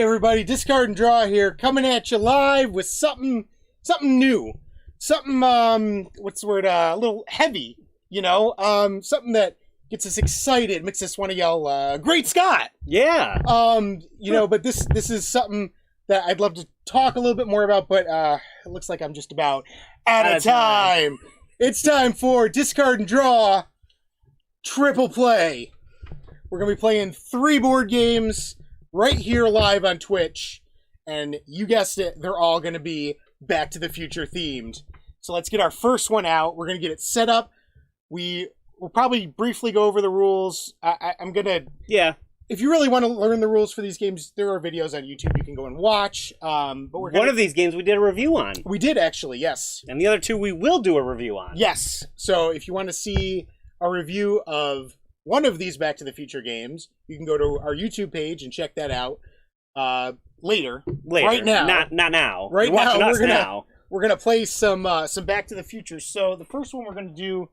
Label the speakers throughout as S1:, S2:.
S1: everybody, Discard and Draw here, coming at you live with something new. Something, what's the word, a little heavy, something that gets us excited, makes us want to yell, Great Scott!
S2: Yeah.
S1: But this is something that I'd love to talk a little bit more about, but it looks like I'm just about out of time. It's time for Discard and Draw Triple Play. We're going to be playing 3 board games right here live on Twitch, and you guessed it, they're all going to be Back to the Future themed. So let's get our first one out. We're going to get it set up. We'll probably briefly go over the rules. I'm going to...
S2: Yeah.
S1: If you really want to learn the rules for these games, there are videos on YouTube you can go and watch. But
S2: One of these games we did a review on.
S1: We did, actually, yes.
S2: And the other 2 we will do a review on.
S1: Yes. So if you want to see a review of one of these Back to the Future games, you can go to our YouTube page and check that out later. Right now.
S2: Not now.
S1: Right
S2: You're watching
S1: now,
S2: us
S1: we're gonna play some Back to the Future. So the first one we're gonna do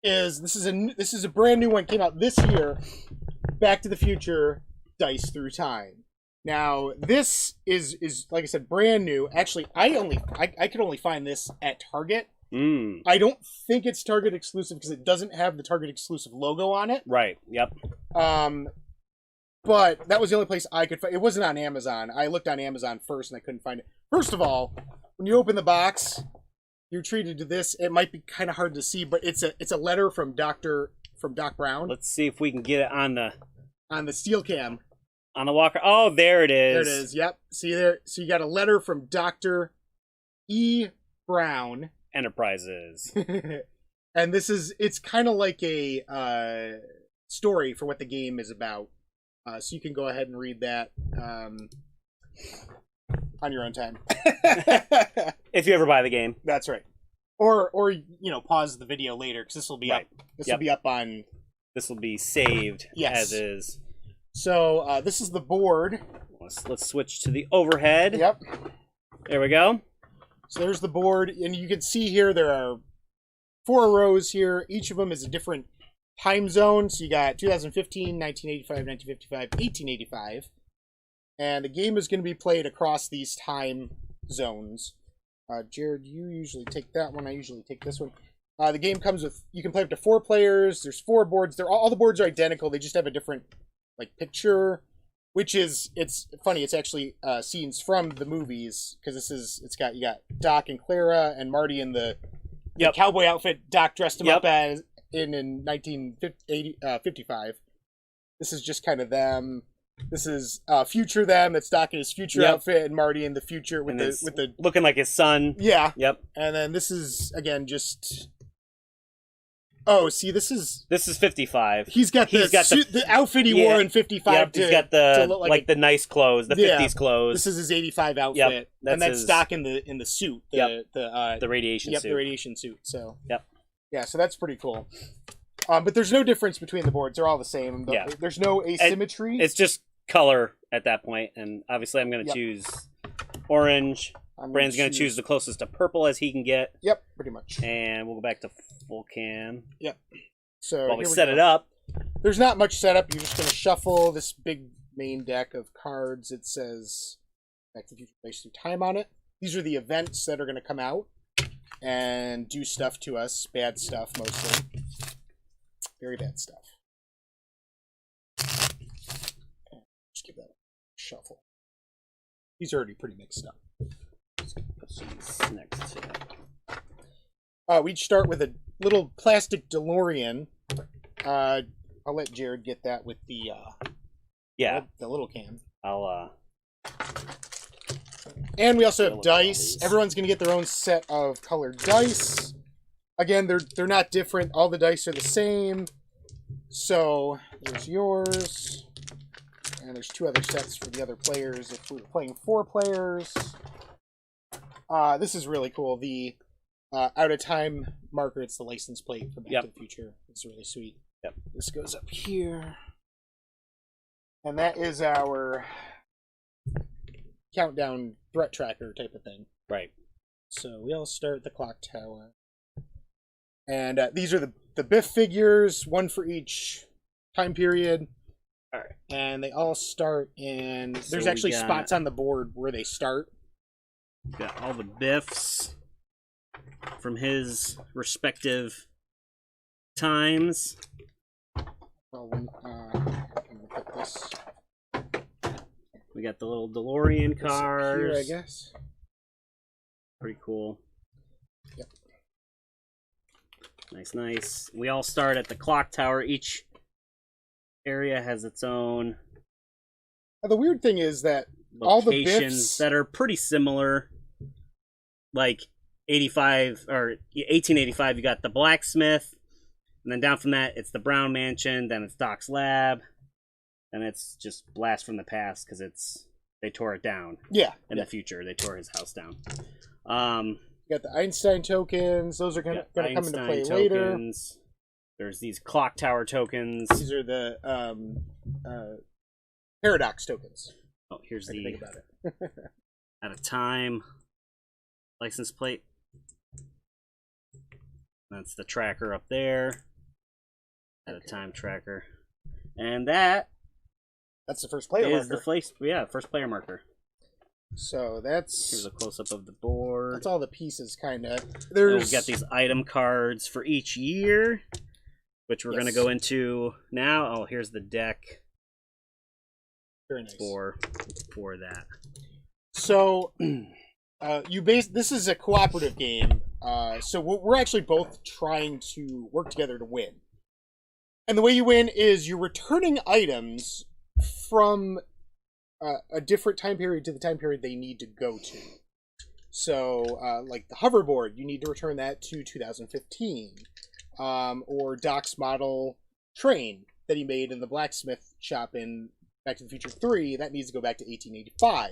S1: is this is a brand new one, came out this year. Back to the Future Dice Through Time. Now this is like I said, brand new. Actually, I could only find this at Target. I don't think it's Target exclusive because it doesn't have the Target exclusive logo on it.
S2: Right. Yep.
S1: But that was the only place I could find. It wasn't on Amazon. I looked on Amazon first and I couldn't find it. First of all, when you open the box, you're treated to this. It might be kind of hard to see, but it's a letter from Doc Brown.
S2: Let's see if we can get it on
S1: the steel cam.
S2: On the walker. Oh, there it is.
S1: There it is. Yep. See there. So you got a letter from Dr. E. Brown
S2: Enterprises.
S1: And it's kind of like a story for what the game is about. So you can go ahead and read that on your own time.
S2: If you ever buy the game.
S1: That's right. Or pause the video later because this will be up. This will be up on.
S2: This will be saved as is.
S1: So this is the board.
S2: Let's switch to the overhead.
S1: Yep.
S2: There we go.
S1: So there's the board, and you can see here there are 4 rows here. Each of them is a different time zone. So you got 2015, 1985, 1955, 1885. And the game is going to be played across these time zones. Jared, you usually take that one. I usually take this one. The game comes with, you can play up to 4 players. There's 4 boards. All the boards are identical. They just have a different picture. Which is, it's funny, it's actually scenes from the movies, because you got Doc and Clara and Marty in the cowboy outfit Doc dressed him up as in 1955. This is just kind of them. This is future them. That's Doc in his future outfit and Marty in the future with the
S2: looking like his son.
S1: Yeah.
S2: Yep.
S1: And then this is again just. Oh, see, this is
S2: 55.
S1: He's got the outfit he wore in 55.
S2: Yep, he's got the look like the nice clothes, the 50s clothes.
S1: This is his 85 outfit, and that's Doc in the suit, the
S2: radiation suit.
S1: Yep, the radiation suit. So
S2: yeah,
S1: so that's pretty cool. But there's no difference between the boards; they're all the same. There's no asymmetry.
S2: It's just color at that point, and obviously I'm going to choose orange. Brand's going to choose the closest to purple as he can get.
S1: Yep, pretty much.
S2: And we'll go back to full cam.
S1: Yep. So
S2: while we set it up.
S1: There's not much setup. You're just going to shuffle this big main deck of cards. It says Back to the Future Dice Through Time on it. These are the events that are going to come out and do stuff to us. Bad stuff, mostly. Very bad stuff. Just give that a shuffle. These are already pretty mixed up.
S2: Next to
S1: we'd start with a little plastic DeLorean. I'll let Jared get that with the little can. And we also have dice. Everyone's gonna get their own set of colored dice. Again, they're not different. All the dice are the same. So there's yours. And there's 2 other sets for the other players if we were playing 4 players. This is really cool. The out of time marker, it's the license plate for Back to the Future. It's really sweet.
S2: Yep.
S1: This goes up here. And that is our countdown threat tracker type of thing.
S2: Right.
S1: So we all start the clock tower. And these are the Biff figures, one for each time period.
S2: All right.
S1: And they all start in...
S2: So
S1: There's
S2: we
S1: actually
S2: got-
S1: spots on the board where they start.
S2: Got all the Biffs from his respective times.
S1: Probably, I'm gonna put this
S2: We got the little DeLorean
S1: up
S2: cars.
S1: here, I guess.
S2: Pretty cool.
S1: Yep.
S2: Nice, nice. We all start at the clock tower. Each area has its own
S1: The weird thing is that all the
S2: locations
S1: Biffs...
S2: that are pretty similar. Like 85 or 1885, you got the blacksmith, and then down from that, it's the Brown Mansion. Then it's Doc's lab, and it's just Blast from the Past because they tore it down.
S1: Yeah.
S2: In the future, they tore his house down.
S1: You got the Einstein tokens. Those are going to come into play later.
S2: Tokens. There's these clock tower tokens.
S1: These are the paradox tokens.
S2: Oh, here's
S1: I
S2: the
S1: think about it.
S2: at a time license plate. That's the tracker up there. At a time tracker. And that's
S1: the first player marker.
S2: First player marker.
S1: So
S2: Here's a close up of the board.
S1: that's all the pieces, kind of.
S2: We've got these item cards for each year, which we're going to
S1: Yes.
S2: go into now. Oh, here's the deck
S1: very nice.
S2: for that.
S1: So this is a cooperative game. So we're actually both trying to work together to win. And the way you win is you're returning items from a different time period to the time period they need to go to. So, like the hoverboard, you need to return that to 2015. Or Doc's model train that he made in the blacksmith shop in Back to the Future 3, that needs to go back to 1885.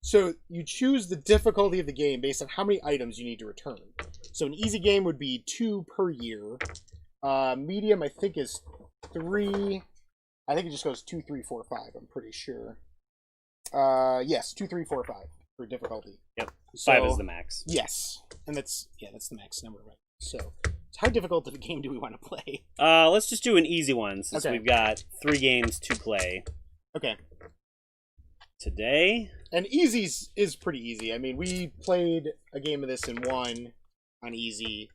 S1: So you choose the difficulty of the game based on how many items you need to return. So an easy game would be 2 per year. Medium, I think, is 3. I think it just goes 2, 3, 4, 5. I'm pretty sure. Yes, 2, 3, 4, 5 for difficulty.
S2: Yep,
S1: So,
S2: 5 is the max.
S1: Yes, and that's the max number, right? So, how difficult of a game do we want to play?
S2: Let's just do an easy one since
S1: Okay.
S2: we've got 3 games to play
S1: Okay,
S2: today.
S1: and easy is pretty easy. I mean, we played a game of this in one on easy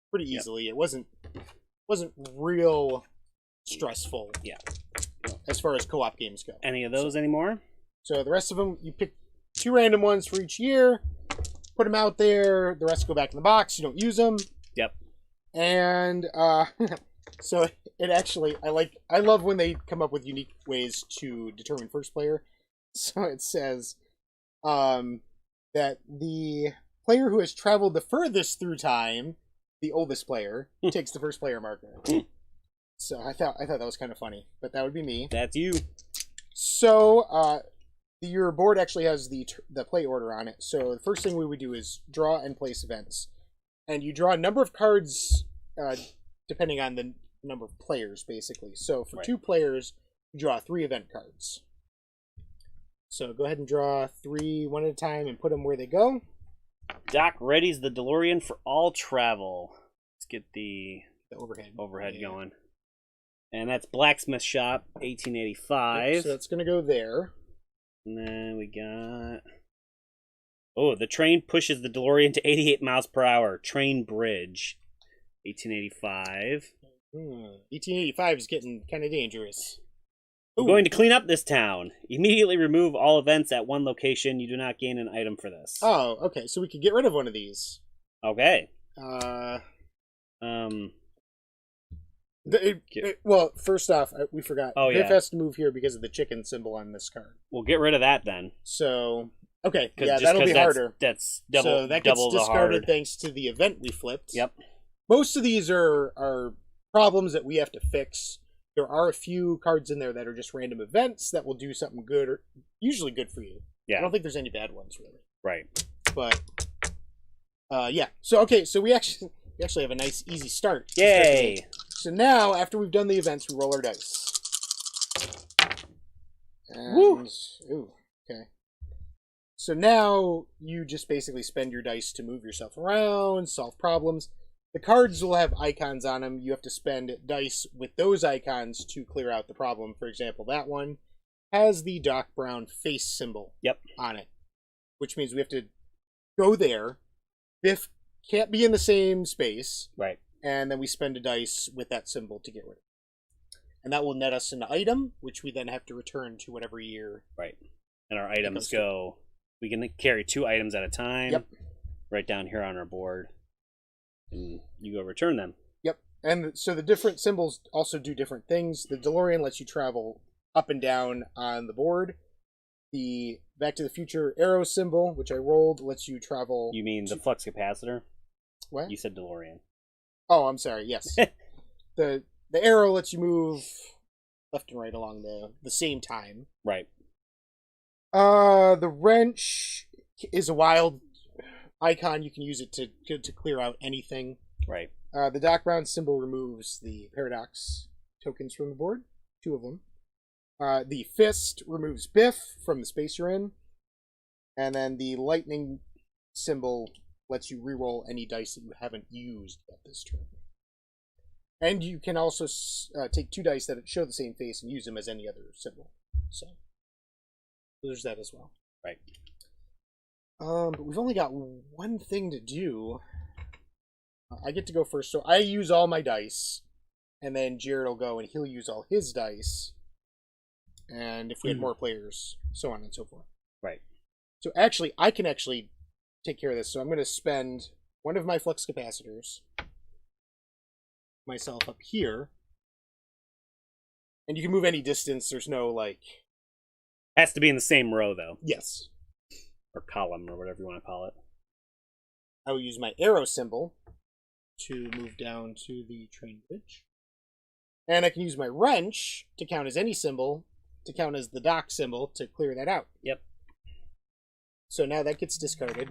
S1: pretty easily. It wasn't real stressful.
S2: Yeah.
S1: As far as co-op games go.
S2: Any of those anymore?
S1: So the rest of them, you pick 2 random ones for each year, put them out there. The rest go back in the box. You don't use them.
S2: Yep.
S1: And so it actually, I love when they come up with unique ways to determine first player. So it says that the player who has traveled the furthest through time, the oldest player, takes the first player marker. So I thought that was kind of funny, but that would be me.
S2: That's you.
S1: So your board actually has the play order on it. So the first thing we would do is draw and place events, and you draw a number of cards depending on the number of players, basically. So for 2 players, you draw 3 event cards. So go ahead and draw 3 one at a time and put them where they go.
S2: Doc readies the DeLorean for all travel. Let's get the
S1: overhead
S2: yeah. going. And that's Blacksmith Shop, 1885.
S1: So it's going to go there.
S2: And then we got... Oh, the train pushes the DeLorean to 88 miles per hour. Train Bridge, 1885.
S1: 1885 is getting kind of dangerous.
S2: We're going to clean up this town. Immediately remove all events at one location. You do not gain an item for this.
S1: Oh, okay. So we could get rid of one of these.
S2: Okay.
S1: Well, first off, we forgot.
S2: Oh,
S1: Biff
S2: yeah.
S1: has to move here because of the chicken symbol on this card.
S2: We'll get rid of that then.
S1: So, okay, yeah, that'll be harder.
S2: That's double.
S1: So that gets
S2: double the
S1: discarded
S2: hard.
S1: thanks to the event we flipped.
S2: Yep.
S1: Most of these are problems that we have to fix. There are a few cards in there that are just random events that will do something good, or usually good for you.
S2: Yeah.
S1: I don't think there's any bad ones really.
S2: Right.
S1: But yeah. So okay, so we actually have a nice easy start.
S2: Yay!
S1: So now, after we've done the events, we roll our dice. And,
S2: Woo!
S1: Ooh, okay. So now you just basically spend your dice to move yourself around, solve problems. The cards will have icons on them. You have to spend dice with those icons to clear out the problem. For example, that one has the Doc Brown face symbol on it, which means we have to go there. Biff can't be in the same space.
S2: Right.
S1: And then we spend a dice with that symbol to get rid of it. And that will net us an item, which we then have to return to whatever year.
S2: Right. And our items go... We can carry 2 items at a time.
S1: Yep.
S2: Right down here on our board. And you go return them.
S1: Yep. And so the different symbols also do different things. The DeLorean lets you travel up and down on the board. The Back to the Future arrow symbol, which I rolled, lets you travel...
S2: You mean the flux capacitor?
S1: What?
S2: You said DeLorean.
S1: Oh, I'm sorry. Yes. The arrow lets you move left and right along the same time.
S2: Right.
S1: The wrench is a wild icon. You can use it to clear out anything.
S2: Right.
S1: The Doc Brown symbol removes the paradox tokens from the board. 2 of them. The fist removes Biff from the space you're in. And then the lightning symbol lets you reroll any dice that you haven't used at this turn. And you can also take 2 dice that show the same face and use them as any other symbol. So there's that as well.
S2: Right.
S1: But we've only got one thing to do. I get to go first, so I use all my dice, and then Jared will go and he'll use all his dice. And if we had more players, so on and so forth.
S2: Right.
S1: So actually, I can actually take care of this. So I'm going to spend one of my flux capacitors myself up here. And you can move any distance. There's no, like...
S2: Has to be in the same row, though.
S1: Yes.
S2: Or column, or whatever you want to call it.
S1: I will use my arrow symbol to move down to the train bridge. And I can use my wrench to count as any symbol, to count as the dock symbol, to clear that out.
S2: Yep.
S1: So now that gets discarded.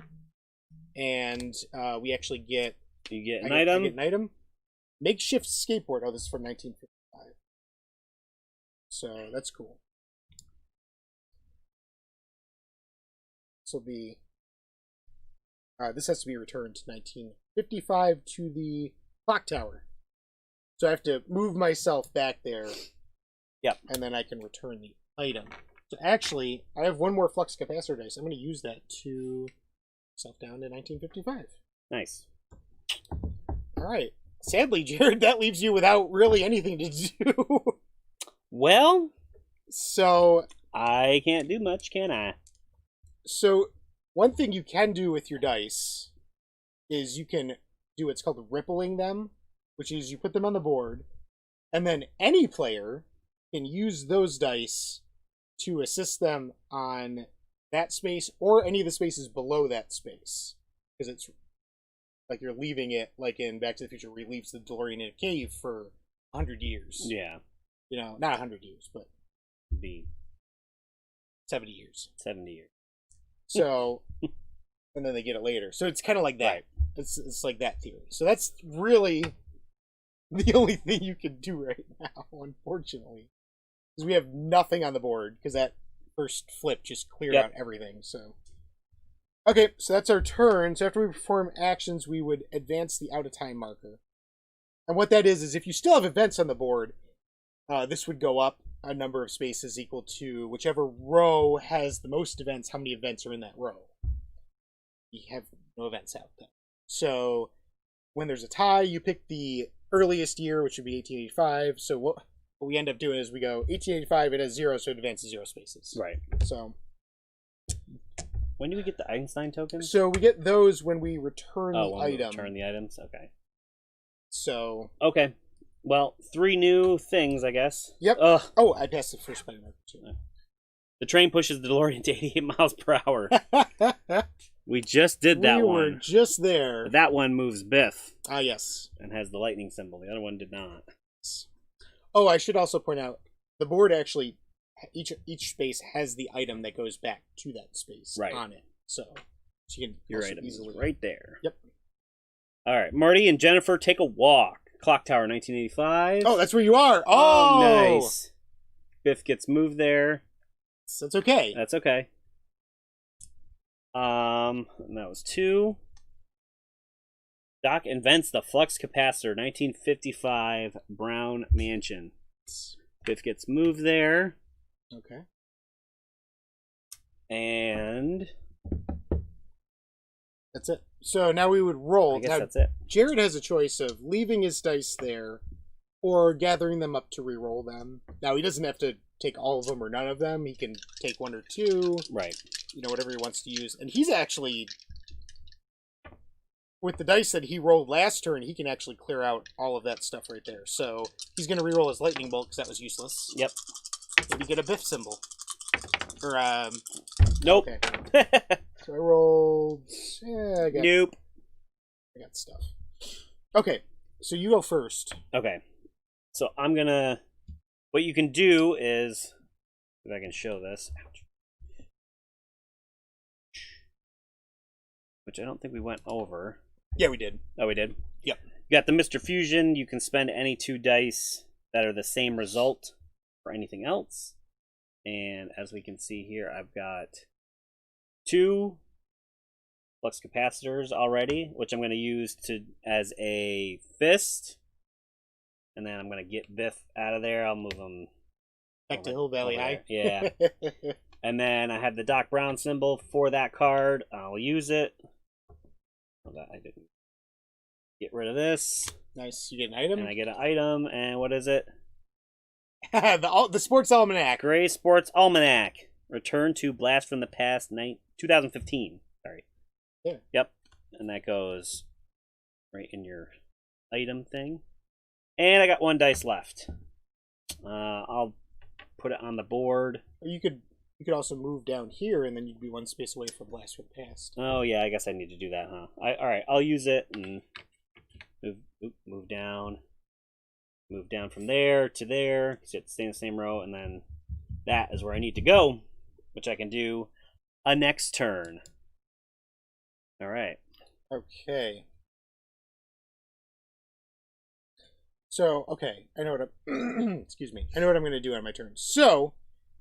S1: And we actually get...
S2: You get an item.
S1: I get an item. Makeshift skateboard. Oh, this is from 1955. So that's cool. This will be... this has to be returned to 1955 to the clock tower. So I have to move myself back there.
S2: Yep.
S1: And then I can return the item. So actually, I have one more flux capacitor dice. I'm going to use that to myself down to 1955.
S2: Nice.
S1: All right. Sadly, Jared, that leaves you without really anything to do.
S2: Well,
S1: so
S2: I can't do much, can I?
S1: So one thing you can do with your dice is you can do what's called rippling them, which is you put them on the board, and then any player can use those dice to assist them on that space or any of the spaces below that space. Because it's like you're leaving it, like in Back to the Future, where he leaves the DeLorean in a cave for 100 years.
S2: Yeah.
S1: You know, not 100 years, but...
S2: Be
S1: 70 years.
S2: 70 years.
S1: So, and then they get it later. So it's kind of like that.
S2: Right.
S1: It's like that theory. So that's really the only thing you can do right now, unfortunately. Because we have nothing on the board, because that first flip just cleared out everything. So, okay, so that's our turn. So after we perform actions, we would advance the out-of-time marker. And what that is if you still have events on the board, this would go up a number of spaces equal to whichever row has the most events, how many events are in that row. You have no events out there. So when there's a tie, you pick the earliest year, which would be 1885. So what we end up doing is we go 1885, it has 0, so it advances 0 spaces.
S2: Right.
S1: So
S2: when do we get the Einstein tokens?
S1: So we get those when we return the
S2: when
S1: item.
S2: We return the items? Okay.
S1: So...
S2: Okay. Well, 3 new things, I guess.
S1: Yep. Oh, I passed the first spelling marker, too.
S2: The train pushes the DeLorean to 88 miles per hour. We just did that one.
S1: We were just there.
S2: But that one moves Biff.
S1: Ah, yes.
S2: And has the lightning symbol. The other one did not.
S1: Oh, I should also point out, the board actually, each space has the item that goes back to that space on it. So you can
S2: your item
S1: easily...
S2: is right there.
S1: Yep.
S2: All right. Marty and Jennifer take a walk. Clock Tower, 1985.
S1: Oh, that's where you are.
S2: Oh, nice. Biff gets moved there.
S1: That's okay.
S2: That's okay. And that was 2. Doc invents the flux capacitor, 1955 Brown Mansion. Biff gets moved there,
S1: Okay.
S2: and
S1: That's it. So now we would roll.
S2: I guess
S1: Now,
S2: that's it.
S1: Jared has a choice of leaving his dice there or gathering them up to re-roll them. Now, he doesn't have to take all of them or none of them. He can take one or two,
S2: Right.
S1: whatever he wants to use. And he's actually, with the dice that he rolled last turn, he can actually clear out all of that stuff right there. So he's going to re-roll his lightning bolt because that was useless.
S2: Yep.
S1: Maybe get a Biff symbol. Or,
S2: Nope.
S1: okay. So I rolled... Yeah, I
S2: Nope.
S1: got stuff. Okay, so you go first.
S2: Okay. So I'm gonna. What you can do is, if I can show this, ouch. Which I don't think we went over.
S1: Yeah, we did.
S2: Oh, we did.
S1: Yep.
S2: You got the Mr. Fusion. You can spend any 2 dice that are the same result for anything else. And as we can see here, I've got 2 flux capacitors already, which I'm going to use as a fist. And then I'm going to get Biff out of there. I'll move him
S1: Back to Hill Valley
S2: over
S1: High.
S2: there. Yeah. And then I have the Doc Brown symbol for that card. I'll use it. Oh, that I didn't. Get rid of this.
S1: Nice. You get an item.
S2: And I get an item. And what is it?
S1: the Sports Almanac.
S2: Gray Sports Almanac. Return to Blast from the Past 2015. Sorry.
S1: Yeah.
S2: Yep. And that goes right in your item thing. And I got 1 dice left. I'll put it on the board.
S1: Or you could also move down here, and then you'd be 1 space away from Blast from the Past.
S2: Oh yeah, I guess I need to do that, huh? All right, I'll use it and move down from there to there. So stay in the same row, and then that is where I need to go, which I can do a next turn. All right.
S1: Okay. So, okay, I know what I'm... excuse me. I know what I'm going to do on my turn. So,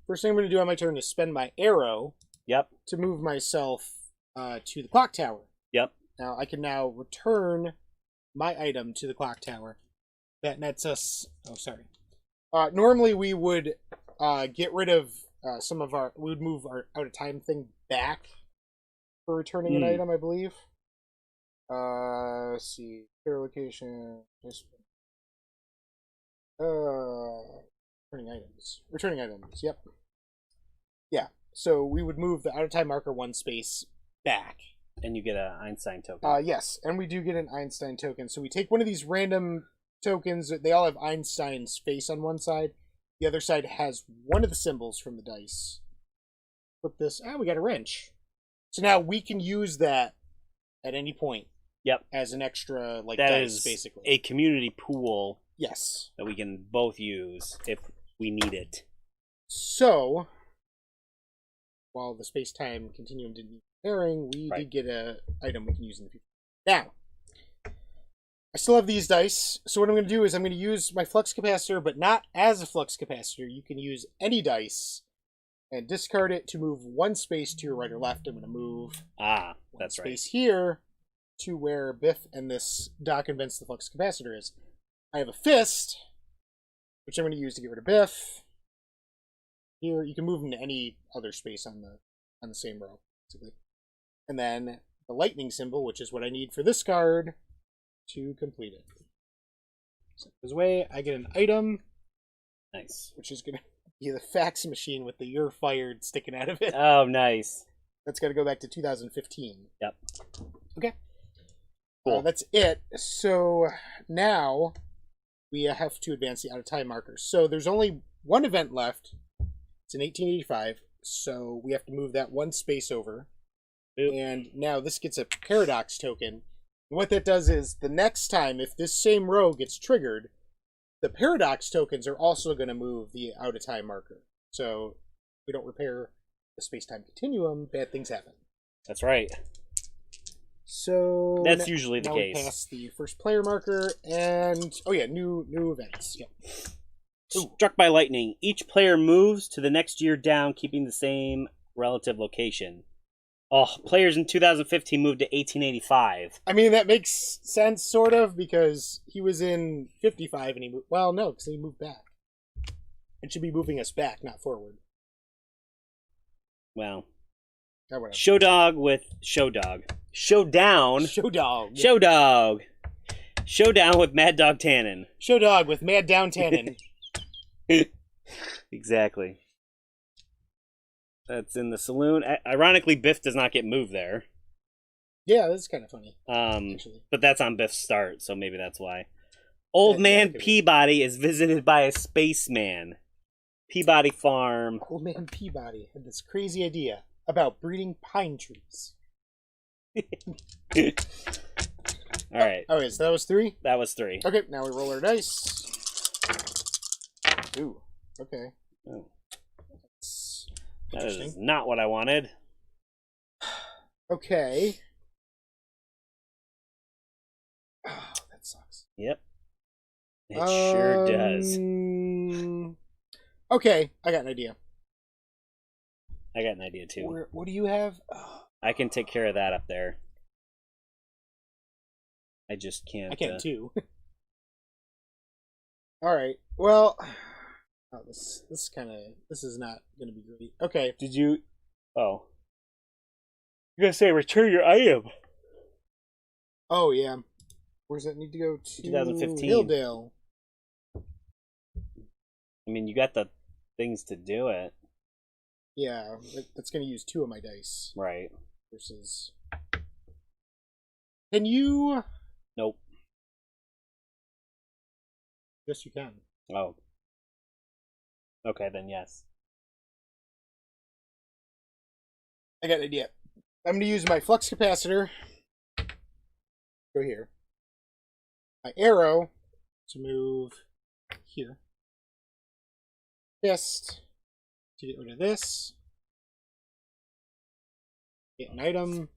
S1: first thing I'm going to do on my turn is spend my arrow
S2: Yep.
S1: to move myself to the clock tower.
S2: Yep.
S1: Now, I can now return my item to the clock tower. That nets us... Oh, sorry. Normally, we would get rid of some of our... We would move our out-of-time thing back for returning an item, I believe. Let's see. Clear location... Returning items, yep. Yeah, so we would move the out-of-time marker 1 space back.
S2: And you get an Einstein token.
S1: Yes, and we do get an Einstein token. So we take one of these random tokens. They all have Einstein's face on one side. The other side has one of the symbols from the dice. Flip this. We got a wrench. So now we can use that at any point.
S2: Yep.
S1: As an extra,
S2: that
S1: dice,
S2: is
S1: basically.
S2: a community pool.
S1: Yes.
S2: That we can both use if we need it.
S1: So, while the space-time continuum didn't need pairing, we
S2: Right.
S1: did get an item we can use in the future. Now, I still have these dice, so what I'm going to do is I'm going to use my flux capacitor, but not as a flux capacitor. You can use any dice and discard it to move 1 space to your right or left. I'm going to move
S2: Ah,
S1: one
S2: that's right.
S1: space here to where Biff and this Doc invents the flux capacitor is. I have a fist, which I'm going to use to get rid of Biff. Here, you can move him to any other space on the same row, basically. And then the lightning symbol, which is what I need for this card to complete it. So this way, I get an item,
S2: Nice.
S1: which is going to be the fax machine with the "you're fired" sticking out of it.
S2: Oh, nice.
S1: That's got to go back to 2015.
S2: Yep.
S1: Okay.
S2: Cool.
S1: That's it. So now we have to advance the out-of-time markers. So there's only 1 event left. It's in 1885, so we have to move that 1 space over.
S2: Oop.
S1: And now this gets a paradox token. And what that does is the next time, if this same row gets triggered, the paradox tokens are also going to move the out-of-time marker. So if we don't repair the space-time continuum, bad things happen.
S2: That's right.
S1: So
S2: That's usually the
S1: now
S2: case.
S1: We pass the first player marker, and new events. Yep. Ooh.
S2: Struck by lightning. Each player moves to the next year down, keeping the same relative location. Oh, players in 2015 moved to 1885.
S1: I mean, that makes sense, sort of, because he was in 55 and he moved. Well, no, because he moved back. It should be moving us back, not forward.
S2: Well,
S1: Or whatever.
S2: Show Dog with Show Dog. Showdown.
S1: Show Dog.
S2: Show Dog. Showdown with Mad Dog Tannen.
S1: Show Dog with Mad Down Tannen.
S2: Exactly. That's in the saloon. Ironically, Biff does not get moved there.
S1: Yeah, that's kind of funny, actually.
S2: But that's on Biff's start, so maybe that's why. Old Man Peabody is visited by a spaceman. Peabody Farm.
S1: Old Man Peabody had this crazy idea about breeding pine trees.
S2: All right.
S1: Okay, so that was 3?
S2: That was 3.
S1: Okay, now we roll our dice. Ooh, okay.
S2: Oh.
S1: That's
S2: That
S1: interesting.
S2: is not what I wanted.
S1: Okay. Oh, that sucks.
S2: Yep. It sure does.
S1: Okay, I got an idea.
S2: I got an idea too.
S1: What do you have? Oh,
S2: I can take care of that up there. I just can't.
S1: I can too. All right. Well, this is not going to be great. Okay.
S2: Did you? Oh. You're gonna say return your item.
S1: Oh yeah. Where does that need to go to?
S2: 2015.
S1: Hilldale.
S2: I mean, you got the things to do it.
S1: Yeah, that's going to use 2 of my dice.
S2: Right.
S1: Versus. Can you?
S2: Nope.
S1: Yes, you can.
S2: Oh. Okay, then yes.
S1: I got an idea. I'm going to use my flux capacitor. Go here. My arrow to move here. Fist to get rid of this. Get an item.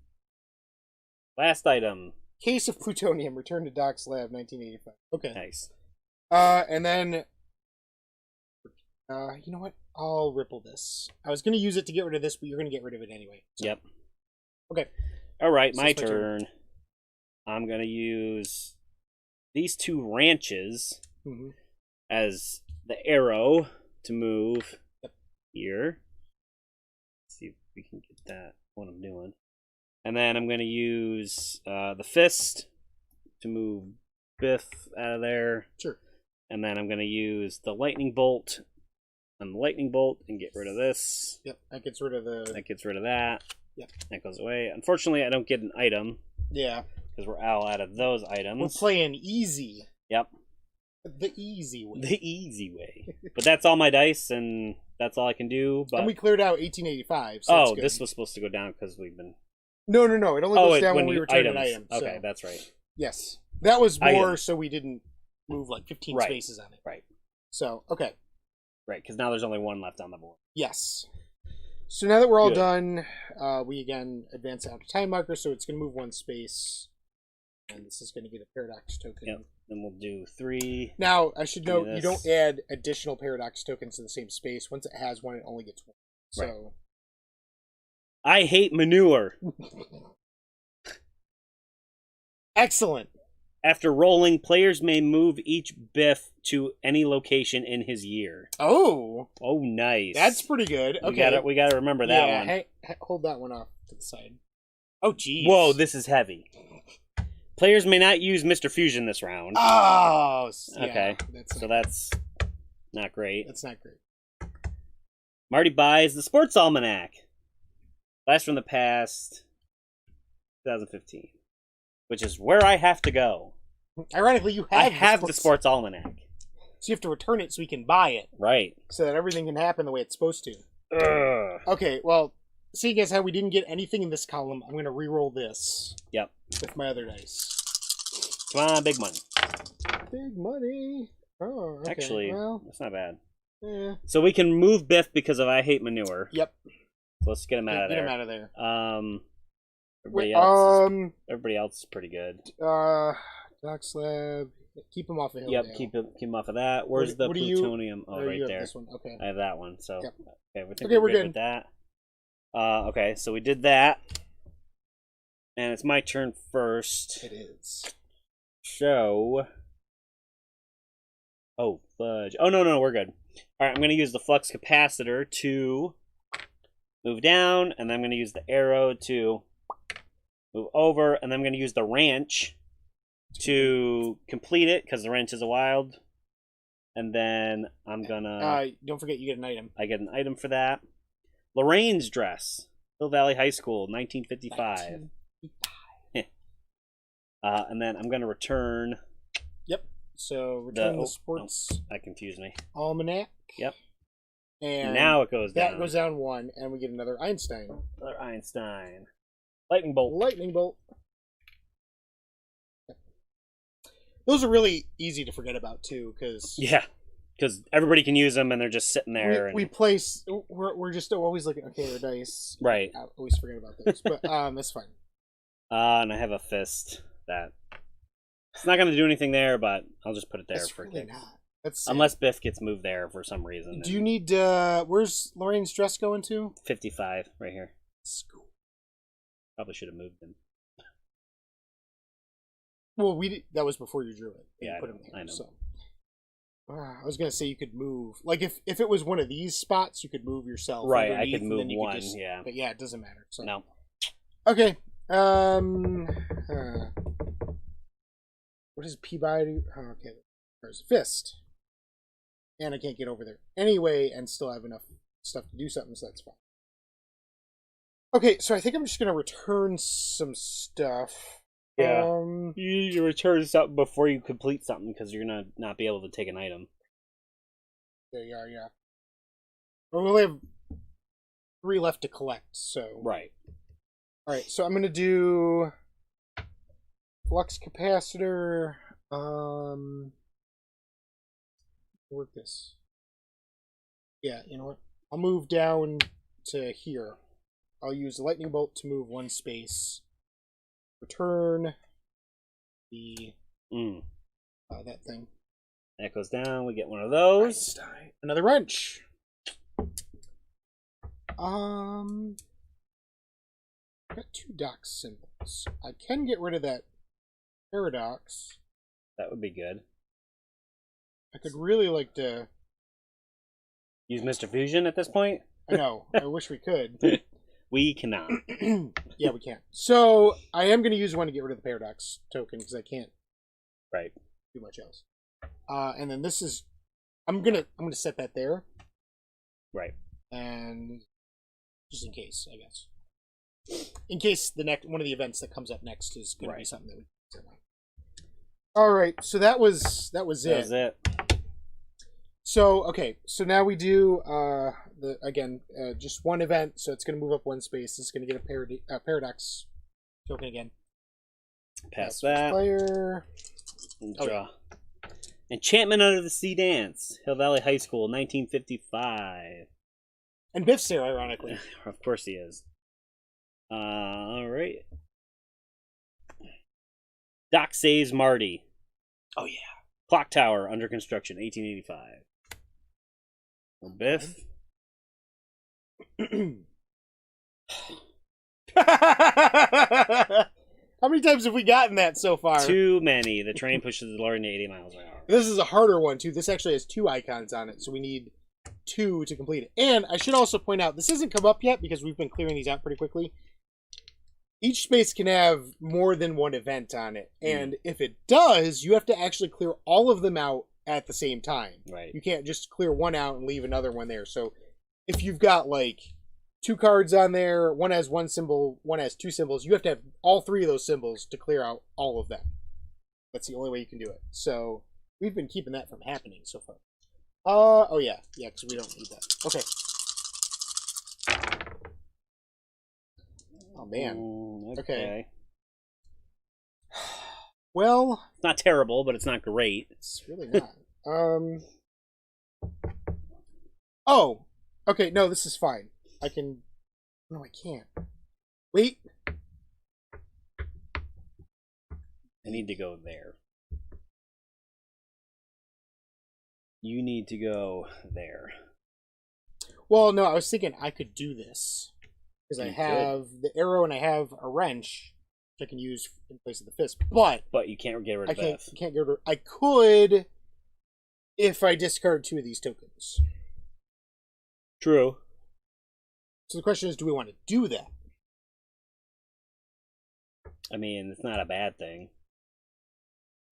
S2: Last item.
S1: Case of plutonium. Return to Doc's lab, 1985. Okay.
S2: Nice.
S1: And then, you know what? I'll ripple this. I was going to use it to get rid of this, but you're going to get rid of it anyway. So.
S2: Yep.
S1: Okay.
S2: All right,
S1: So
S2: my
S1: it's my turn.
S2: turn. I'm gonna use these 2 ranches as the arrow to move here. Let's see if we can get that. What I'm doing, and then I'm gonna use the fist to move Biff out of there.
S1: Sure.
S2: And then I'm gonna use the lightning bolt and the lightning bolt and get rid of this.
S1: Yep. That gets rid of the.
S2: That gets rid of that.
S1: Yep.
S2: That goes away. Unfortunately, I don't get an item.
S1: Yeah.
S2: Because we're all out of those items.
S1: We're playing easy.
S2: Yep.
S1: The easy way.
S2: The easy way. But that's all my dice, and that's all I can do. But
S1: And we cleared out 1885. So that's good.
S2: this was supposed to go down because we've been.
S1: No. It only goes down when we
S2: you-
S1: return
S2: items.
S1: an item. So.
S2: Okay, that's right.
S1: Yes. That was more
S2: Items.
S1: so we didn't move like 15
S2: Right.
S1: spaces on it.
S2: Right.
S1: So, okay.
S2: Right, because now there's only 1 left on the board.
S1: Yes. So now that we're all
S2: Good.
S1: done, we again advance out to time marker, so it's going to move 1 space. And this is going to get a paradox token.
S2: Yep. Then we'll do 3.
S1: Now, I should note,
S2: Do
S1: you
S2: this.
S1: don't add additional paradox tokens to the same space. Once it has 1, it only gets 1. So,
S2: Right. I hate manure.
S1: excellent.
S2: After rolling, players may move each Biff to any location in his year.
S1: Oh,
S2: Oh, nice.
S1: that's pretty good. Okay.
S2: We gotta remember that one.
S1: Hey, hold that one off to the side. Oh, geez.
S2: Whoa, this is heavy. Players may not use Mr. Fusion this round.
S1: Oh, yeah,
S2: Okay.
S1: That's
S2: So
S1: not,
S2: that's not great.
S1: that's not great.
S2: Marty buys the Sports Almanac. Blast from the Past, 2015. Which is where I have to go.
S1: Ironically, you have
S2: I have the Sports Almanac.
S1: So you have to return it so we can buy it,
S2: Right.
S1: so that everything can happen the way it's supposed to.
S2: Ugh.
S1: Okay, well, seeing as how we didn't get anything in this column, I'm going to re-roll this
S2: Yep.
S1: with my other dice.
S2: Come on, big money.
S1: Big money. Oh, okay.
S2: Actually,
S1: well,
S2: that's not bad.
S1: eh.
S2: So we can move Biff because of I hate manure.
S1: Yep.
S2: So let's get him out of
S1: Get
S2: there.
S1: him out of there.
S2: Everybody
S1: Wait,
S2: else is pretty good.
S1: Doc Slab. Keep him off of Hilldale.
S2: Yep, keep him off of that. Where's the
S1: what do you-
S2: plutonium?
S1: Oh,
S2: right
S1: you have
S2: there.
S1: this one. Okay.
S2: I have that one. So
S1: Yep.
S2: okay,
S1: Okay, we're good.
S2: with that. Okay, so we did that. And it's my turn first.
S1: It is.
S2: So. Oh, fudge. Oh, no, we're good. All right, I'm going to use the flux capacitor to move down, and then I'm going to use the arrow to move over, and then I'm going to use the wrench to complete it, because the wrench is a wild. And then I'm going to...
S1: don't forget you get an item.
S2: I get an item for that. Lorraine's dress. Hill Valley High School, 1955. And then I'm going to return...
S1: Yep. So return the sports
S2: that confused me.
S1: Almanac.
S2: Yep.
S1: And
S2: now it goes down.
S1: That goes down 1, and we get another Einstein.
S2: Another Einstein. Lightning bolt.
S1: Lightning bolt. Those are really easy to forget about too, because
S2: everybody can use them, and they're just sitting there.
S1: We place. We're just always looking. Okay, our dice.
S2: Right.
S1: I always forget about those, but that's fine.
S2: And I have a fist that. It's not going to do anything there, but I'll just put it there
S1: That's
S2: for
S1: really
S2: kicks.
S1: not. That's
S2: Unless Biff gets moved there for some reason.
S1: Do you need? Where's Lorraine's dress going to?
S2: 55 right here.
S1: School.
S2: Probably should have moved him.
S1: Well, that was before you drew it.
S2: Yeah,
S1: you put him there,
S2: I know.
S1: So. I was gonna say you could move. Like if it was one of these spots, you could move yourself.
S2: Right, I could
S1: and
S2: move
S1: then you
S2: one.
S1: Could just,
S2: yeah.
S1: But yeah, it doesn't matter. So.
S2: No.
S1: Okay. What is Peabody? Oh, okay. There's a fist. And I can't get over there anyway and still have enough stuff to do something, so that's fine. Okay, so I think I'm just going to return some stuff.
S2: Yeah. You need to return something before you complete something because you're going to not be able to take an item.
S1: There you are, yeah. Well, we only have 3 left to collect, so...
S2: Right.
S1: Alright, so I'm going to do... Flux capacitor... Work this. Yeah, you know what? I'll move down to here. I'll use the lightning bolt to move 1 space. Return the that thing.
S2: That goes down. We get one of those.
S1: Einstein. Another wrench. Got 2 dock symbols. I can get rid of that paradox.
S2: That would be good.
S1: I could really like to
S2: use Mr. Fusion at this point.
S1: I know. I wish we could.
S2: We cannot.
S1: Yeah, we can't. So I am going to use one to get rid of the paradox token because I can't.
S2: Right.
S1: Do much else. And then this is. I'm gonna set that there.
S2: Right.
S1: And just in case, I guess. In case the next one of the events that comes up next is going to be something that we. All right. So that was it.
S2: That was it.
S1: So okay, so now we do just one event, so it's going to move up 1 space. It's going to get a paradox token again.
S2: Pass that.
S1: Player.
S2: Draw. Enchantment Under the Sea Dance, Hill Valley High School, 1955.
S1: And Biff's there, ironically.
S2: Of course he is. All right. Doc saves Marty.
S1: Oh yeah.
S2: Clock Tower under construction, 1885. Biff.
S1: How many times have we gotten that so far?
S2: Too many. The train pushes the Lorraine to 80 miles an hour.
S1: This is a harder one too. This actually has 2 icons on it, so we need 2 to complete it. And I should also point out, this hasn't come up yet because we've been clearing these out pretty quickly. Each space can have more than 1 event on it. And if it does, you have to actually clear all of them out at the same time.
S2: Right.
S1: You can't just clear one out and leave another one there. So if you've got like 2 cards on there, one has 1 symbol, one has 2 symbols, you have to have all 3 of those symbols to clear out all of them. That's the only way you can do it. So we've been keeping that from happening so far. Oh yeah. Yeah, because we don't need that. Okay. Oh man. Okay. Well,
S2: it's not terrible, but it's not great.
S1: It's really not. Oh. Okay, no, this is fine. I can. No, I can't. Wait.
S2: I need to go there. You need to go there.
S1: Well, no, I was thinking I could do this. Because I have the arrow and I have a wrench. which I can use in place of the fist. But
S2: you can't get rid
S1: I
S2: of
S1: can't,
S2: Biff.
S1: can't get rid of. I could if I discard 2 of these tokens.
S2: True.
S1: So the question is, do we want to do that?
S2: I mean, it's not a bad thing.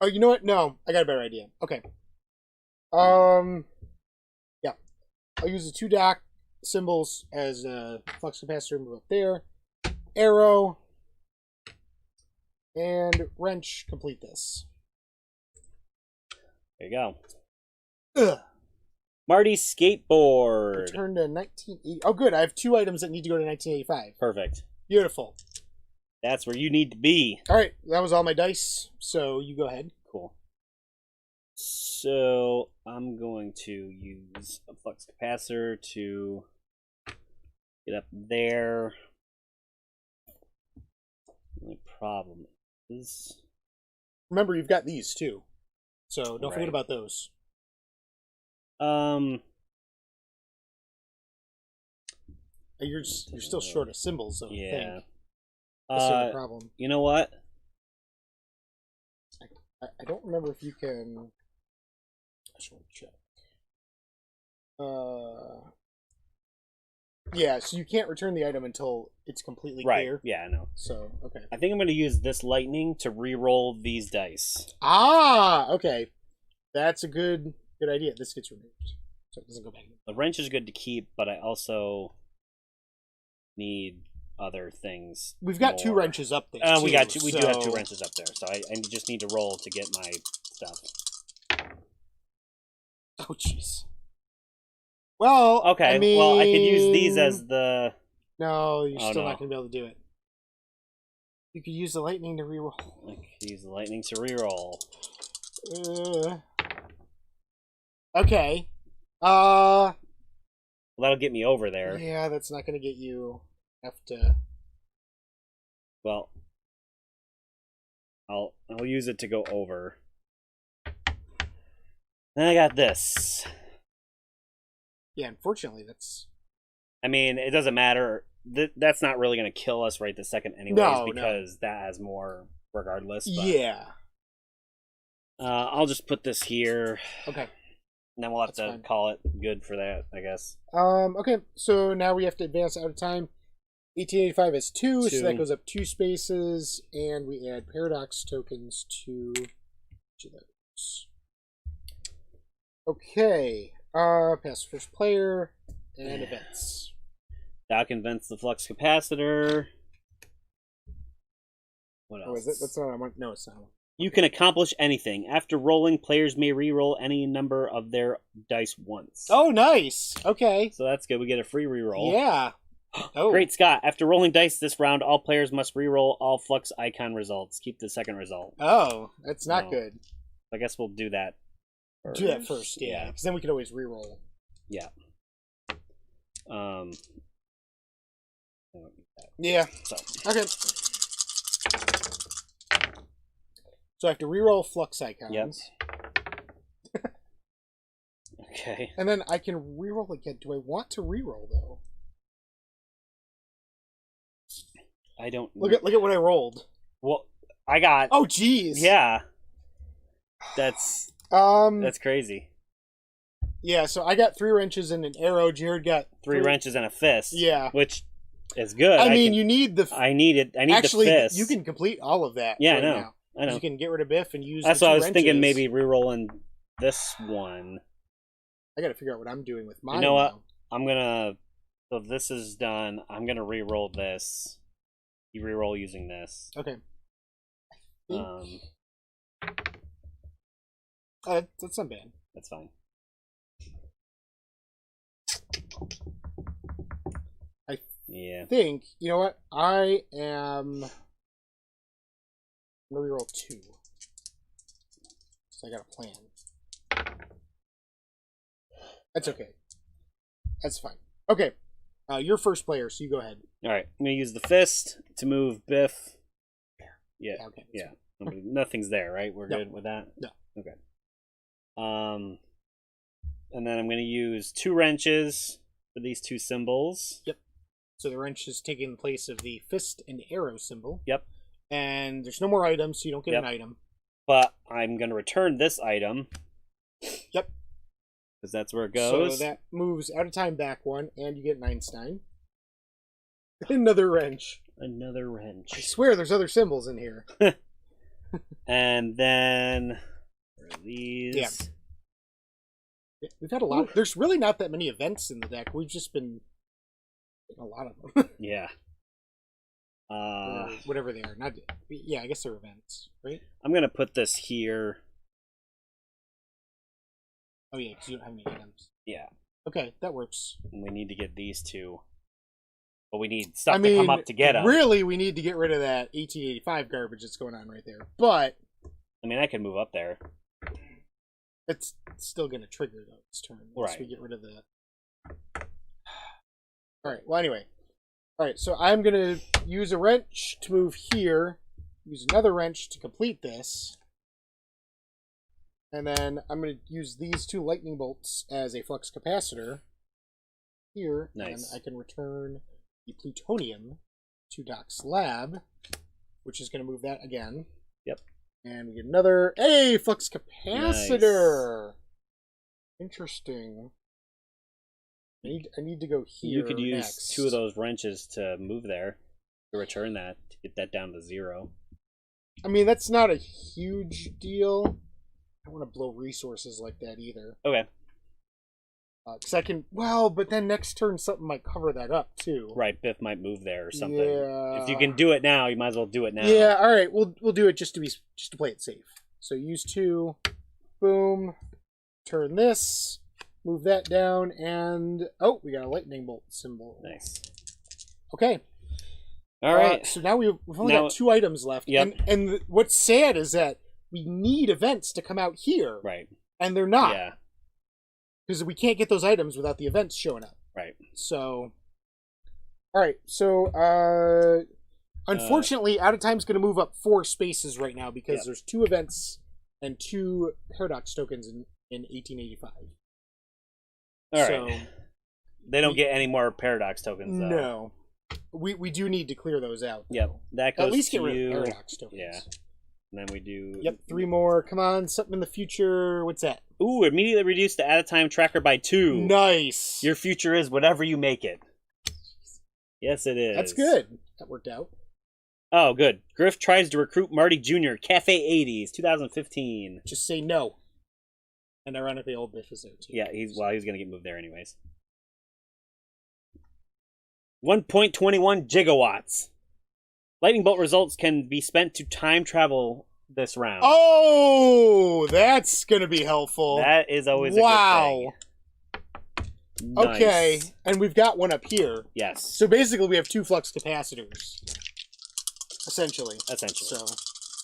S1: Oh, you know what? No, I got a better idea. Okay. Yeah. I'll use the 2 dock symbols as a flux capacitor, move up there. Arrow. And wrench, complete this.
S2: There you go.
S1: Ugh.
S2: Marty's skateboard.
S1: Return to 1980. Oh, good. I have 2 items that need to go to 1985.
S2: Perfect.
S1: Beautiful.
S2: That's where you need to be.
S1: All right. That was all my dice. So you go ahead.
S2: Cool. So I'm going to use a flux capacitor to get up there. The only problem is,
S1: Remember, you've got these too. So don't forget
S2: Right.
S1: about those. You're still short of symbols, though. I
S2: yeah.
S1: think. That's the only problem.
S2: You know what?
S1: I don't remember if you can. I just want to check. Yeah, so you can't return the item until it's completely
S2: Right.
S1: clear.
S2: Yeah, I know.
S1: So okay.
S2: I think I'm going to use this lightning to re-roll these dice.
S1: Ah, okay. That's a good idea. This gets removed, so it doesn't go back in.
S2: The wrench is good to keep, but I also need other things.
S1: We've got 2
S2: more.
S1: wrenches up there.
S2: We
S1: too,
S2: got two. We do have 2
S1: so-
S2: wrenches up there, so I just need to roll to get my stuff.
S1: Oh, jeez. Well,
S2: Okay.
S1: I mean,
S2: well, I could use these as the.
S1: No, you're
S2: Oh,
S1: still
S2: no.
S1: not going to be able to do it. You could use the lightning to reroll.
S2: I could use the lightning to re-roll.
S1: Okay.
S2: Well, that'll get me over there.
S1: Yeah, that's not going to get you enough to.
S2: Well, I'll use it to go over. Then I got this.
S1: Yeah, unfortunately, that's.
S2: I mean, it doesn't matter. That's not really going to kill us right this second, anyways,
S1: No,
S2: because that has more regardless. But,
S1: Yeah.
S2: I'll just put this here,
S1: Okay.
S2: and then we'll have
S1: That's
S2: to
S1: fine.
S2: call it good for that, I guess.
S1: Okay, so now we have to advance out of time. 1885 is 2, so
S2: 2.
S1: that goes up 2 spaces, and we add paradox tokens to each of those. Okay, pass first player, and events.
S2: Doc invents the flux capacitor. What else?
S1: Oh, is it? That's not what I want. No, it's not.
S2: You can accomplish anything. After rolling, players may re-roll any number of their dice once.
S1: Oh, nice. Okay.
S2: So that's good. We get a free re-roll.
S1: Yeah. Oh,
S2: Great Scott. After rolling dice this round, all players must re-roll all flux icon results. Keep the second result.
S1: Oh, that's not
S2: No.
S1: good.
S2: I guess we'll do that first.
S1: Do that first, yeah, because then we can always reroll.
S2: Yeah. I don't need that.
S1: Yeah.
S2: So,
S1: Okay. So I have to reroll flux icons.
S2: Yep. Okay.
S1: And then I can reroll again. Do I want to reroll though?
S2: I don't
S1: Look at what I rolled.
S2: Well, I got
S1: Oh, jeez.
S2: Yeah. That's crazy.
S1: Yeah. So I got 3 wrenches and an arrow. Jared got
S2: 3 wrenches and a fist.
S1: Yeah.
S2: Which is good.
S1: I mean, you need the.
S2: I need
S1: Actually,
S2: the fist.
S1: you can complete all of that.
S2: Yeah,
S1: right
S2: I know.
S1: now.
S2: I know.
S1: You can get rid of Biff and use.
S2: That's
S1: the
S2: why I
S1: 2
S2: was thinking
S1: wrenches.
S2: maybe re-rolling this one.
S1: I got to figure out what I'm doing with mine.
S2: You know what?
S1: now.
S2: I'm gonna. So this is done. I'm gonna re-roll this. You re-roll using this.
S1: Okay. That's not bad.
S2: That's fine.
S1: I
S2: Yeah.
S1: think you know what I am. I'm gonna reroll 2. So I got a plan. That's okay. That's fine. Okay. You're first player, so you go ahead.
S2: All right. I'm gonna use the fist to move Biff. Yeah.
S1: Okay. that's
S2: Yeah.
S1: fine.
S2: Nothing's there, right? We're
S1: No.
S2: good with that.
S1: No.
S2: Okay. And then I'm gonna use 2 wrenches for these 2 symbols.
S1: So the wrench is taking the place of the fist and arrow symbol.
S2: Yep.
S1: And there's no more items, so you don't get
S2: Yep.
S1: an item.
S2: But I'm going to return this item.
S1: Yep.
S2: Because that's where it goes.
S1: So that moves out of time back one, and you get an Einstein. Another wrench.
S2: Another
S1: I
S2: wrench.
S1: swear there's other symbols in here.
S2: And then where are these?
S1: Yeah. We've had a lot. There's really not that many events in the deck. We've just been getting a lot of them.
S2: Yeah.
S1: Or whatever they are. Not. Yeah, I guess they're events, right?
S2: I'm going to put this here.
S1: Oh yeah, because you don't have any items.
S2: Yeah.
S1: Okay, that works.
S2: And we need to get these two. But we need stuff to come up to get them.
S1: Really, we need to get rid of that 1885 garbage that's going on right there. But
S2: I mean, I can move up there.
S1: it's still going to trigger though this turn once
S2: Right.
S1: we get rid of that. All right. Well, anyway. All right. So I'm going to use a wrench to move here. Use another wrench to complete this. And then I'm going to use these two lightning bolts as a flux capacitor here.
S2: Nice.
S1: And I can return the plutonium to Doc's lab, which is going to move that again.
S2: Yep.
S1: And we get another flux capacitor. Interesting. I need to go here.
S2: You could use
S1: next.
S2: 2 of those wrenches to move there, to return that, to get that down to 0.
S1: I mean, that's not a huge deal. I don't want to blow resources like that either.
S2: Okay.
S1: Because I can, well, but then next turn something might cover that up too.
S2: Right, Biff might move there or something.
S1: Yeah.
S2: If you can do it now, you might as well do it now.
S1: Yeah. All right. We'll do it just to play it safe. So use 2, boom, turn this, move that down, and we got a lightning bolt symbol.
S2: Nice.
S1: Okay.
S2: All right.
S1: So now we've only got 2 items left.
S2: Yep.
S1: And what's sad is that we need events to come out here.
S2: Right.
S1: And they're not.
S2: Yeah.
S1: Because we can't get those items without the events showing up.
S2: Right.
S1: So, all right. So, unfortunately, out of time's going to move up 4 spaces right now because there's 2 events and 2 paradox tokens in 1885.
S2: All
S1: so,
S2: right. They don't get any more paradox tokens, though.
S1: No. We do need to clear those out.
S2: Yep. That goes
S1: At least
S2: to
S1: get rid
S2: you.
S1: of paradox tokens.
S2: Yeah. And then we do...
S1: Yep, 3 more. Come on, something in the future. What's that?
S2: Ooh, immediately reduce the out-of-time tracker by 2.
S1: Nice.
S2: Your future is whatever you make it. Yes, it is.
S1: That's good. That worked out.
S2: Oh, good. Griff tries to recruit Marty Jr. Cafe 80s, 2015.
S1: Just say no. And ironically, old Biff is there too.
S2: Yeah, he's going to get moved there anyways. 1.21 gigawatts. Lightning bolt results can be spent to time travel this round.
S1: Oh, that's going to be helpful.
S2: That is always a good thing. Nice.
S1: Okay, and we've got one up here.
S2: Yes.
S1: So basically we have 2 flux capacitors. Essentially. So,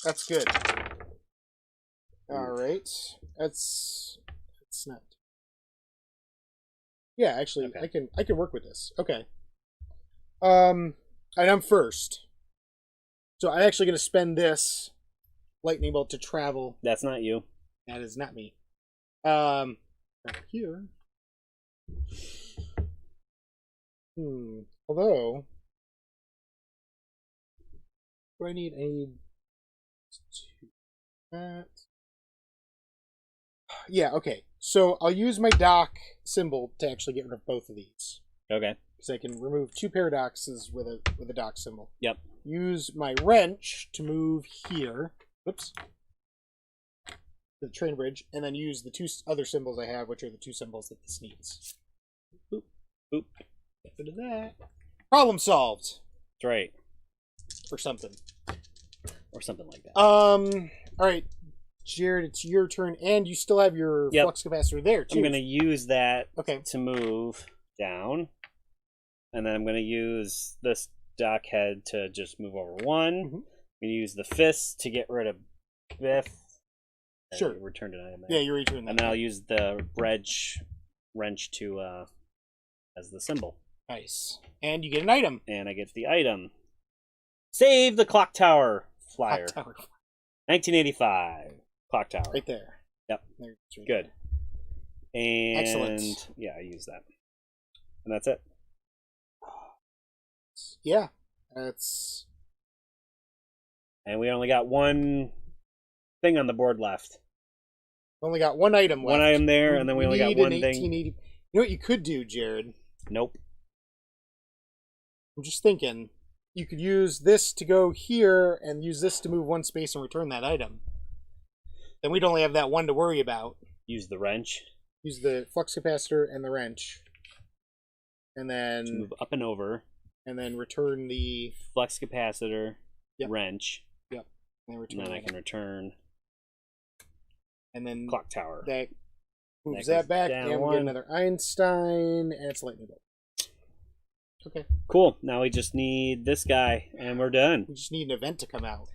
S1: that's good. Alright. That's not... Yeah, actually,
S2: okay.
S1: I can work with this. Okay. And I'm first. So I'm actually going to spend this lightning bolt to travel.
S2: That's not you.
S1: That is not me. Right here. Although, do I need a to that? Yeah. Okay. So I'll use my dock symbol to actually get rid of both of these.
S2: Okay.
S1: Because I can remove 2 paradoxes with a dock symbol.
S2: Yep.
S1: Use my wrench to move here. Oops. The train bridge, and then use the 2 other symbols I have, which are the 2 symbols that this needs. Boop.
S2: Boop.
S1: Get rid of that. Problem solved.
S2: That's right.
S1: Or something.
S2: Or something like that.
S1: Alright. Jared, it's your turn, and you still have your flux capacitor there, too.
S2: I'm going to use that
S1: okay.
S2: to move down. And then I'm going to use this dock head to just move over 1. I'm going to use the fist to get rid of Biff.
S1: Sure.
S2: Returned an item.
S1: Yeah, you returned that.
S2: And then I'll use the wrench to as the symbol.
S1: Nice. And you get an item.
S2: And I get the item. Save the clock tower flyer.
S1: Clock tower.
S2: 1985 clock tower.
S1: Right there.
S2: Yep.
S1: Right
S2: good.
S1: There.
S2: And
S1: excellent.
S2: Yeah, I use that. And that's it.
S1: Yeah. That's
S2: And we only got one thing on the board left.
S1: Only got one item left.
S2: One item there, and then we only got
S1: need
S2: one
S1: an
S2: thing.
S1: 1880. You know what you could do, Jared?
S2: Nope.
S1: I'm just thinking. You could use this to go here and use this to move one space and return that item. Then we'd only have that one to worry about.
S2: Use the wrench.
S1: Use the flux capacitor and the wrench. And
S2: To
S1: then
S2: move up and over.
S1: return the
S2: Flux capacitor.
S1: Yep.
S2: Wrench.
S1: and then return
S2: And then I
S1: that.
S2: can return
S1: And then
S2: clock tower.
S1: that moves
S2: That
S1: that
S2: goes
S1: back,
S2: down
S1: and we
S2: one.
S1: get another Einstein, and it's lightning bolt. Okay,
S2: Cool. Now we just need this guy, and we're done.
S1: we just need an event to come out.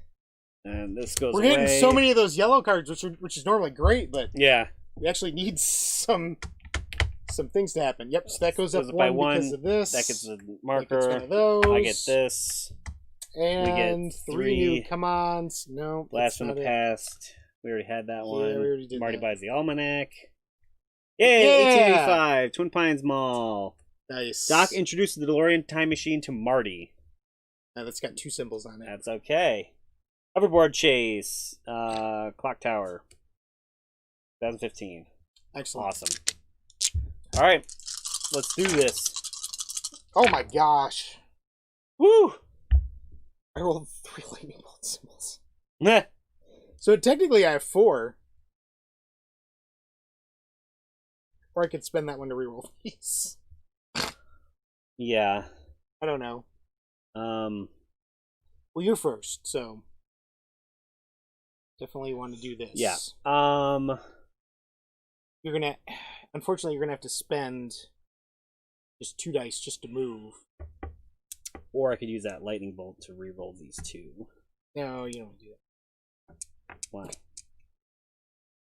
S2: And this goes
S1: We're
S2: away.
S1: hitting so many of those yellow cards, which is normally great, but
S2: Yeah.
S1: we actually need some things to happen. Yep, so that goes up
S2: Goes up by
S1: one because
S2: one.
S1: of this.
S2: That gets a
S1: That gets
S2: marker.
S1: one of those.
S2: I get this.
S1: And
S2: get
S1: three new
S2: three.
S1: come-ons. No,
S2: Blast
S1: that's
S2: from the
S1: not it.
S2: past. We already had that
S1: Yeah,
S2: one.
S1: we already did
S2: Marty
S1: that.
S2: buys the almanac. Yay!
S1: Yeah!
S2: 1885, Twin Pines Mall.
S1: Nice.
S2: Doc introduces the DeLorean time machine to Marty.
S1: That's got two symbols on it.
S2: That's okay. Hoverboard chase. Clock tower. 2015.
S1: Excellent.
S2: Awesome. All right, let's do this.
S1: Oh my gosh.
S2: Woo!
S1: I rolled 3 lightning bolt symbols.
S2: Meh.
S1: So technically I have 4. Or I could spend that one to reroll these.
S2: Yeah.
S1: I don't know.
S2: Um.
S1: Well, you're first, so definitely want to do this.
S2: Yeah.
S1: You're gonna, unfortunately, you're gonna have to spend just 2 dice just to move.
S2: Or I could use that lightning bolt to re-roll these two.
S1: No, you don't do that.
S2: Why?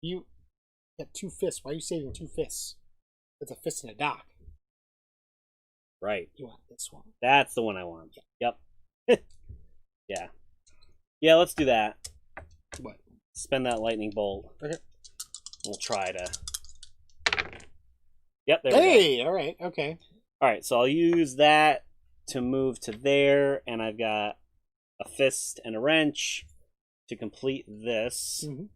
S1: You got 2 fists. Why are you saving 2 fists? That's a fist and a dock.
S2: Right.
S1: You want this one.
S2: That's the one I want. Yep. Yeah. Yeah, let's do that.
S1: What?
S2: Spend that lightning bolt.
S1: Okay.
S2: We'll try to. Yep, there we
S1: Hey, all right, okay.
S2: go. Alright, so I'll use that to move to there, and I've got a fist and a wrench to complete this.
S1: Mhm.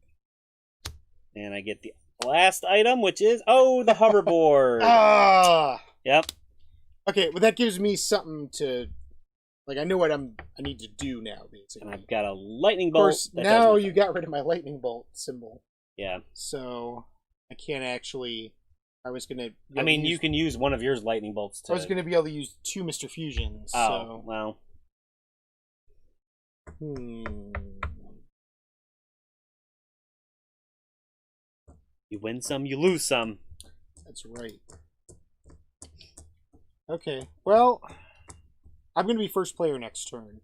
S2: And I get the last item, which is, the hoverboard.
S1: Ah.
S2: Yep.
S1: Okay, well that gives me something to, like, I know what I need to do now, basically.
S2: And I've got a lightning
S1: Of
S2: bolt.
S1: course,
S2: that
S1: now
S2: does
S1: you
S2: nothing.
S1: got rid of my lightning bolt symbol,
S2: Yeah.
S1: so I can't actually. I was gonna.
S2: I mean, you can use one of yours lightning bolts to.
S1: I was gonna be able to use 2 Mr. Fusions.
S2: Oh, well.
S1: So.
S2: You win some, you lose some.
S1: That's right. Okay. Well, I'm gonna be first player next turn.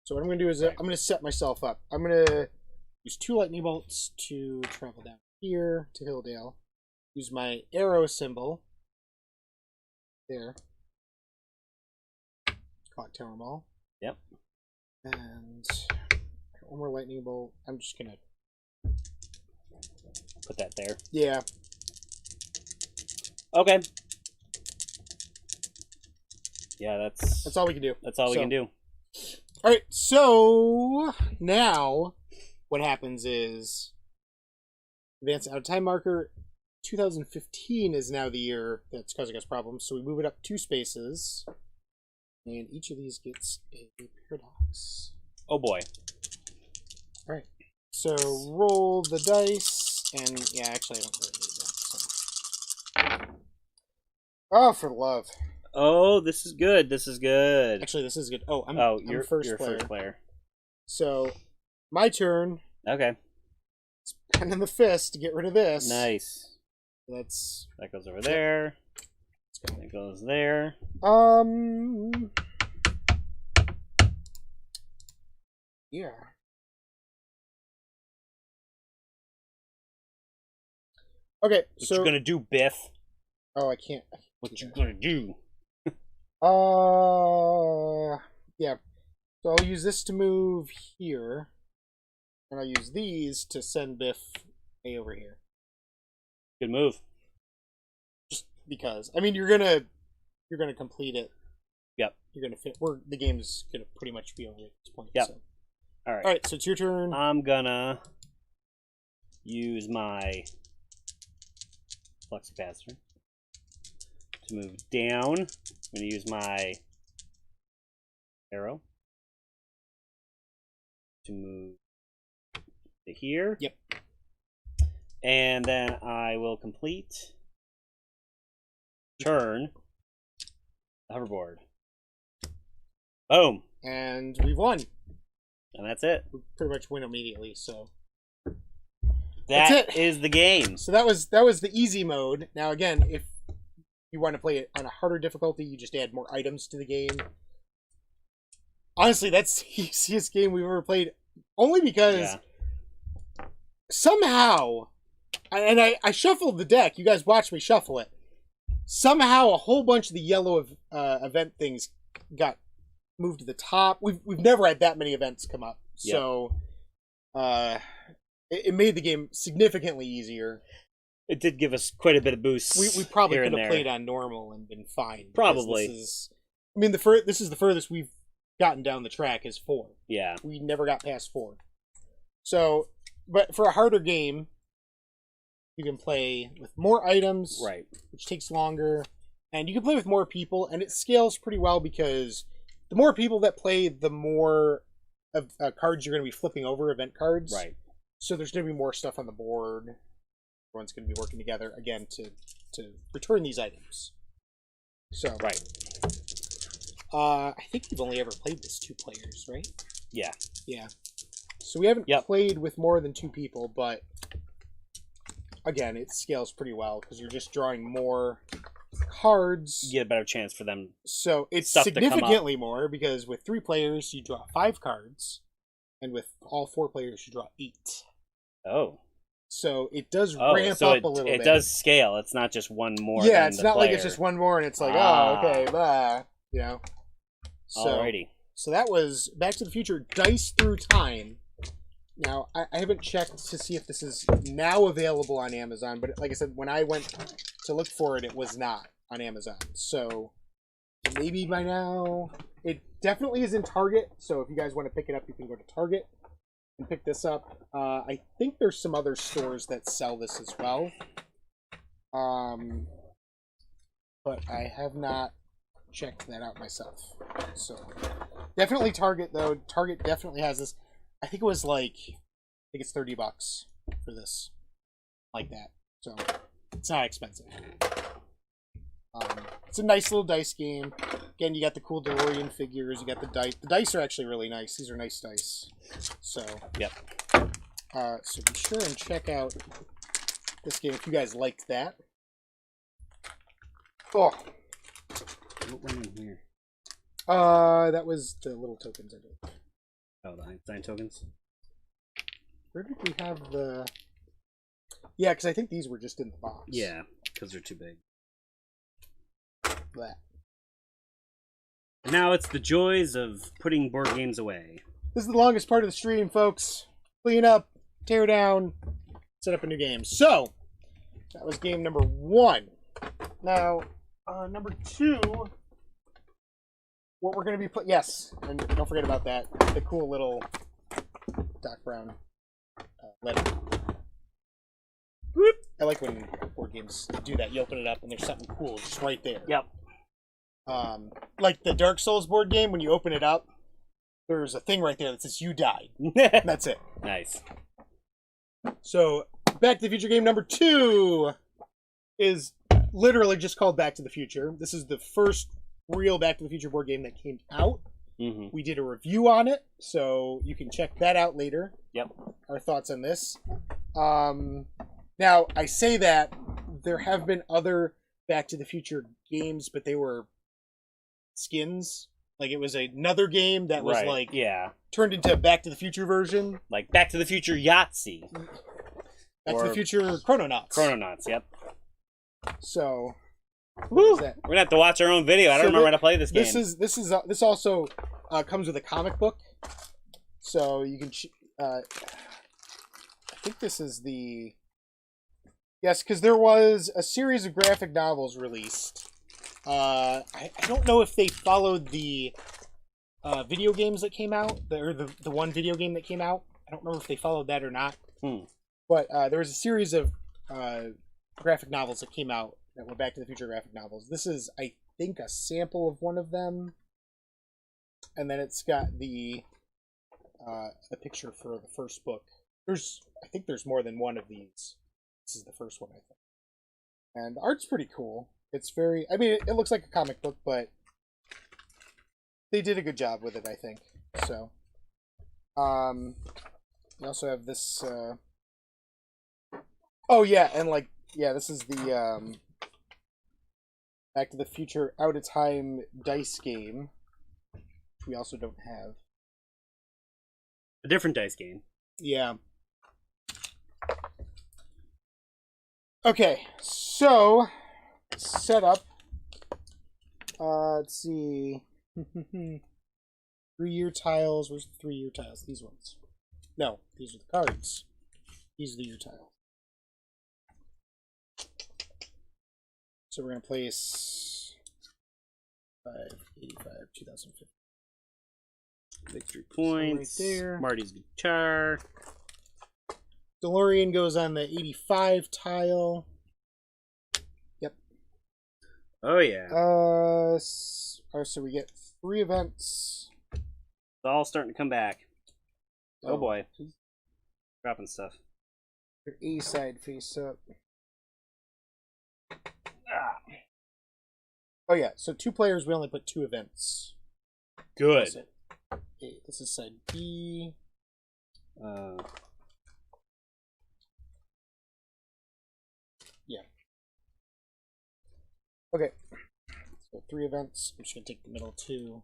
S1: So what I'm gonna do is I'm gonna set myself up. I'm gonna use 2 lightning bolts to travel down here to Hilldale. Use my arrow symbol. There. Clock Tower Mall.
S2: Yep.
S1: And one more lightning bolt. I'm just gonna.
S2: Put that there.
S1: Yeah.
S2: Okay. Yeah,
S1: That's all we can do.
S2: That's all we can do.
S1: All right, so now what happens is advance out of time marker. 2015 is now the year that's causing us problems, so we move it up 2 spaces, and each of these gets a paradox.
S2: Oh boy.
S1: All right, so roll the dice, and yeah, actually I don't really need that. So. Oh, for love!
S2: Oh, this is good. This is good.
S1: Actually, this is good. Oh, I'm
S2: you're
S1: first player.
S2: first player.
S1: So my turn.
S2: Okay.
S1: Pen in the fist to get rid of this.
S2: Nice.
S1: That's
S2: That goes over there. That goes there.
S1: Yeah. Okay,
S2: What
S1: so
S2: you gonna do, Biff?
S1: oh, I can't.
S2: What you gonna do?
S1: Yeah. So I'll use this to move here, and I'll use these to send Biff way over here.
S2: Good move.
S1: Just because. I mean, you're gonna complete it.
S2: Yep.
S1: You're gonna fit. The game's gonna pretty much be over at this point.
S2: Yep.
S1: So.
S2: All right.
S1: All right, so it's your turn.
S2: I'm gonna use my flux capacitor to move down. I'm gonna use my arrow to move to here.
S1: Yep.
S2: And then I will complete turn the hoverboard. Boom.
S1: And we've won.
S2: And that's it.
S1: We pretty much win immediately, so.
S2: That is the game.
S1: So that was the easy mode. Now again, if you want to play it on a harder difficulty, you just add more items to the game. Honestly, that's the easiest game we've ever played. Only because somehow, and I shuffled the deck. You guys watched me shuffle it. Somehow, a whole bunch of the yellow event things got moved to the top. We've never had that many events come up, so it made the game significantly easier.
S2: It did give us quite a bit of boost.
S1: We probably could have played on normal and been fine.
S2: Probably.
S1: This is the furthest we've gotten down the track is 4.
S2: Yeah.
S1: We never got past 4. So, but for a harder game, you can play with more items,
S2: right,
S1: which takes longer, and you can play with more people, and it scales pretty well because the more people that play, the more of cards you're going to be flipping over, event cards.
S2: Right.
S1: So there's going to be more stuff on the board. Everyone's going to be working together again to return these items. So
S2: right.
S1: I think we've only ever played this 2 players, right?
S2: Yeah.
S1: Yeah. So we haven't played with more than 2 people, but again, it scales pretty well because you're just drawing more cards.
S2: You get a better chance for them.
S1: So it's significantly more because with 3 players, you draw 5 cards, and with all 4 players, you draw 8.
S2: Oh.
S1: So it does ramp up a little bit.
S2: It does scale. It's not just one more.
S1: Yeah, it's not like it's just one more and it's like, oh, okay, blah. You know? So,
S2: alrighty.
S1: So that was Back to the Future Dice Through Time. Now, I haven't checked to see if this is now available on Amazon, but like I said, when I went to look for it, it was not on Amazon. So maybe by now. It definitely is in Target, so if you guys want to pick it up, you can go to Target and pick this up. I think there's some other stores that sell this as well. But I have not checked that out myself. So definitely Target, though. Target definitely has this. I think it was like, I think it's $30 for this. Like that. So it's not expensive. It's a nice little dice game. Again, you got the cool DeLorean figures. You got the dice. The dice are actually really nice. These are nice dice. So,
S2: yep.
S1: So be sure and check out this game if you guys liked that. Oh.
S2: What went in here?
S1: That was the little tokens I did.
S2: Oh, the Einstein tokens?
S1: Where did we have the... Yeah, because I think these were just in the box.
S2: Yeah, because they're too big.
S1: That.
S2: And now it's the joys of putting board games away.
S1: This is the longest part of the stream, folks. Clean up, tear down, set up a new game. So, that was game number 1. Now, number 2, what we're going to be playing... Yes, and don't forget about that. The cool little Doc Brown letter. Whoop. I like when board games do that. You open it up and there's something cool just right there.
S2: Yep.
S1: Like the Dark Souls board game, when you open it up, there's a thing right there that says you died. That's it.
S2: Nice.
S1: So, Back to the Future game number 2 is literally just called Back to the Future. This is the first real Back to the Future board game that came out.
S2: Mm-hmm.
S1: We did a review on it, so you can check that out later.
S2: Yep.
S1: Our thoughts on this. Now, I say that there have been other Back to the Future games, but they were skins. Like, it was another game that was, turned into a Back to the Future version.
S2: Like Back to the Future Yahtzee.
S1: Back to the Future Chrononauts.
S2: Chrononauts, yep.
S1: So,
S2: woo! We're gonna have to watch our own video. I don't remember how to play this game.
S1: This also comes with a comic book. So, you can... I think this is the... Yes, because there was a series of graphic novels released. I don't know if they followed the video games that came out, or the one video game that came out. I don't remember if they followed that or not. But there was a series of graphic novels that came out that were Back to the Future graphic novels. This is, I think, a sample of one of them, and then it's got the picture for the first book. I think there's more than one of these. This is the first one, I think. And the art's pretty cool. It's very, I mean, it looks like a comic book, but they did a good job with it, I think. So, we also have this, oh yeah, and like, yeah, this is the, Back to the Future Out of Time dice game, which we also don't have.
S2: A different dice game.
S1: Yeah. Okay, so setup. Let's see. 3-year tiles. Where's the 3-year tiles? These ones. No, these are the cards. These are the year tiles. So we're gonna place 585 2015.
S2: Victory points.
S1: So right there.
S2: Marty's guitar.
S1: DeLorean goes on the 85 tile. Yep.
S2: Oh yeah.
S1: So we get 3 events.
S2: It's all starting to come back. Oh boy. Dropping stuff.
S1: Your A side face up. Oh yeah, so 2 players, we only put 2 events.
S2: Good.
S1: Okay, this is side B. Yeah. Okay. So 3 events. I'm just gonna take the middle 2.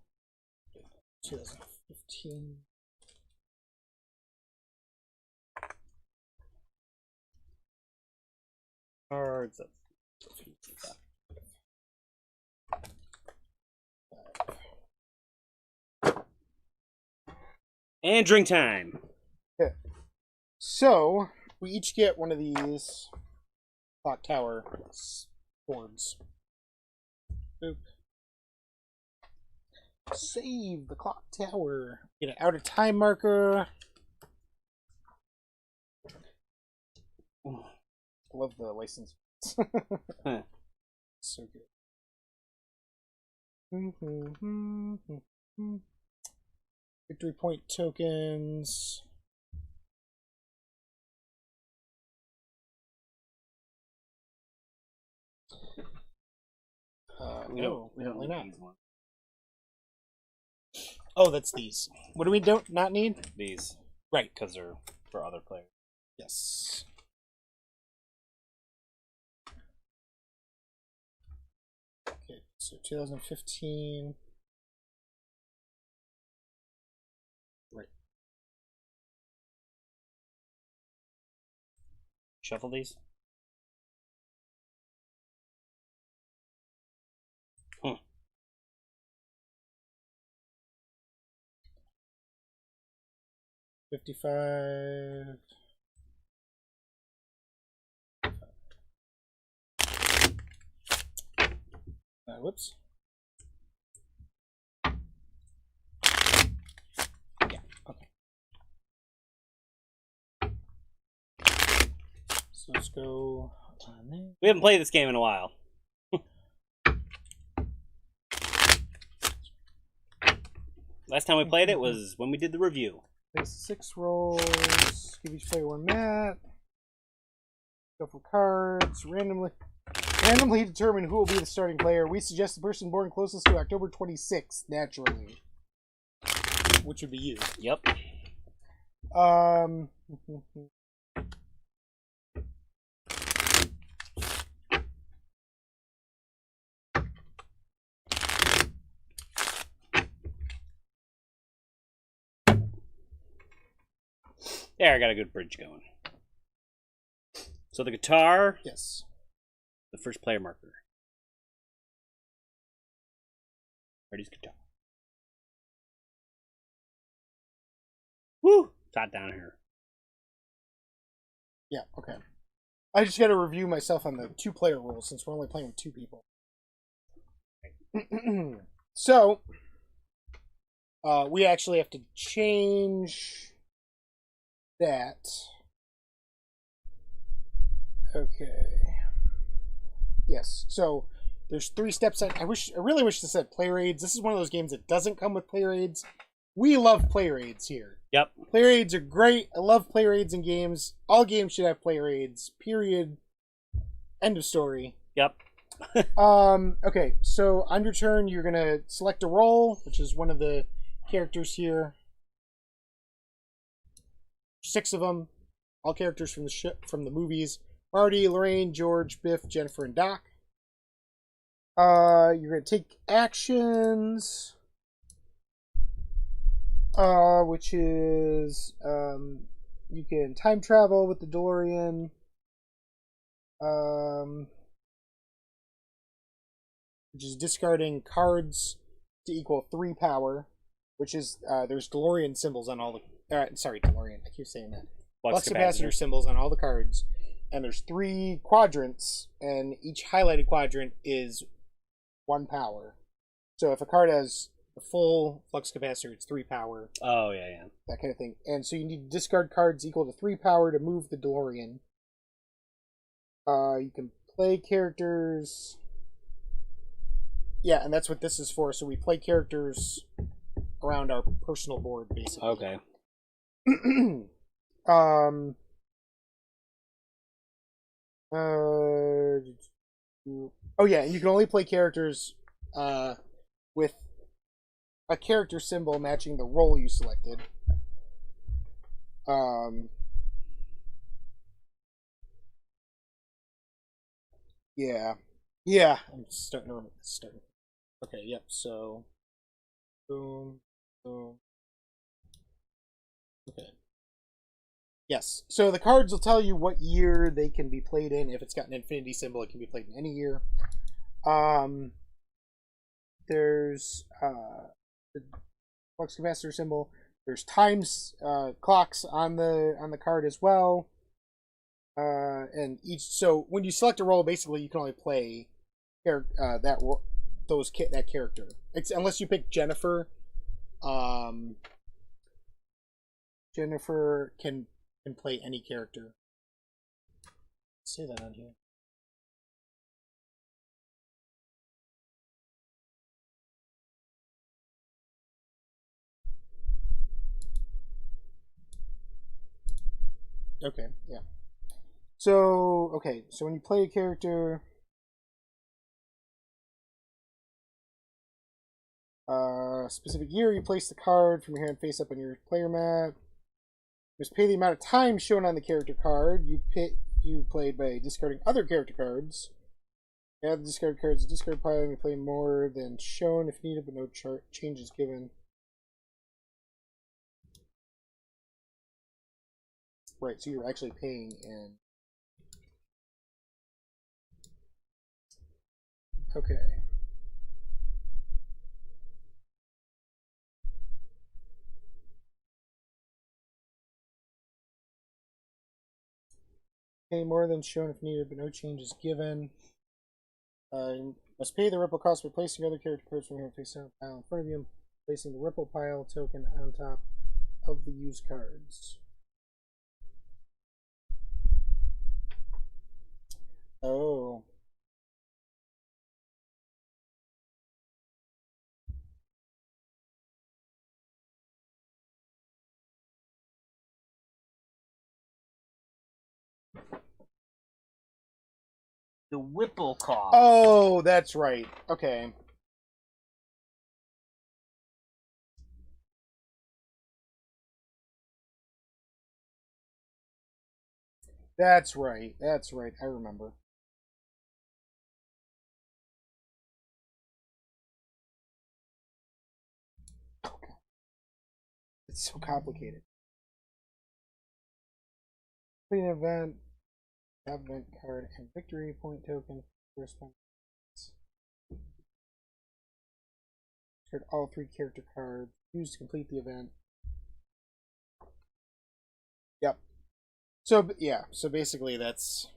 S1: 2015. Cards.
S2: And drink time.
S1: Okay. So we each get one of these clock tower boards. Boop. Save the clock tower. Get an out of time marker. I love the license. So good. Victory point tokens.
S2: We don't
S1: really
S2: need
S1: not.
S2: these ones.
S1: Oh, that's these. What do we not need?
S2: These.
S1: Right.
S2: Because they're for other players.
S1: Yes. Okay, so 2015. Right.
S2: Shuffle these. Hmm.
S1: $55. Whoops. Yeah, okay. So let's go on there.
S2: We haven't played this game in a while. Last time we played it was when we did the review.
S1: Place 6 rolls. Give each player 1 mat. Shuffle cards. Randomly determine who will be the starting player. We suggest the person born closest to October 26th, naturally. Which would be you.
S2: Yep. There, I got a good bridge going. So the guitar,
S1: Yes.
S2: the first player marker. Ready's guitar. Woo! It's hot down here.
S1: Yeah, okay. I just got to review myself on the 2-player rules since we're only playing with 2 people. So, We actually have to change that. Okay. Yes. So there's 3 steps. I really wish this had play raids. This is one of those games that doesn't come with play raids. We love play raids here.
S2: Yep.
S1: Play raids are great. I love play raids in games. All games should have play raids. Period. End of story.
S2: Yep.
S1: Okay, so on your turn, you're gonna select a role, which is one of the characters here. 6 of them, all characters from the movies: Marty, Lorraine, George, Biff, Jennifer, and Doc. You're gonna take actions, which is you can time travel with the DeLorean. Which is discarding cards to equal 3 power, which is there's DeLorean symbols on all the sorry, DeLorean, I keep saying that. Flux capacitor symbols on all the cards, and there's 3 quadrants, and each highlighted quadrant is 1 power. So if a card has a full flux capacitor, it's 3 power.
S2: Oh yeah.
S1: That kind of thing. And so you need to discard cards equal to 3 power to move the DeLorean. You can play characters. Yeah, and that's what this is for. So we play characters around our personal board, basically.
S2: Okay.
S1: Oh yeah, you can only play characters with a character symbol matching the role you selected. Yeah. I'm starting to start. Okay, yep. So, boom, boom. Okay. Yes. So the cards will tell you what year they can be played in. If it's got an infinity symbol, it can be played in any year. There's the flux capacitor symbol. There's times clocks on the card as well. And so when you select a role, basically you can only play that character. Unless you pick Jennifer. Jennifer can play any character. Let's say that on here. Okay, yeah. So, okay, so when you play a character, specific year, you place the card from your hand face up on your player mat. Just pay the amount of time shown on the character card you played by discarding other character cards. Add the discard cards to discard pile and you play more than shown if needed, but no changes given. Right, so you're actually paying in. Okay. Pay more than shown if needed, but no changes given. You must pay the ripple cost by placing other character cards from your face down pile in front of you and placing the ripple pile token on top of the used cards. Oh.
S2: The Whipple cost.
S1: Oh, that's right. Okay. That's right. That's right. I remember. Okay. It's so complicated. Play an event card, and victory point token corresponding. Discard all 3 character cards used to complete the event. Yep. So yeah. So basically, that's.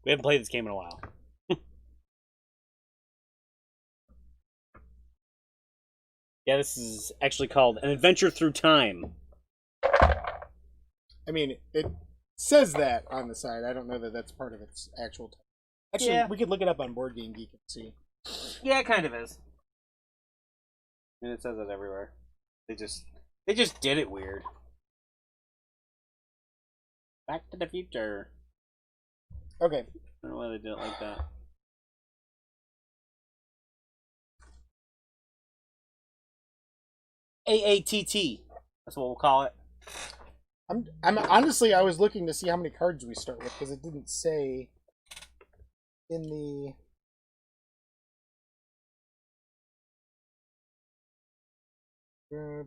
S2: We haven't played this game in a while. Yeah, this is actually called An Adventure Through Time.
S1: I mean, it says that on the side. I don't know that that's part of its actual title. Actually,
S2: Yeah.
S1: we could look it up on Board Game Geek and see.
S2: Yeah, it kind of is. And it says it everywhere. They just did it weird. Back to the Future.
S1: Okay.
S2: I don't know why they did it like that. AATT. That's what we'll call it.
S1: I'm honestly, I was looking to see how many cards we start with because it didn't say in the.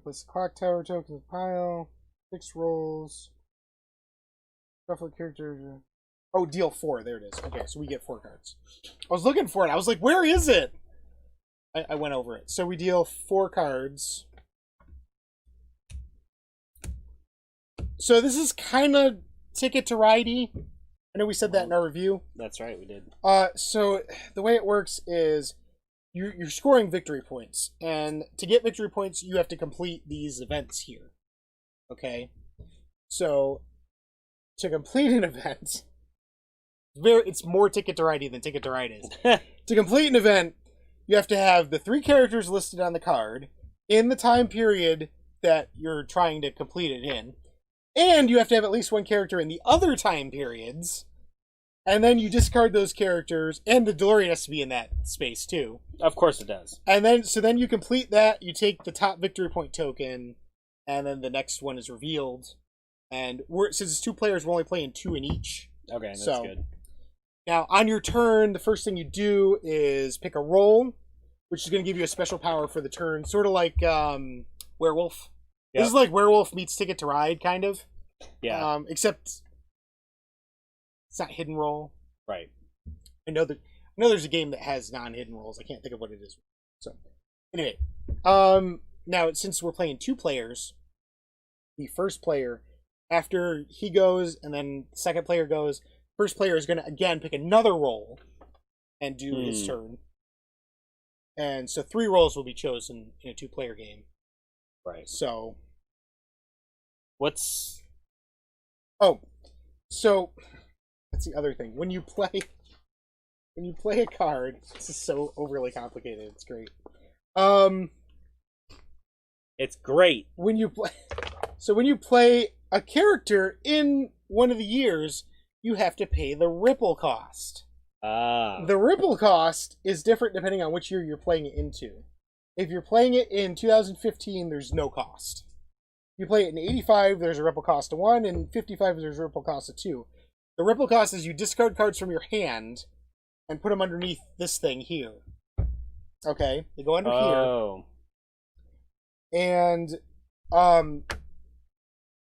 S1: Place the clock tower tokens pile, 6 rolls, shuffle characters. Oh, deal 4. There it is. Okay, so we get 4 cards. I was looking for it. I was like, where is it? I went over it. So we deal 4 cards. So this is kind of Ticket to Ride-y. I know we said that in our review.
S2: That's right, we did.
S1: So the way it works is you're scoring victory points, and to get victory points, you have to complete these events here. Okay, so to complete an event, it's more Ticket to Ride than Ticket to Ride is. To complete an event, you have to have the 3 characters listed on the card in the time period that you're trying to complete it in, and you have to have at least 1 character in the other time periods. And then you discard those characters, and the DeLorean has to be in that space too.
S2: Of course it does.
S1: And then you complete that, you take the top victory point token, and then the next one is revealed. And since it's 2 players, we're only playing 2 in each.
S2: Okay, that's good. Now,
S1: on your turn, the first thing you do is pick a roll, which is going to give you a special power for the turn, sort of like Werewolf. Yep. This is like Werewolf meets Ticket to Ride, kind of.
S2: Yeah.
S1: Except it's not hidden roll.
S2: Right.
S1: I know there's a game that has non-hidden rolls. I can't think of what it is. So, anyway, now since we're playing 2 players, the first player, after he goes and then the second player goes, first player is going to again pick another roll and do his turn. And so 3 rolls will be chosen in a 2-player game.
S2: Right.
S1: So, so that's the other thing. When you play a card, this is so overly complicated. It's great.
S2: It's great.
S1: When you play a character in one of the years, you have to pay the ripple cost. The ripple cost is different depending on which year you're playing it into. If you're playing it in 2015, there's no cost. If you play it in 85, there's a ripple cost of 1, and 55, there's a ripple cost of 2. The ripple cost is you discard cards from your hand and put them underneath this thing here. Okay? They go under here. And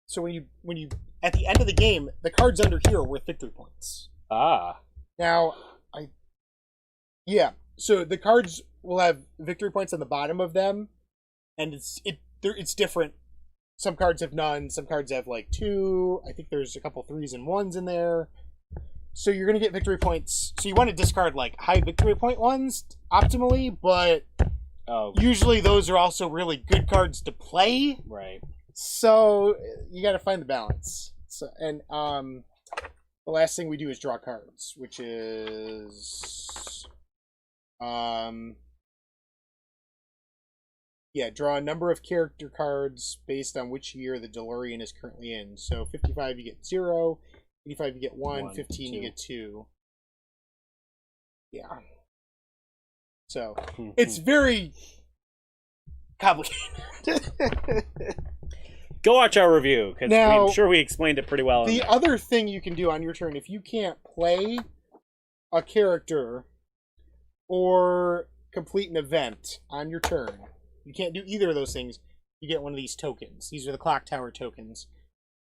S1: so when you at the end of the game, the cards under here are worth victory points. Now, so the cards will have victory points on the bottom of them, and it's different. Some cards have none. Some cards have like 2. I think there's a couple 3s and 1s in there. So you're gonna get victory points. So you want to discard like high victory point ones optimally, but usually those are also really good cards to play.
S2: Right.
S1: So you got to find the balance. So the last thing we do is draw cards, which is draw a number of character cards based on which year the DeLorean is currently in. So 55 you get 0, 85 you get 1, 15
S2: 2.
S1: you get 2. Yeah. So it's very complicated.
S2: Go watch our review, because I'm sure we explained it pretty well.
S1: The other thing you can do on your turn, if you can't play a character or complete an event on your turn, you can't do either of those things, you get one of these tokens. These are the clock tower tokens.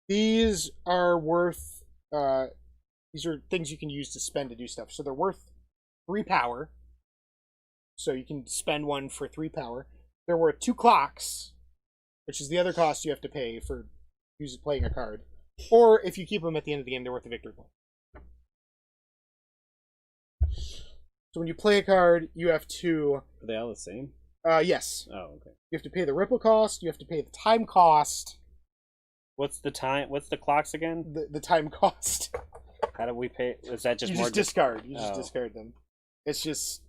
S1: These are worth, these are things you can use to spend to do stuff. So they're worth 3 power. So you can spend 1 for 3 power. They're worth 2 clocks, which is the other cost you have to pay for playing a card. Or if you keep them at the end of the game, they're worth a victory point. So when you play a card, you have to.
S2: Are they all the same?
S1: Yes.
S2: Oh, okay.
S1: You have to pay the ripple cost. You have to pay the time cost.
S2: What's the time? What's the clocks again?
S1: The time cost.
S2: How do we pay? Is that just
S1: You
S2: more?
S1: just discard. You just
S2: Oh.
S1: discard them. It's just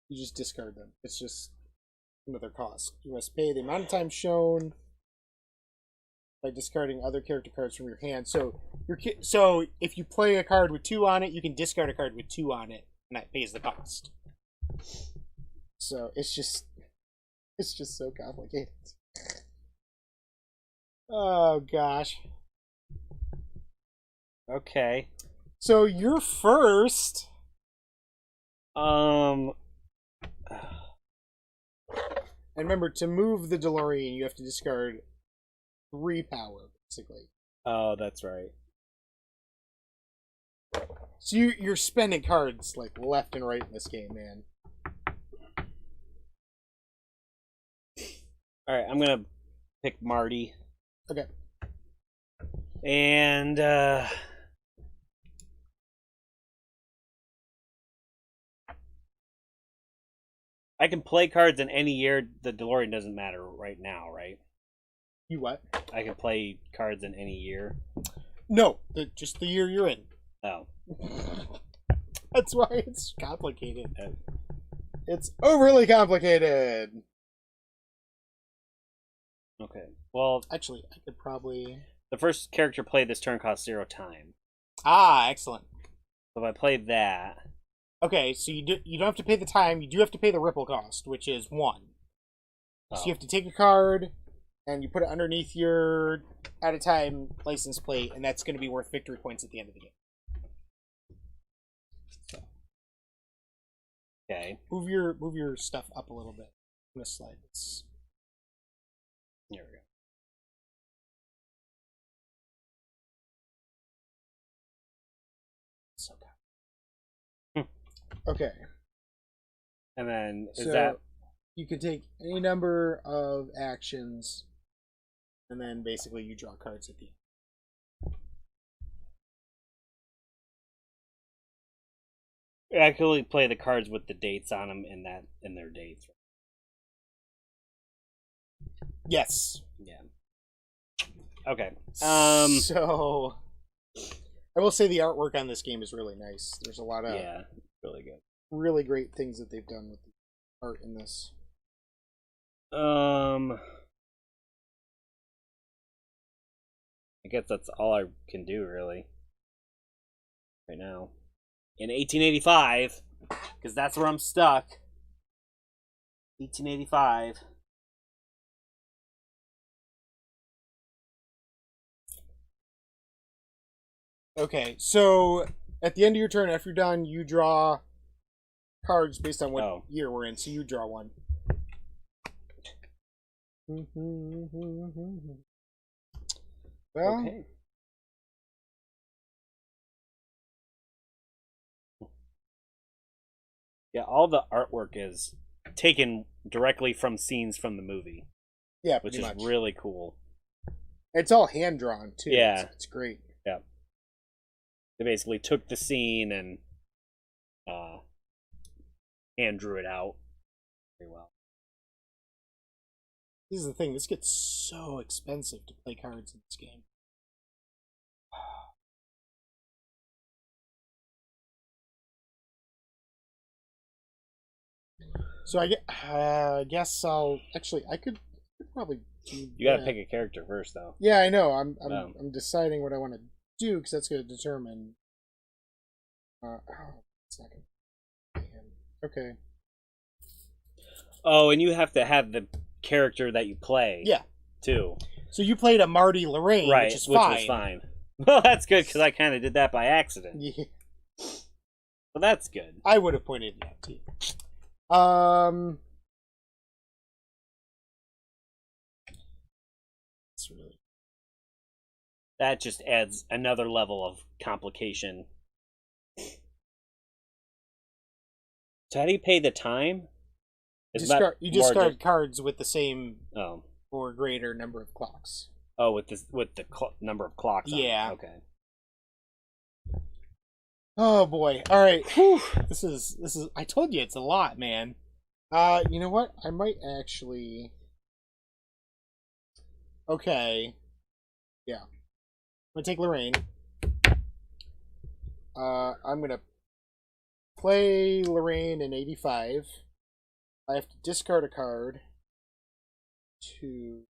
S1: you just discard them. It's just another cost. You must pay the amount of time shown by discarding other character cards from your hand. So so if you play a card with 2 on it, you can discard a card with 2 on it, and that pays the cost. So it's just so complicated. Oh gosh.
S2: Okay.
S1: So you're first.
S2: Um.
S1: And remember, to move the DeLorean, you have to discard 3 power, basically.
S2: Oh, that's right.
S1: So you're spending cards like left and right in this game, man.
S2: All right, I'm gonna pick Marty.
S1: Okay.
S2: And I can play cards in any year. The DeLorean doesn't matter right now, right?
S1: You what?
S2: I can play cards in any year.
S1: No, just the year you're in.
S2: Oh.
S1: That's why it's complicated. It's overly complicated.
S2: Okay. Well,
S1: Actually, I could probably.
S2: the first character played this turn costs 0 time.
S1: Ah, excellent.
S2: So if I play that,
S1: Okay, so you don't have to pay the time. You do have to pay the ripple cost, which is 1. So you have to take a card and you put it underneath your out of time license plate, and that's going to be worth victory points at the end of the game. So,
S2: okay.
S1: move your stuff up a little bit. I'm gonna slide this.
S2: Here we go.
S1: So okay.
S2: And then is
S1: So
S2: that
S1: you can take any number of actions, and then basically you draw cards at the end.
S2: I can only play the cards with the dates on them in their dates.
S1: Yes.
S2: Yeah. Okay.
S1: So I will say the artwork on this game is really nice. There's a lot of
S2: Yeah, really good.
S1: really great things that they've done with the art in this.
S2: I guess that's all I can do really right now. In 1885, because that's where I'm stuck. 1885.
S1: Okay, so at the end of your turn, after you're done, you draw cards based on what
S2: Oh.
S1: year we're in. So you draw one. Well,
S2: Okay. Yeah, all the artwork is taken directly from scenes from the movie,
S1: yeah,
S2: which
S1: pretty
S2: is
S1: much.
S2: really cool.
S1: It's all hand drawn too.
S2: Yeah.
S1: It's great.
S2: Yeah. They basically took the scene and hand drew it out very well.
S1: This is the thing. This gets so expensive to play cards in this game. So I guess I'll actually I could probably do.
S2: You gotta
S1: that.
S2: pick a character first, though.
S1: Yeah, I know. I'm deciding what I want to do because that's going to determine. Second. Okay.
S2: Oh, and you have to have the character that you play.
S1: Yeah.
S2: Too.
S1: So you played a Marty Lorraine,
S2: Right,
S1: which was fine.
S2: fine. Well, that's good because I kind of did that by accident.
S1: Yeah,
S2: But that's good.
S1: I would have pointed it out to you. It's really
S2: That just adds another level of complication. So how do you pay the time? Isn't that
S1: you
S2: more
S1: discard cards with the same
S2: Oh,
S1: or greater number of clocks.
S2: with the number of clocks. on it.
S1: Yeah.
S2: Okay.
S1: Oh boy. All right. Whew. This is. I told you it's a lot, man. You know what? I might actually. Okay. Yeah. I'm gonna take Lorraine. I'm gonna play Lorraine in 85. I have to discard a card to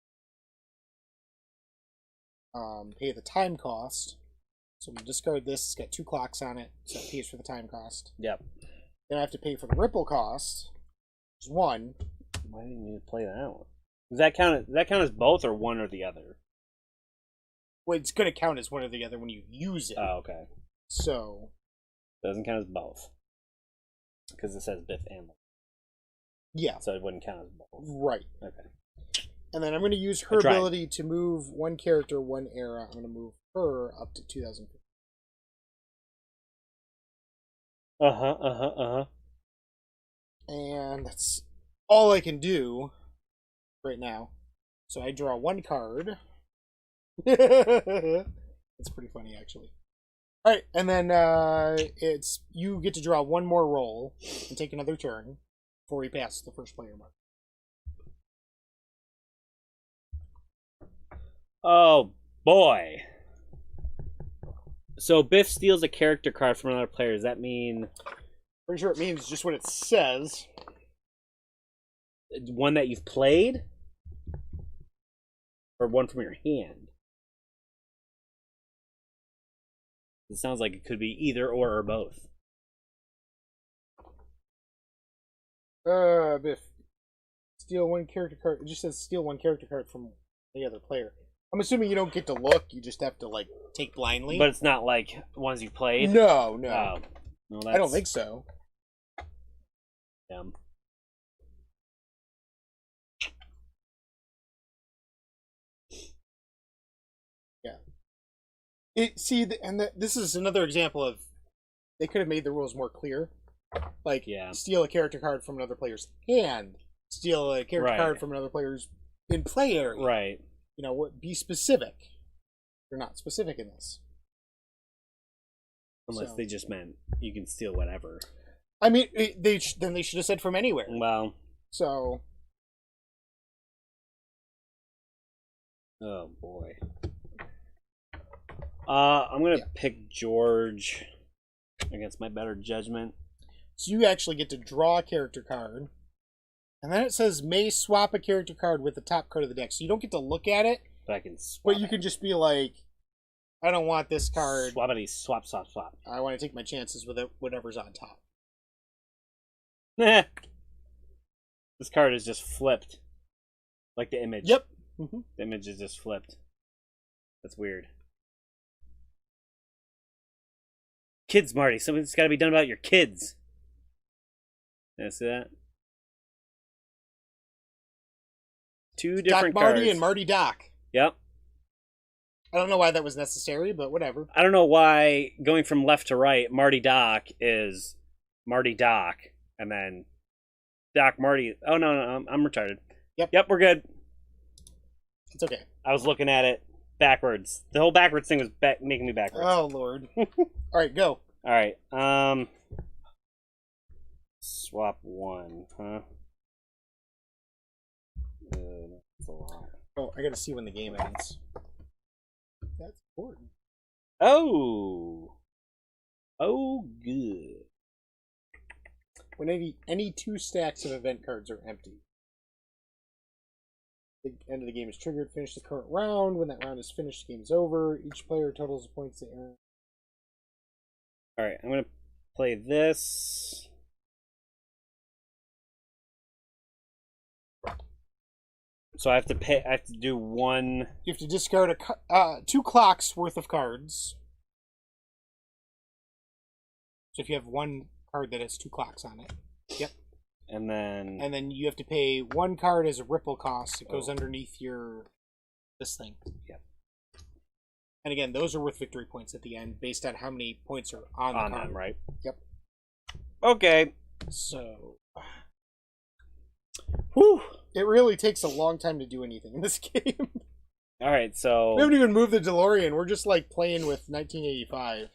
S1: pay the time cost. So I'm gonna discard this. It's got 2 clocks on it, so it pays for the time cost.
S2: Yep.
S1: Then I have to pay for the ripple cost, which is 1.
S2: Why didn't you play that one? Does that count? Does that count as both or one or the other?
S1: Well, it's gonna count as one or the other when you use it.
S2: Oh, okay.
S1: So
S2: Doesn't count as both because it says Biff and
S1: yeah,
S2: so it wouldn't count as both.
S1: right.
S2: Okay.
S1: And then I'm gonna use her
S2: I tried.
S1: ability to move one character, one era. I'm gonna move her up to 2050. And that's all I can do right now. So I draw 1 card. It's pretty funny, actually. All right, and then it's you get to draw 1 more roll and take another turn before we pass the first player mark.
S2: Oh boy. So Biff steals a character card from another player. Does that mean
S1: Pretty sure it means just what it says.
S2: one that you've played? Or one from your hand? It sounds like it could be either or both.
S1: Biff. Steal 1 character card. It just says steal 1 character card from the other player. I'm assuming you don't get to look. You just have to, like, take blindly.
S2: But it's not like ones you played?
S1: No.
S2: Oh. Well,
S1: I don't think so.
S2: Dumb.
S1: Yeah. This is another example of they could have made the rules more clear. Like, steal a character card from another player's hand. Steal a character card from another player's in play area.
S2: Right.
S1: You know what? Be specific. They're not specific in this.
S2: Unless they just meant you can steal whatever.
S1: I mean, they should have said from anywhere.
S2: Well.
S1: So.
S2: Oh boy. I'm gonna pick George against my better judgment.
S1: So you actually get to draw a character card. And then it says may swap a character card with the top card of the deck. So you don't get to look at it.
S2: But I can swap.
S1: But you can just be like, I don't want this card.
S2: Swappity swap.
S1: I want to take my chances with it, whatever's on top.
S2: This card is just flipped. Like the image.
S1: Yep.
S2: The image is just flipped. That's weird. Kids, Marty. Something's got to be done about your kids. Yeah, see that? 2 different
S1: Doc Marty
S2: cards.
S1: and Marty Doc.
S2: Yep.
S1: I don't know why that was necessary, but whatever.
S2: I don't know why going from left to right, Marty Doc is Marty Doc, and then Doc Marty. Oh, no, I'm retarded. Yep, we're good.
S1: It's okay.
S2: I was looking at it backwards. The whole backwards thing was making me backwards.
S1: Oh, Lord. All right, go.
S2: All right. Swap 1, huh? That's a lot.
S1: Oh, I gotta see when the game ends. That's important.
S2: Oh, good.
S1: When any 2 stacks of event cards are empty. The end of the game is triggered. Finish the current round. When that round is finished, the game is over. Each player totals the points they earn.
S2: All right, I'm gonna play this. So I have to pay. I have to do 1.
S1: You have to discard 2 clocks worth of cards. So if you have 1 card that has 2 clocks on it, yep.
S2: And then
S1: you have to pay 1 card as a ripple cost. It goes underneath this thing.
S2: Yep.
S1: And again, those are worth victory points at the end, based on how many points are on the card.
S2: Them, right?
S1: Yep.
S2: Okay.
S1: So.
S2: Whew.
S1: It really takes a long time to do anything in this game.
S2: All right, so
S1: we haven't even moved the DeLorean. We're just like playing with 1985.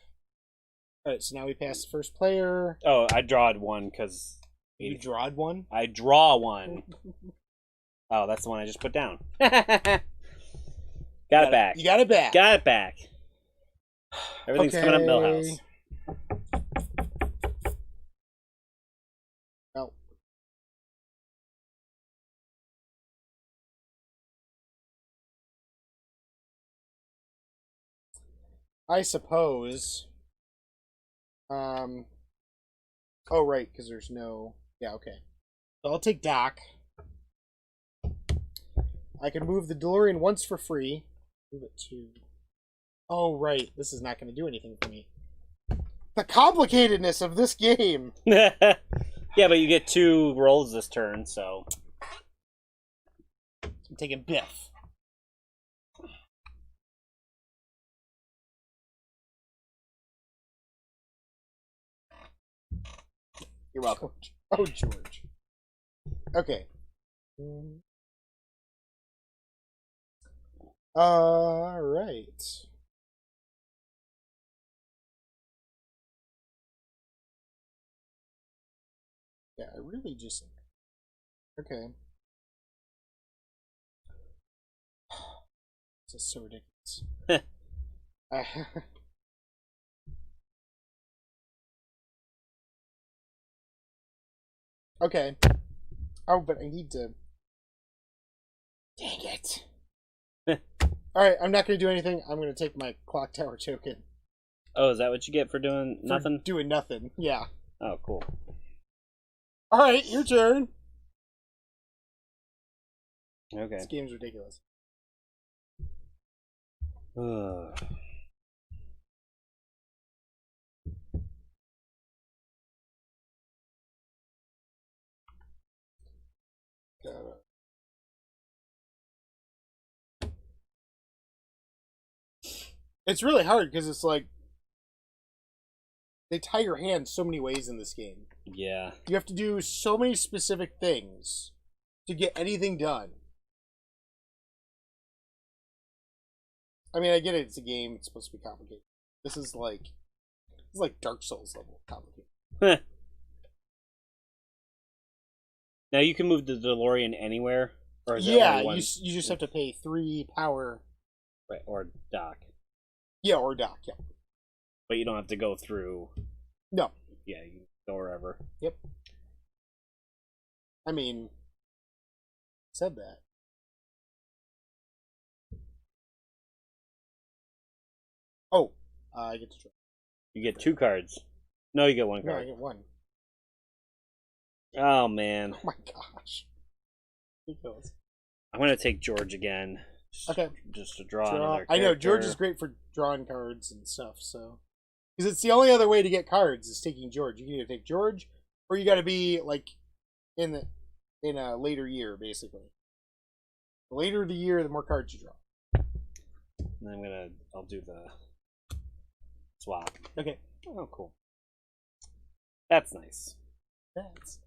S1: Alright, so now we pass the first player.
S2: Oh, I drawed one because
S1: You drawed one?
S2: I draw one. Oh, that's the one I just put down. Got it back.
S1: You got it back.
S2: Got it back. Everything's coming up Millhouse.
S1: Oh. I suppose. Oh, right, because there's no. Yeah, okay. So I'll take Doc. I can move the DeLorean once for free. Move it to. Oh, right. This is not going to do anything for me. The complicatedness of this game.
S2: Yeah, but you get 2 rolls this turn, so.
S1: I'm taking Biff. You're welcome. Oh, George. Okay. All right. Yeah, I really just. Okay. This is so ridiculous. Okay. Oh, but I need to. Dang it. Alright, I'm not going to do anything. I'm going to take my clock tower token.
S2: Oh, is that what you get for doing nothing?
S1: For doing nothing, yeah.
S2: Oh, cool.
S1: Alright, your turn.
S2: Okay.
S1: This game's ridiculous. It's really hard because it's like they tie your hands so many ways in this game.
S2: Yeah.
S1: You have to do so many specific things to get anything done. I mean, I get it. It's a game. It's supposed to be complicated. This is like Dark Souls level complicated.
S2: Now you can move the DeLorean anywhere, or is
S1: Yeah,
S2: it only
S1: you just have to pay 3 power.
S2: right, or dock,
S1: Yeah, or dock. Yeah.
S2: but you don't have to go through.
S1: No.
S2: Yeah, you can go wherever.
S1: Yep. I mean, said that. Oh, I get to try.
S2: You get 2 cards. No, you get 1
S1: No, I
S2: card.
S1: get 1.
S2: Oh man,
S1: Oh my gosh. Ridiculous.
S2: I'm gonna take George again.
S1: Okay.
S2: Just to draw
S1: Draw.
S2: another.
S1: I know George
S2: character.
S1: is great for drawing cards and stuff. So, because it's the only other way to get cards is taking George. You can either take George, or you got to be like in a later year, basically. The later the year, the more cards you draw.
S2: And I'll do the swap.
S1: Okay.
S2: Oh, cool. That's nice.
S1: That's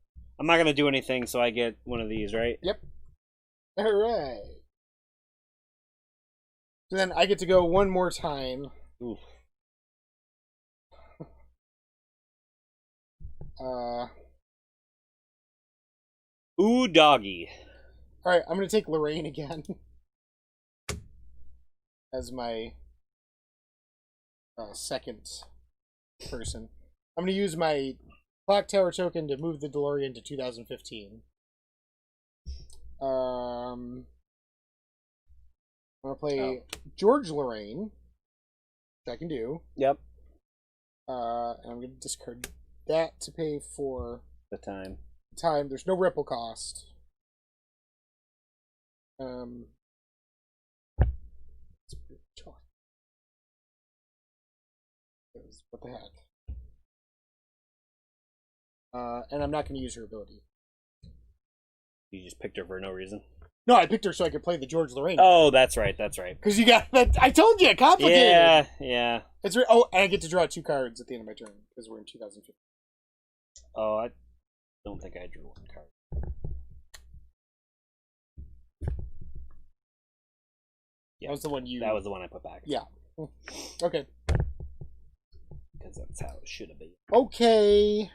S2: I'm not gonna do anything, so I get one of these, right?
S1: Yep. All right. So then I get to go one more time.
S2: Oof. Ooh, doggy.
S1: All right, I'm gonna take Lorraine again as my second person. I'm gonna use my clock tower token to move the DeLorean to 2015. I'm gonna play George Lorraine, which I can do.
S2: Yep.
S1: And I'm gonna discard that to pay for
S2: The time.
S1: time. There's no ripple cost. What the heck? And I'm not going to use her ability.
S2: You just picked her for no reason.
S1: No, I picked her so I could play the George Lorraine.
S2: Oh, that's right. That's right.
S1: Because you got that. I told you, complicated.
S2: Yeah, yeah.
S1: It's oh, and I get to draw 2 cards at the end of my turn because we're in 2015.
S2: Oh, I don't think I drew 1 card. Yeah,
S1: that was the one you.
S2: That was the one I put back.
S1: Yeah. Okay.
S2: because that's how it should have been.
S1: Okay.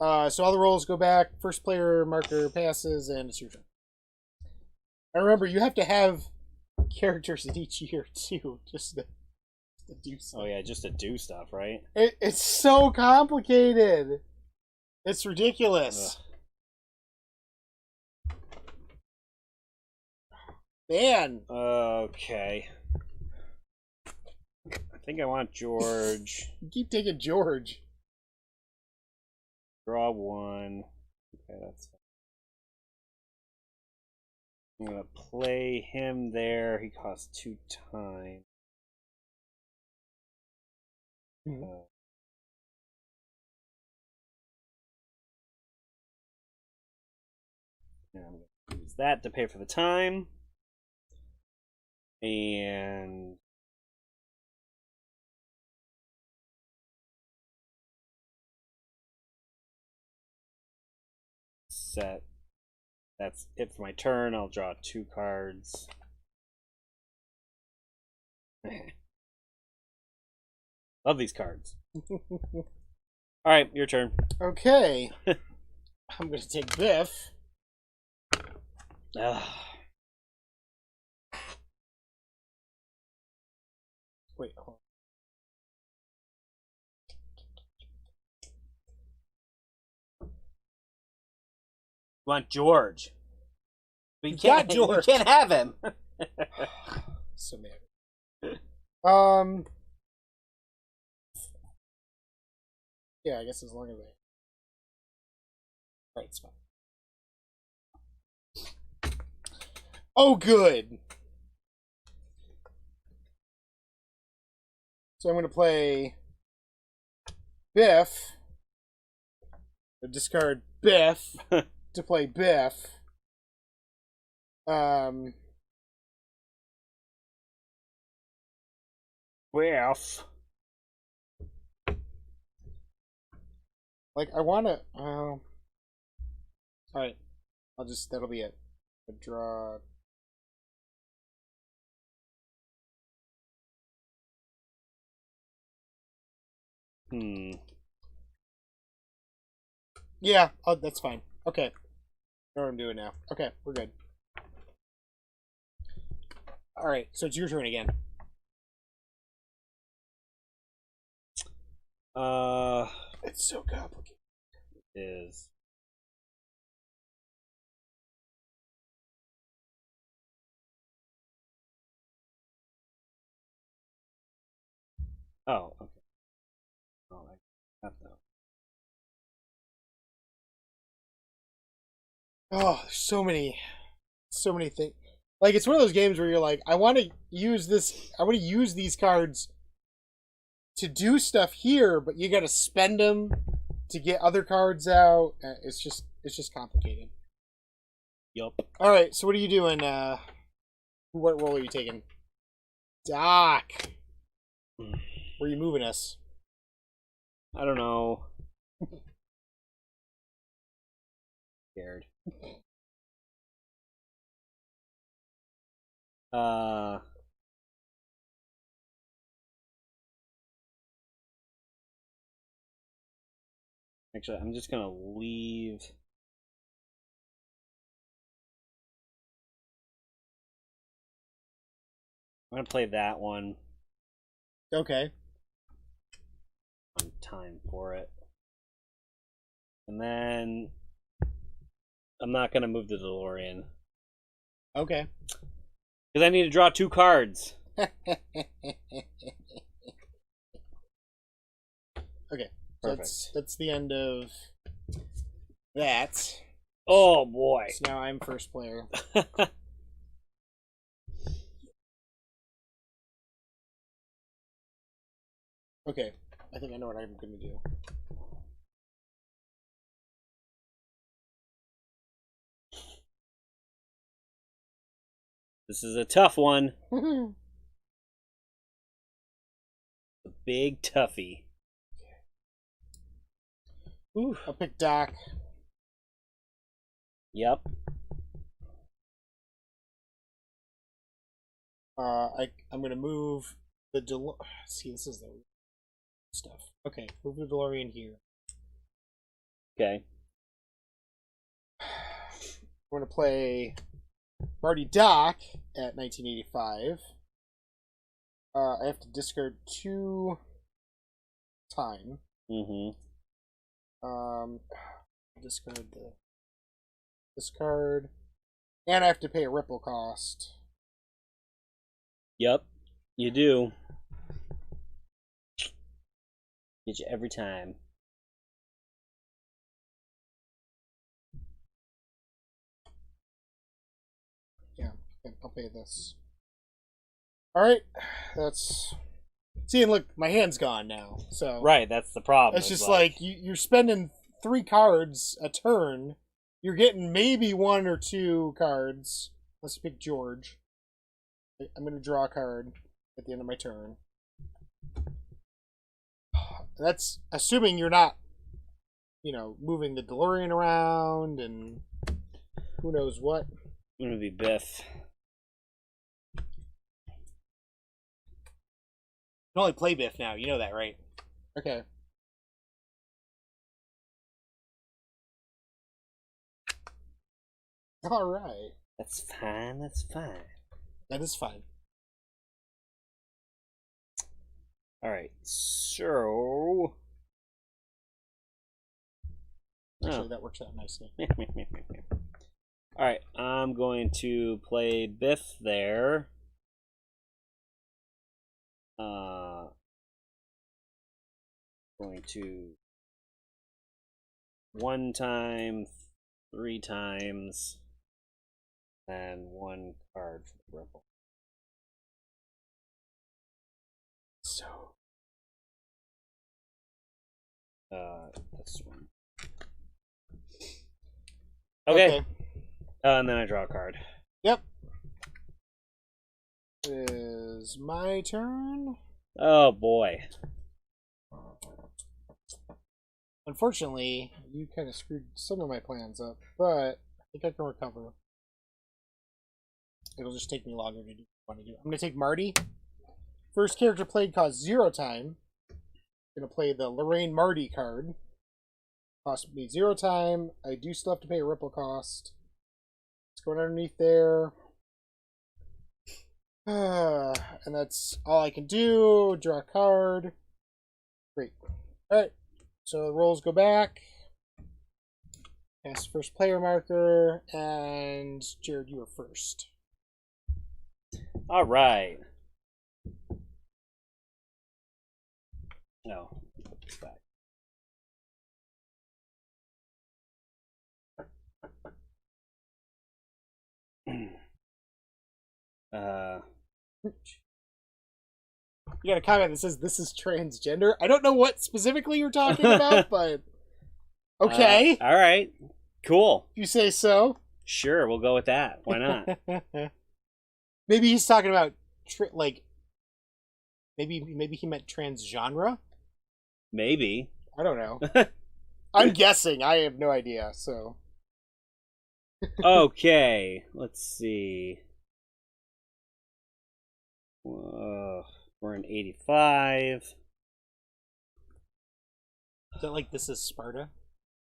S1: So all the rolls go back. First player marker passes, and it's your turn. And remember, you have to have characters in each year too, just to do stuff.
S2: Oh yeah, just to do stuff, right?
S1: It's so complicated. It's ridiculous.
S2: Ugh.
S1: Man.
S2: Okay. I think I want George.
S1: You keep taking George.
S2: Draw one. Okay, that's fine. I'm gonna play him there. He costs 2 time.
S1: Mm-hmm.
S2: I'm gonna use that to pay for the time. And set. That's it for my turn. I'll draw 2 cards. Love these cards. Alright, your turn.
S1: Okay. I'm going to take Biff.
S2: Ugh.
S1: Wait, hold on.
S2: You want George. But
S1: You got George.
S2: You can't have him.
S1: So mad. Yeah, I guess as long as I. Right, it's fine. Oh, good. So I'm going to play Biff. Discard Biff to play Biff.
S2: Biff.
S1: Like, I want to. Alright. That'll be it. A draw. Yeah, that's fine. Okay. I know what I'm doing now. Okay, we're good. Alright, so it's your turn again. It's so complicated.
S2: It is. Oh, okay. Oh, I have that.
S1: Oh, there's so many things. Like, it's one of those games where you're like, I want to use these cards to do stuff here, but you got to spend them to get other cards out. It's just complicated.
S2: Yup.
S1: All right, so what are you doing? What role are you taking? Doc. Where are you moving us?
S2: I don't know. Scared. Actually, I'm just gonna leave. I'm gonna play that one.
S1: Okay.
S2: On time for it. And then I'm not gonna move the DeLorean.
S1: Okay.
S2: Because I need to draw 2 cards.
S1: Okay.
S2: Perfect.
S1: That's the end of that.
S2: Oh boy.
S1: So now I'm first player. Okay. I think I know what I'm going to do.
S2: This is a tough one. A big toughie.
S1: Ooh, I'll pick Doc.
S2: Yep.
S1: I'm going to move the See, this is the stuff. Okay, move the DeLorean here.
S2: Okay.
S1: We're going to play Marty Doc at 1985. I have to discard 2 time. Discard this card. And I have to pay a ripple cost.
S2: Yep, you do. Get you every time.
S1: Yeah, I'll pay this. Alright, that's... See, and look, my hand's gone now, so...
S2: Right, that's the problem.
S1: It's just like you're spending 3 cards a turn. You're getting maybe 1 or 2 cards. Let's pick George. I'm going to draw a card at the end of my turn. That's assuming you're not, moving the DeLorean around and who knows what.
S2: I'm gonna be Biff.
S1: You can only play Biff now. You know that, right? Okay. All right.
S2: That's fine. That's fine.
S1: That is fine.
S2: All right. So.
S1: Actually, that works out nicely.
S2: All right. I'm going to play Biff there. Going to 1 time, 3 times, and 1 card for the ripple.
S1: So.
S2: This one. Okay. And then I draw a card.
S1: Yep. It is my turn.
S2: Oh boy.
S1: Unfortunately, you kind of screwed some of my plans up, but I think I can recover. It'll just take me longer to do what I want to do. I'm going to take Marty. First character played costs 0 time. I'm going to play the Lorraine Marty card. Cost me 0 time. I do still have to pay a ripple cost. It's going underneath there. And that's all I can do. Draw a card. Great. Alright. So the rolls go back. Pass first player marker. And Jared, you are first.
S2: All right. No. Put this back.
S1: You got a comment that says this is transgender. I don't know what specifically you're talking about, but okay.
S2: All right. Cool.
S1: If you say so.
S2: Sure, we'll go with that. Why not?
S1: Maybe he's talking about maybe he meant transgenre.
S2: Maybe.
S1: I don't know. I'm guessing. I have no idea. So.
S2: Okay. Let's see. We're in 85.
S1: Is that like This Is Sparta?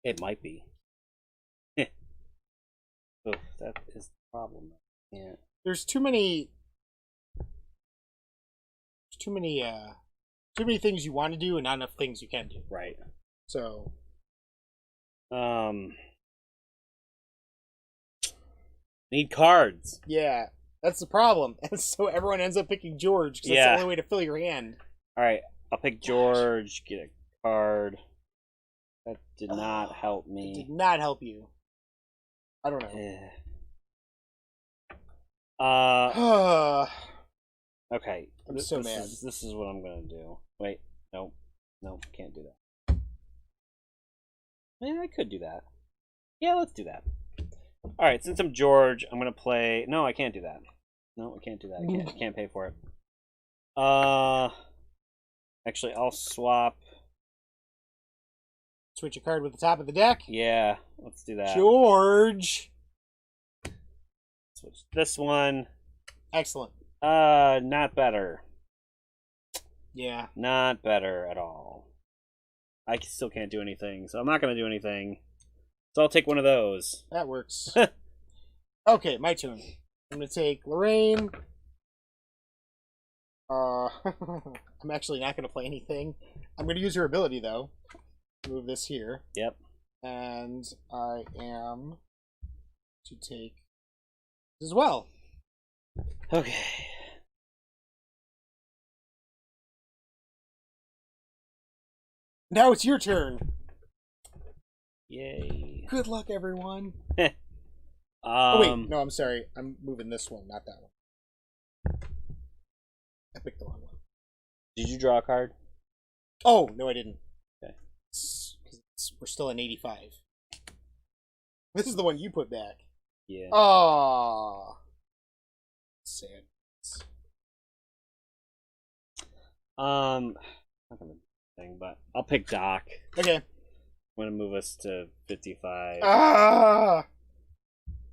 S2: It might be. Oh, that is the problem. Yeah.
S1: There's too many things you want to do and not enough things you can do.
S2: Right.
S1: So.
S2: Need cards.
S1: Yeah. That's the problem. And so everyone ends up picking George because that's the only way to fill your hand.
S2: All right, I'll pick George. Get a card. That did not help me.
S1: It did not help you. I don't know.
S2: Okay.
S1: I'm so mad.
S2: This is what I'm gonna do. Wait, nope, can't do that. I could do that. Yeah, let's do that. All right, since I'm George, I'm gonna play. No, I can't do that. No, I can't do that. I can't pay for it. Actually, I'll swap.
S1: Switch a card with the top of the deck.
S2: Yeah, let's do that.
S1: George.
S2: Switch this one.
S1: Excellent.
S2: Not better.
S1: Yeah.
S2: Not better at all. I still can't do anything, so I'm not gonna do anything. So I'll take one of those.
S1: That works. Okay, my turn. I'm gonna take Lorraine. I'm actually not gonna play anything. I'm gonna use her ability though. Move this here.
S2: Yep.
S1: And I am to take as well.
S2: Okay.
S1: Now it's your turn.
S2: Yay.
S1: Good luck, everyone.
S2: Oh
S1: wait, no, I'm sorry. I'm moving this one, not that one. I picked the wrong one.
S2: Did you draw a card?
S1: Oh, no, I didn't.
S2: Okay.
S1: We're still in 85. This is the one you put back.
S2: Yeah.
S1: Oh, sad.
S2: Not gonna thing, but I'll pick Doc.
S1: Okay.
S2: I'm gonna move us to 55.
S1: Ah,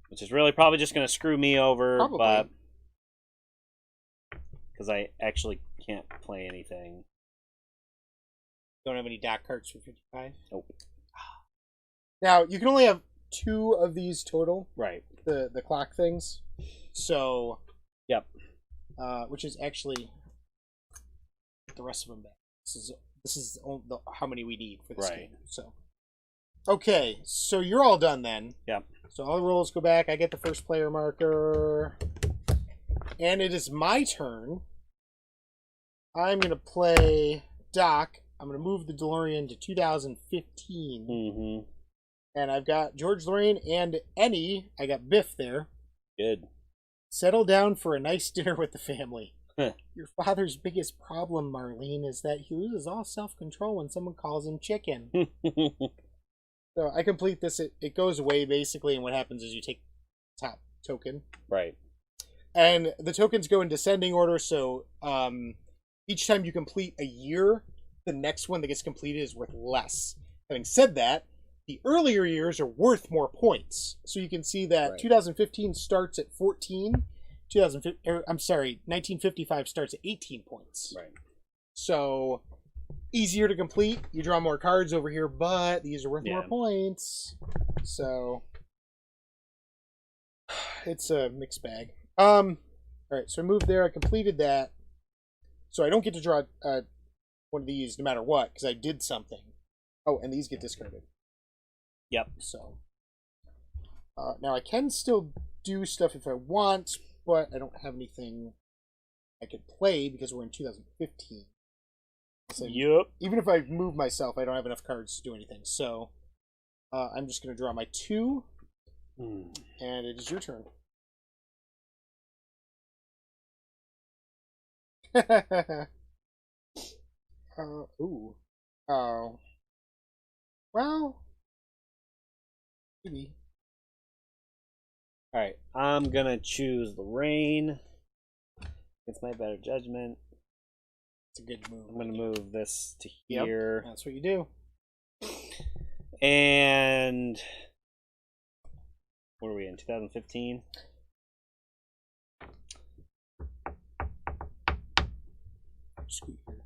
S2: Which is really probably just gonna screw me over,
S1: Probably.
S2: but because I actually can't play anything.
S1: don't have any Doc cards for 55.
S2: Nope.
S1: Now you can only have 2 of these total.
S2: Right.
S1: The clock things. So.
S2: Yep.
S1: Which is actually the rest of them back. This is how many we need for this
S2: Right.
S1: game. So. Okay, so you're all done then.
S2: Yep.
S1: So all the rolls go back. I get the first player marker. And it is my turn. I'm going to play Doc. I'm going to move the DeLorean to 2015.
S2: Mm-hmm.
S1: And I've got George Lorraine and Annie. I got Biff there.
S2: Good.
S1: Settle down for a nice dinner with the family.
S2: Huh.
S1: Your father's biggest problem, Marlene, is that he loses all self-control when someone calls him chicken. So I complete this. It goes away basically, and what happens is you take top token.
S2: Right.
S1: And the tokens go in descending order, so each time you complete a year, the next one that gets completed is worth less. Having said that, the earlier years are worth more points. So you can see that
S2: Right.
S1: 2015 starts at 14. 1955 starts at 18 points.
S2: Right.
S1: So easier to complete. You draw more cards over here, but these are worth more
S2: Yeah.
S1: points. So it's a mixed bag. All right, so I moved there. I completed that. So I don't get to draw one of these no matter what because I did something. Oh, and these get discarded.
S2: Yep.
S1: So now I can still do stuff if I want, but I don't have anything I could play because we're in 2015. So
S2: Yep.
S1: even if I move myself, I don't have enough cards to do anything. So I'm just going to draw my 2, and it is your turn. Ooh. Oh. Well. Maybe.
S2: Alright, I'm gonna choose Lorraine. It's my better judgment.
S1: It's a good move.
S2: I'm gonna move this to
S1: Yep,
S2: here.
S1: that's what you do.
S2: And what are we in? 2015?
S1: Scoot here.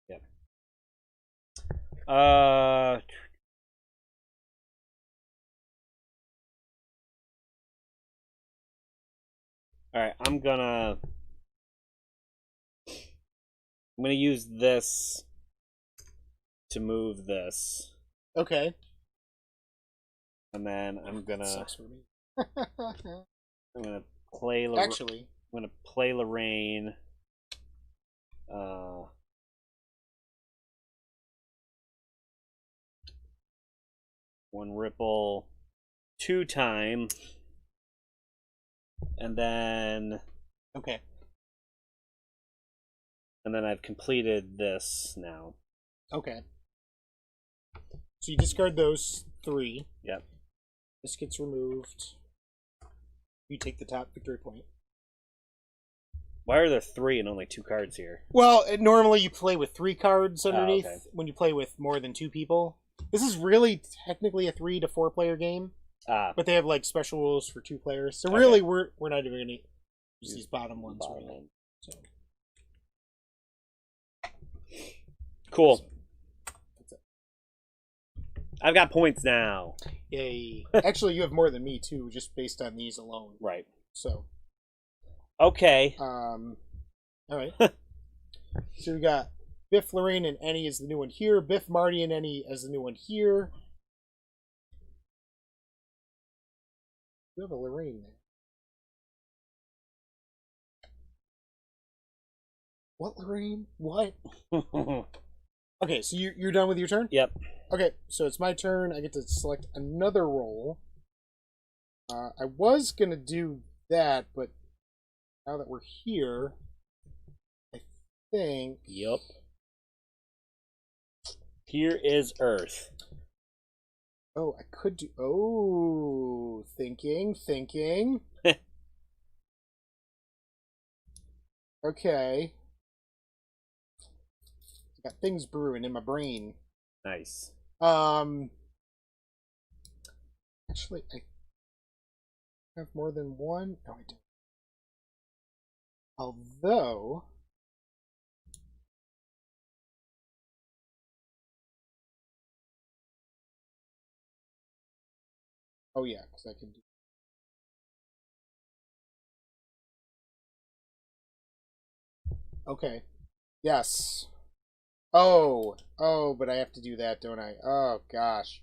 S2: Yep. Alright, I'm gonna use this to move this.
S1: Okay.
S2: And then I'm
S1: That
S2: gonna
S1: sucks for me.
S2: play
S1: Actually,
S2: I'm gonna play Lorraine. One ripple, 2 time, and then
S1: okay.
S2: I've completed this now.
S1: Okay. So you discard those 3.
S2: Yep.
S1: This gets removed. You take the top victory point.
S2: Why are there 3 and only 2 cards here?
S1: Well, normally you play with 3 cards underneath
S2: okay.
S1: when you play with more than 2 people. This is really technically a 3 to 4 player game,
S2: Ah,
S1: but they have like special rules for 2 players. So
S2: Okay.
S1: really, we're not even gonna use these bottom ones.
S2: bottom
S1: Really.
S2: one.
S1: So,
S2: Cool.
S1: that's it.
S2: I've got points now.
S1: Yay. Actually, you have more than me, too, just based on these alone.
S2: Right.
S1: So.
S2: Okay.
S1: All right. So we got Biff, Lorraine, and Annie as the new one here. Biff, Marty, and Annie as the new one here. You have a Lorraine there. What, Lorraine? What? Okay, so you're done with your turn?
S2: Yep.
S1: Okay, so it's my turn. I get to select another role. I was going to do that, but now that we're here, I think...
S2: Yep. Here is Earth.
S1: Oh, I could do... Oh, thinking. Okay. I got things brewing in my brain.
S2: Nice.
S1: Actually, I have more than one. No, I don't. Although... Oh, yeah, because I can do... Okay. Yes. Oh, but I have to do that, don't I? Oh, gosh.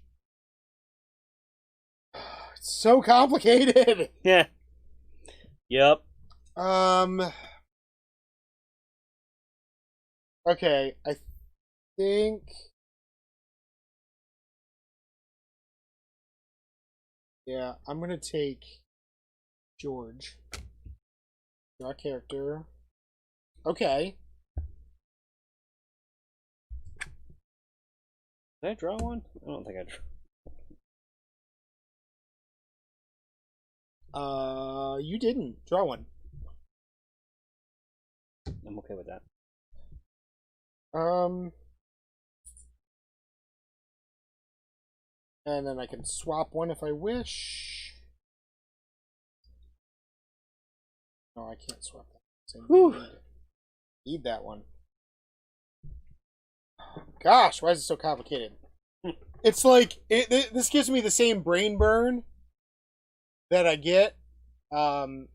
S1: It's so complicated!
S2: Yeah. Yep.
S1: Okay, I think... Yeah, I'm gonna take George. Draw character. Okay.
S2: Did I draw one? I don't think I drew.
S1: You didn't. Draw one.
S2: I'm okay with that.
S1: And then I can swap one if I wish. No, I can't swap that. So need that one. Gosh, why is it so complicated? It's like this gives me the same brain burn that I get when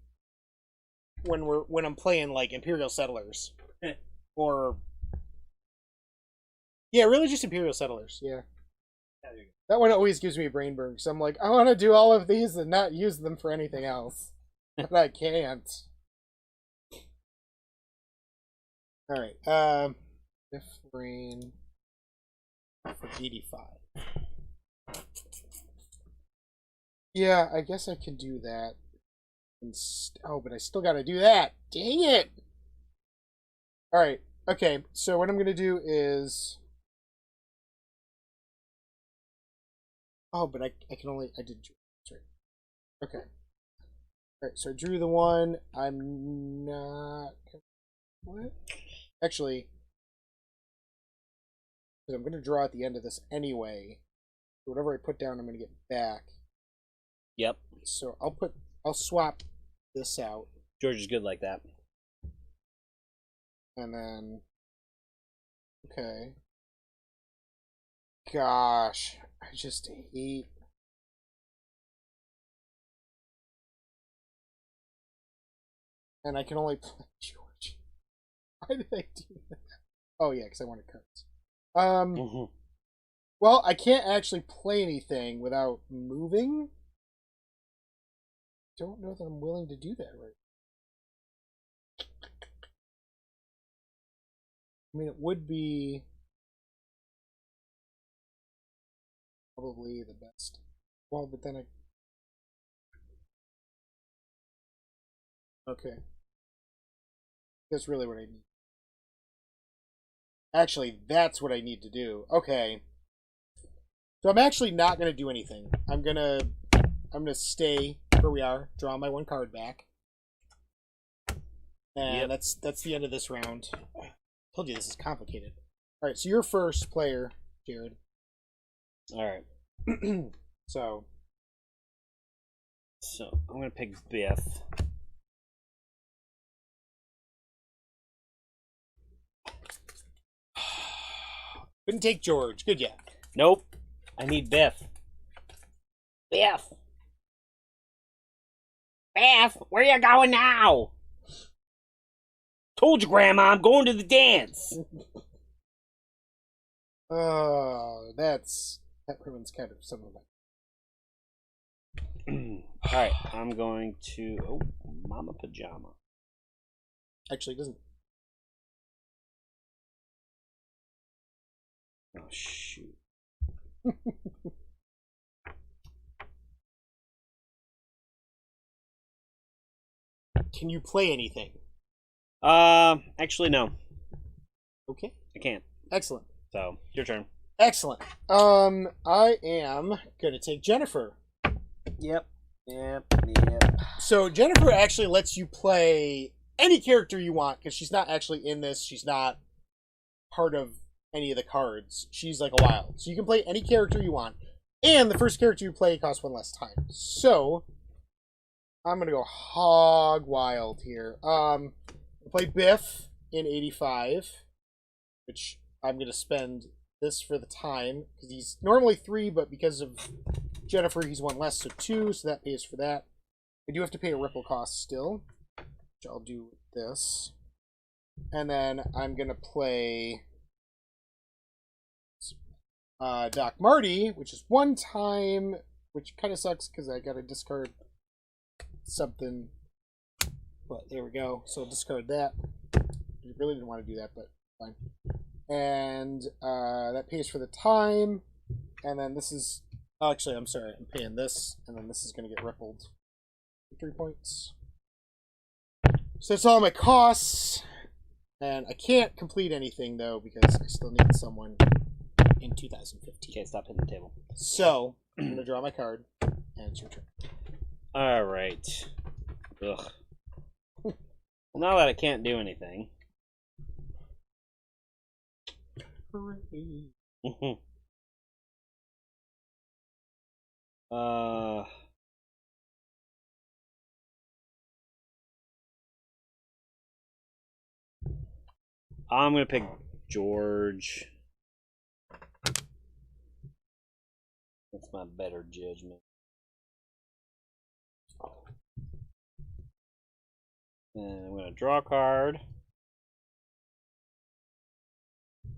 S1: I'm playing like Imperial Settlers or yeah, really just Imperial Settlers. Yeah, that one always gives me a brain burn because I'm like, I want to do all of these and not use them for anything else, but I can't. All right, if rain for 85. Yeah, I guess I can do that. Oh, but I still got to do that. Dang it! All right. Okay. So what I'm gonna do is. Oh, but I can only I did. That's right. Okay. All right. So I drew the one. I'm not. What? Actually, because I'm gonna draw at the end of this anyway. So whatever I put down, I'm gonna get back.
S2: Yep.
S1: So I'll swap this out.
S2: George is good like that.
S1: And then, okay. Gosh, I just hate. And I can only play George. Why did I do that? Oh yeah, because I wanted cards. Well, I can't actually play anything without moving. Don't know that I'm willing to do that right. I mean, it would be probably the best. Well, but then okay. That's really what I need. Actually, that's what I need to do. Okay. So I'm actually not going to do anything. I'm going to stay where we are, draw my one card back. And that's the end of this round. I told you this is complicated. All right, so you're first player, Jared.
S2: All right.
S1: So
S2: I'm going to pick Biff.
S1: Couldn't take George. Good, yeah.
S2: Nope. I need Biff. Biff! Biff, where you going now? Told you, Grandma, I'm going to the dance.
S1: Oh, that ruins kind of some of my.
S2: Alright, I'm going to... Oh, Mama Pajama.
S1: Actually, it doesn't.
S2: Oh, shoot.
S1: Can you play anything?
S2: Actually, no.
S1: Okay.
S2: I can't.
S1: Excellent.
S2: So, your turn.
S1: Excellent. I am gonna take Jennifer.
S2: Yep.
S1: So Jennifer actually lets you play any character you want because she's not actually in this. She's not part of any of the cards. She's like a wild. So you can play any character you want. And the first character you play costs one less time. So I'm gonna go hog wild here. Play Biff in 85, which I'm gonna spend this for the time because he's normally 3, but because of Jennifer, he's 1 less, so 2. So that pays for that. I do have to pay a ripple cost still, which I'll do with this. And then I'm gonna play Doc Marty, which is 1 time, which kind of sucks because I gotta discard something. But there we go. So I'll discard that. I really didn't want to do that, but fine. And that pays for the time. And then this is... Actually, I'm sorry. I'm paying this. And then this is going to get rippled. 3 points. So that's all my costs. And I can't complete anything, though, because I still need someone in 2015.
S2: Can't stop hitting the table.
S1: So, I'm going to draw my card. And it's your turn.
S2: Alright. Ugh. Well, now that I can't do anything. I'm gonna pick George. That's my better judgment. And I'm gonna draw a card.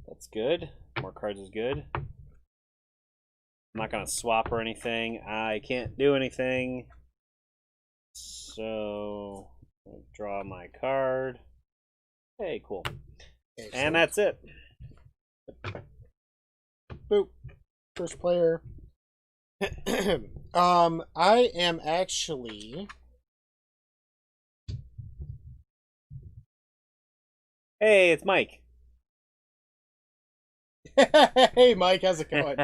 S2: That's good. More cards is good. I'm not gonna swap or anything. I can't do anything. So I'll draw my card. Hey, cool.
S1: Excellent.
S2: And that's it.
S1: Boop. First player. I am actually...
S2: Hey, it's Mike.
S1: Hey, Mike, how's it going?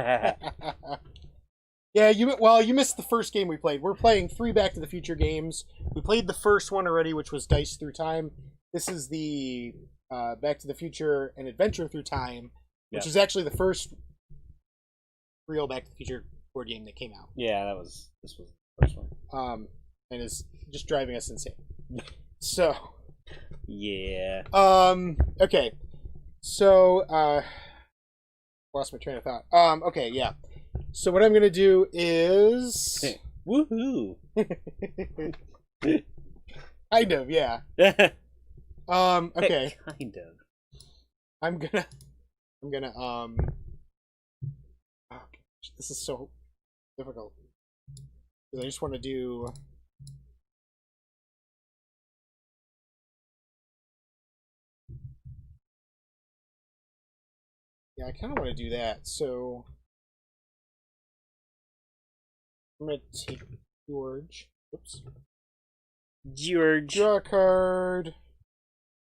S1: Yeah, you missed the first game we played. We're playing 3 Back to the Future games. We played the first one already, which was Dice Through Time. This is the Back to the Future and Adventure Through Time, which is actually the first real Back to the Future board game that came out.
S2: Yeah, this was the first one.
S1: And is just driving us insane. So,
S2: yeah.
S1: Okay. So, lost my train of thought. Okay, yeah. So what I'm gonna do is
S2: woohoo.
S1: Kind of, yeah. Okay.
S2: Kind of.
S1: I'm gonna oh gosh, this is so difficult. I just want to do yeah, I kind of want to do that. So I'm gonna take George. Oops.
S2: George.
S1: Draw a card.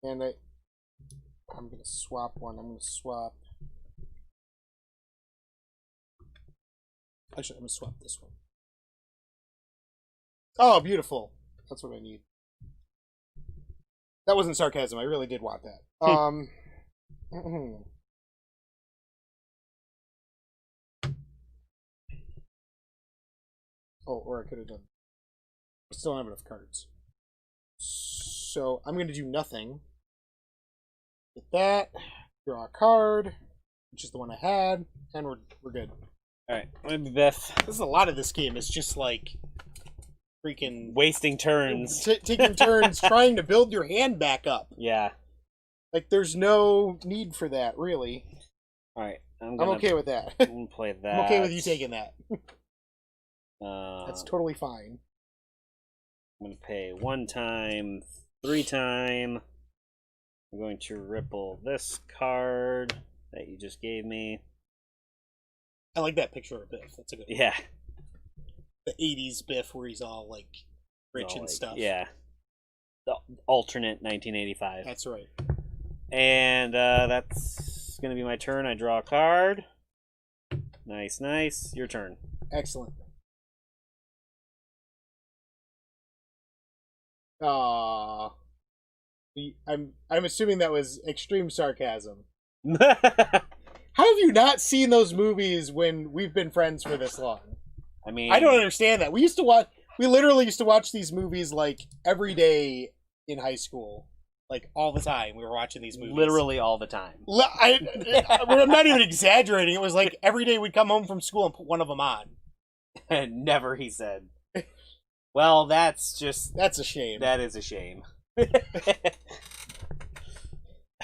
S1: And I'm gonna swap one. I'm gonna swap. Actually, I'm gonna swap this one. Oh, beautiful. That's what I need. That wasn't sarcasm. I really did want that. Oh, or I could have done. I still don't have enough cards. So I'm gonna do nothing. Get that. Draw a card, which is the one I had, and we're good.
S2: Alright, I'm gonna be Biff.
S1: This is a lot of this game. It's just like freaking
S2: Wasting turns.
S1: taking turns trying to build your hand back up.
S2: Yeah.
S1: Like, there's no need for that, really.
S2: Alright,
S1: I'm okay with that.
S2: I'm gonna play that.
S1: I'm okay with you taking that.
S2: That's
S1: That's totally fine.
S2: I'm gonna pay 1 time, 3 time. I'm going to ripple this card that you just gave me.
S1: I like that picture of Biff. That's a good one.
S2: Yeah.
S1: The 80s Biff where he's all, like, rich and
S2: Like,
S1: stuff.
S2: Yeah. The alternate 1985.
S1: That's right.
S2: And that's gonna be my turn. I draw a card. Nice, nice. Your turn.
S1: Excellent. I'm assuming that was extreme sarcasm. How have you not seen those movies when we've been friends for this long?
S2: I mean,
S1: I don't understand that. We literally used to watch these movies like every day in high school. Like all the time we were watching these movies.
S2: literally all the time.
S1: I'm not even exaggerating. It was like every day we'd come home from school and put one of them on.
S2: Never, he said. Well, that's
S1: a shame.
S2: That is a shame.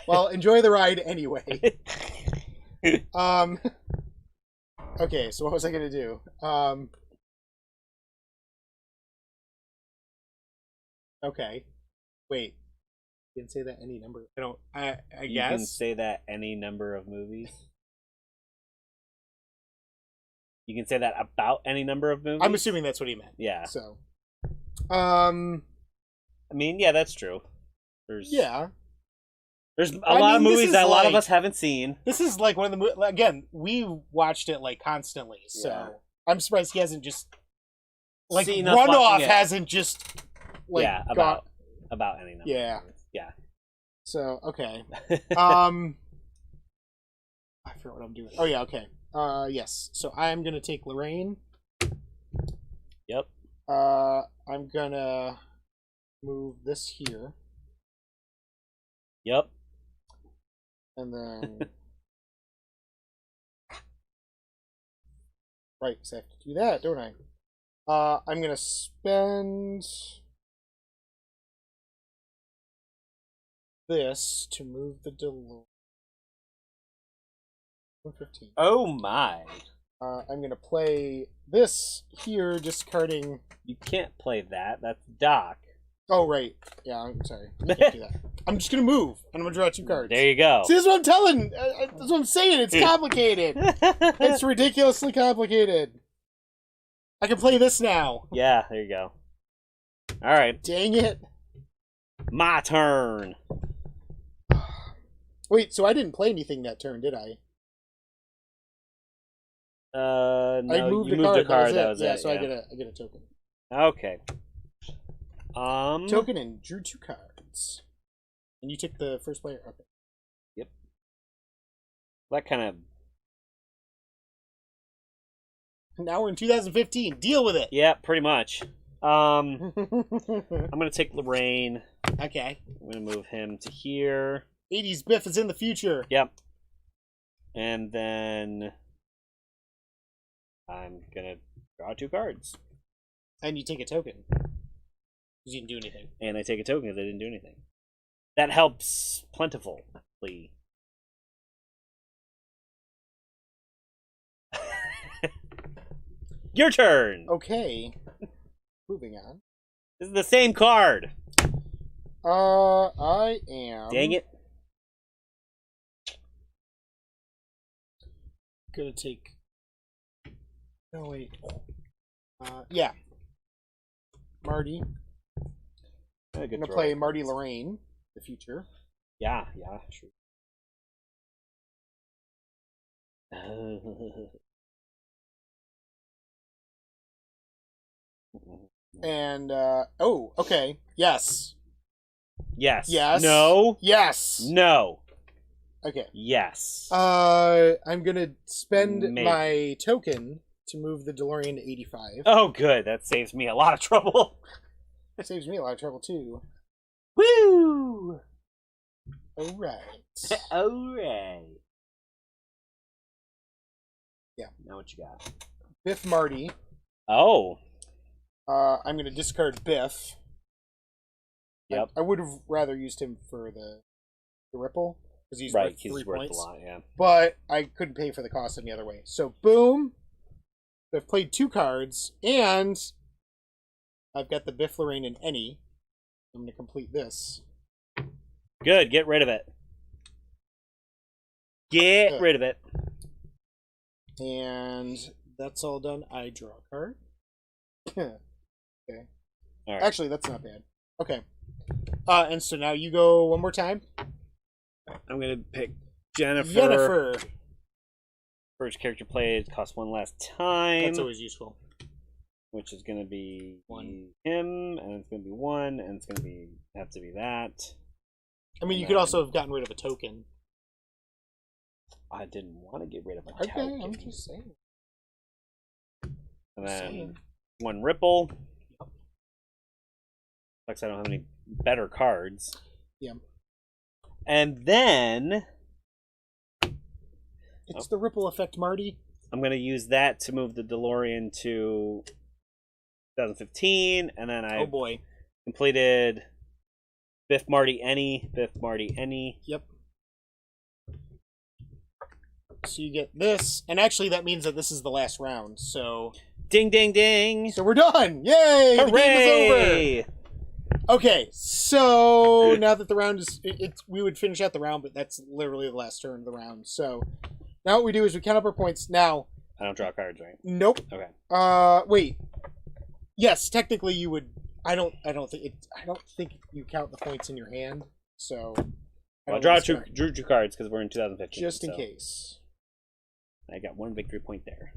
S1: Well, enjoy the ride anyway. Okay, so what was I gonna do? Okay. Wait. Didn't say that any number. I
S2: You
S1: guess.
S2: can say that any number of movies. You can say that about any number of movies.
S1: I'm assuming that's what he meant.
S2: Yeah.
S1: So.
S2: I mean, yeah, that's true.
S1: Yeah.
S2: There's a lot of
S1: this
S2: movies
S1: is
S2: that a lot of
S1: like-
S2: us haven't seen.
S1: This is like one of the again, we watched it like constantly, so
S2: Yeah.
S1: I'm surprised he hasn't just like
S2: Seen us
S1: Runoff
S2: watching it.
S1: hasn't just like
S2: Yeah,
S1: got
S2: about any number.
S1: Yeah.
S2: Of movies. Yeah.
S1: so okay. I forget what I'm doing. Oh yeah, okay. Yes. So I'm gonna take Lorraine.
S2: Yep.
S1: I'm gonna move this here,
S2: Yep.
S1: and then right, so I have to do that, don't I? I'm gonna spend this to move the DeLorean. 115.
S2: Oh my!
S1: I'm gonna play this here, discarding.
S2: You can't play that. That's Doc.
S1: Oh right, yeah. I'm sorry. I can't do that. I'm just gonna move, and I'm gonna draw 2 cards.
S2: There you go.
S1: See, this is what I'm telling. That's what I'm saying. It's complicated. It's ridiculously complicated. I can play this now.
S2: Yeah, there you go. All right,
S1: Dang it!
S2: my turn.
S1: Wait, so I didn't play anything that turn, did I?
S2: No,
S1: I moved
S2: you
S1: a
S2: moved
S1: card.
S2: a card.
S1: That
S2: That
S1: was
S2: was
S1: it. Yeah,
S2: it.
S1: so I get a token.
S2: Okay.
S1: Token and drew 2 cards. And you took the first player. Okay.
S2: Yep. That kind of.
S1: Now we're in 2015. Deal with it.
S2: Yeah, pretty much. I'm gonna take Lorraine.
S1: Okay.
S2: I'm gonna move him to here.
S1: 80s Biff is in the future.
S2: Yep. And then I'm gonna draw 2 cards.
S1: And you take a token. Because you didn't do anything.
S2: And I take a token because I didn't do anything. That helps plentifully. Your turn.
S1: Okay. Moving on.
S2: This is the same card.
S1: I am.
S2: Dang it.
S1: Gonna take. No, wait. Yeah. Marty.
S2: Good
S1: I'm gonna
S2: throw.
S1: play Marty Lorraine, the future.
S2: Yeah, sure.
S1: And, oh, okay. Yes.
S2: Yes.
S1: Yes.
S2: No.
S1: Yes.
S2: No.
S1: Okay.
S2: Yes.
S1: I'm gonna spend
S2: Maybe.
S1: my token to move the DeLorean to 85.
S2: Oh, good. That saves me a lot of trouble.
S1: It saves me a lot of trouble, too.
S2: Woo!
S1: Alright.
S2: Alright.
S1: Yeah.
S2: Now what you got?
S1: Biff Marty.
S2: Oh.
S1: I'm going to discard Biff.
S2: Yep.
S1: I would have rather used him for the Ripple because he's
S2: Right,
S1: worth
S2: he's
S1: 3
S2: worth
S1: points.
S2: a lot, yeah.
S1: But I couldn't pay for the cost any other way. So boom, I've played 2 cards, and I've got the Biff, Lorraine, and Any. I'm going to complete this.
S2: Good, get rid of it. Get rid of it.
S1: And that's all done. I draw a card. Okay.
S2: All right.
S1: Actually, that's not bad. Okay. And so now you go one more time.
S2: I'm gonna pick Jennifer.
S1: Jennifer.
S2: First character played costs 1 last time.
S1: That's always useful.
S2: Which is gonna be
S1: 1.
S2: him, and it's gonna be 1, and it's gonna be have to be that.
S1: I mean, you could also have gotten rid of a token.
S2: I didn't want to get rid of a
S1: Okay,
S2: token.
S1: I'm just saying.
S2: And then
S1: saying.
S2: 1 Ripple. Looks like I don't have any better cards.
S1: Yeah.
S2: And then
S1: It's the Ripple Effect, Marty.
S2: I'm going to use that to move the DeLorean to 2015, and then I
S1: Oh boy.
S2: completed Biff Marty Any. Biff Marty Any.
S1: Yep. So you get this, and actually that means that this is the last round. So
S2: Ding, ding, ding!
S1: we're done! Yay! The game is over.
S2: Hooray!
S1: Okay, so now that the round is, we would finish out the round, but that's literally the last turn of the round. So now what we do is we count up our points. Now,
S2: I don't draw cards, right?
S1: nope.
S2: Okay.
S1: Wait. Yes, technically you would. I don't think you count the points in your hand. So
S2: I'll draw drew 2 cards because we're in 2015.
S1: just in case.
S2: I got 1 victory point there.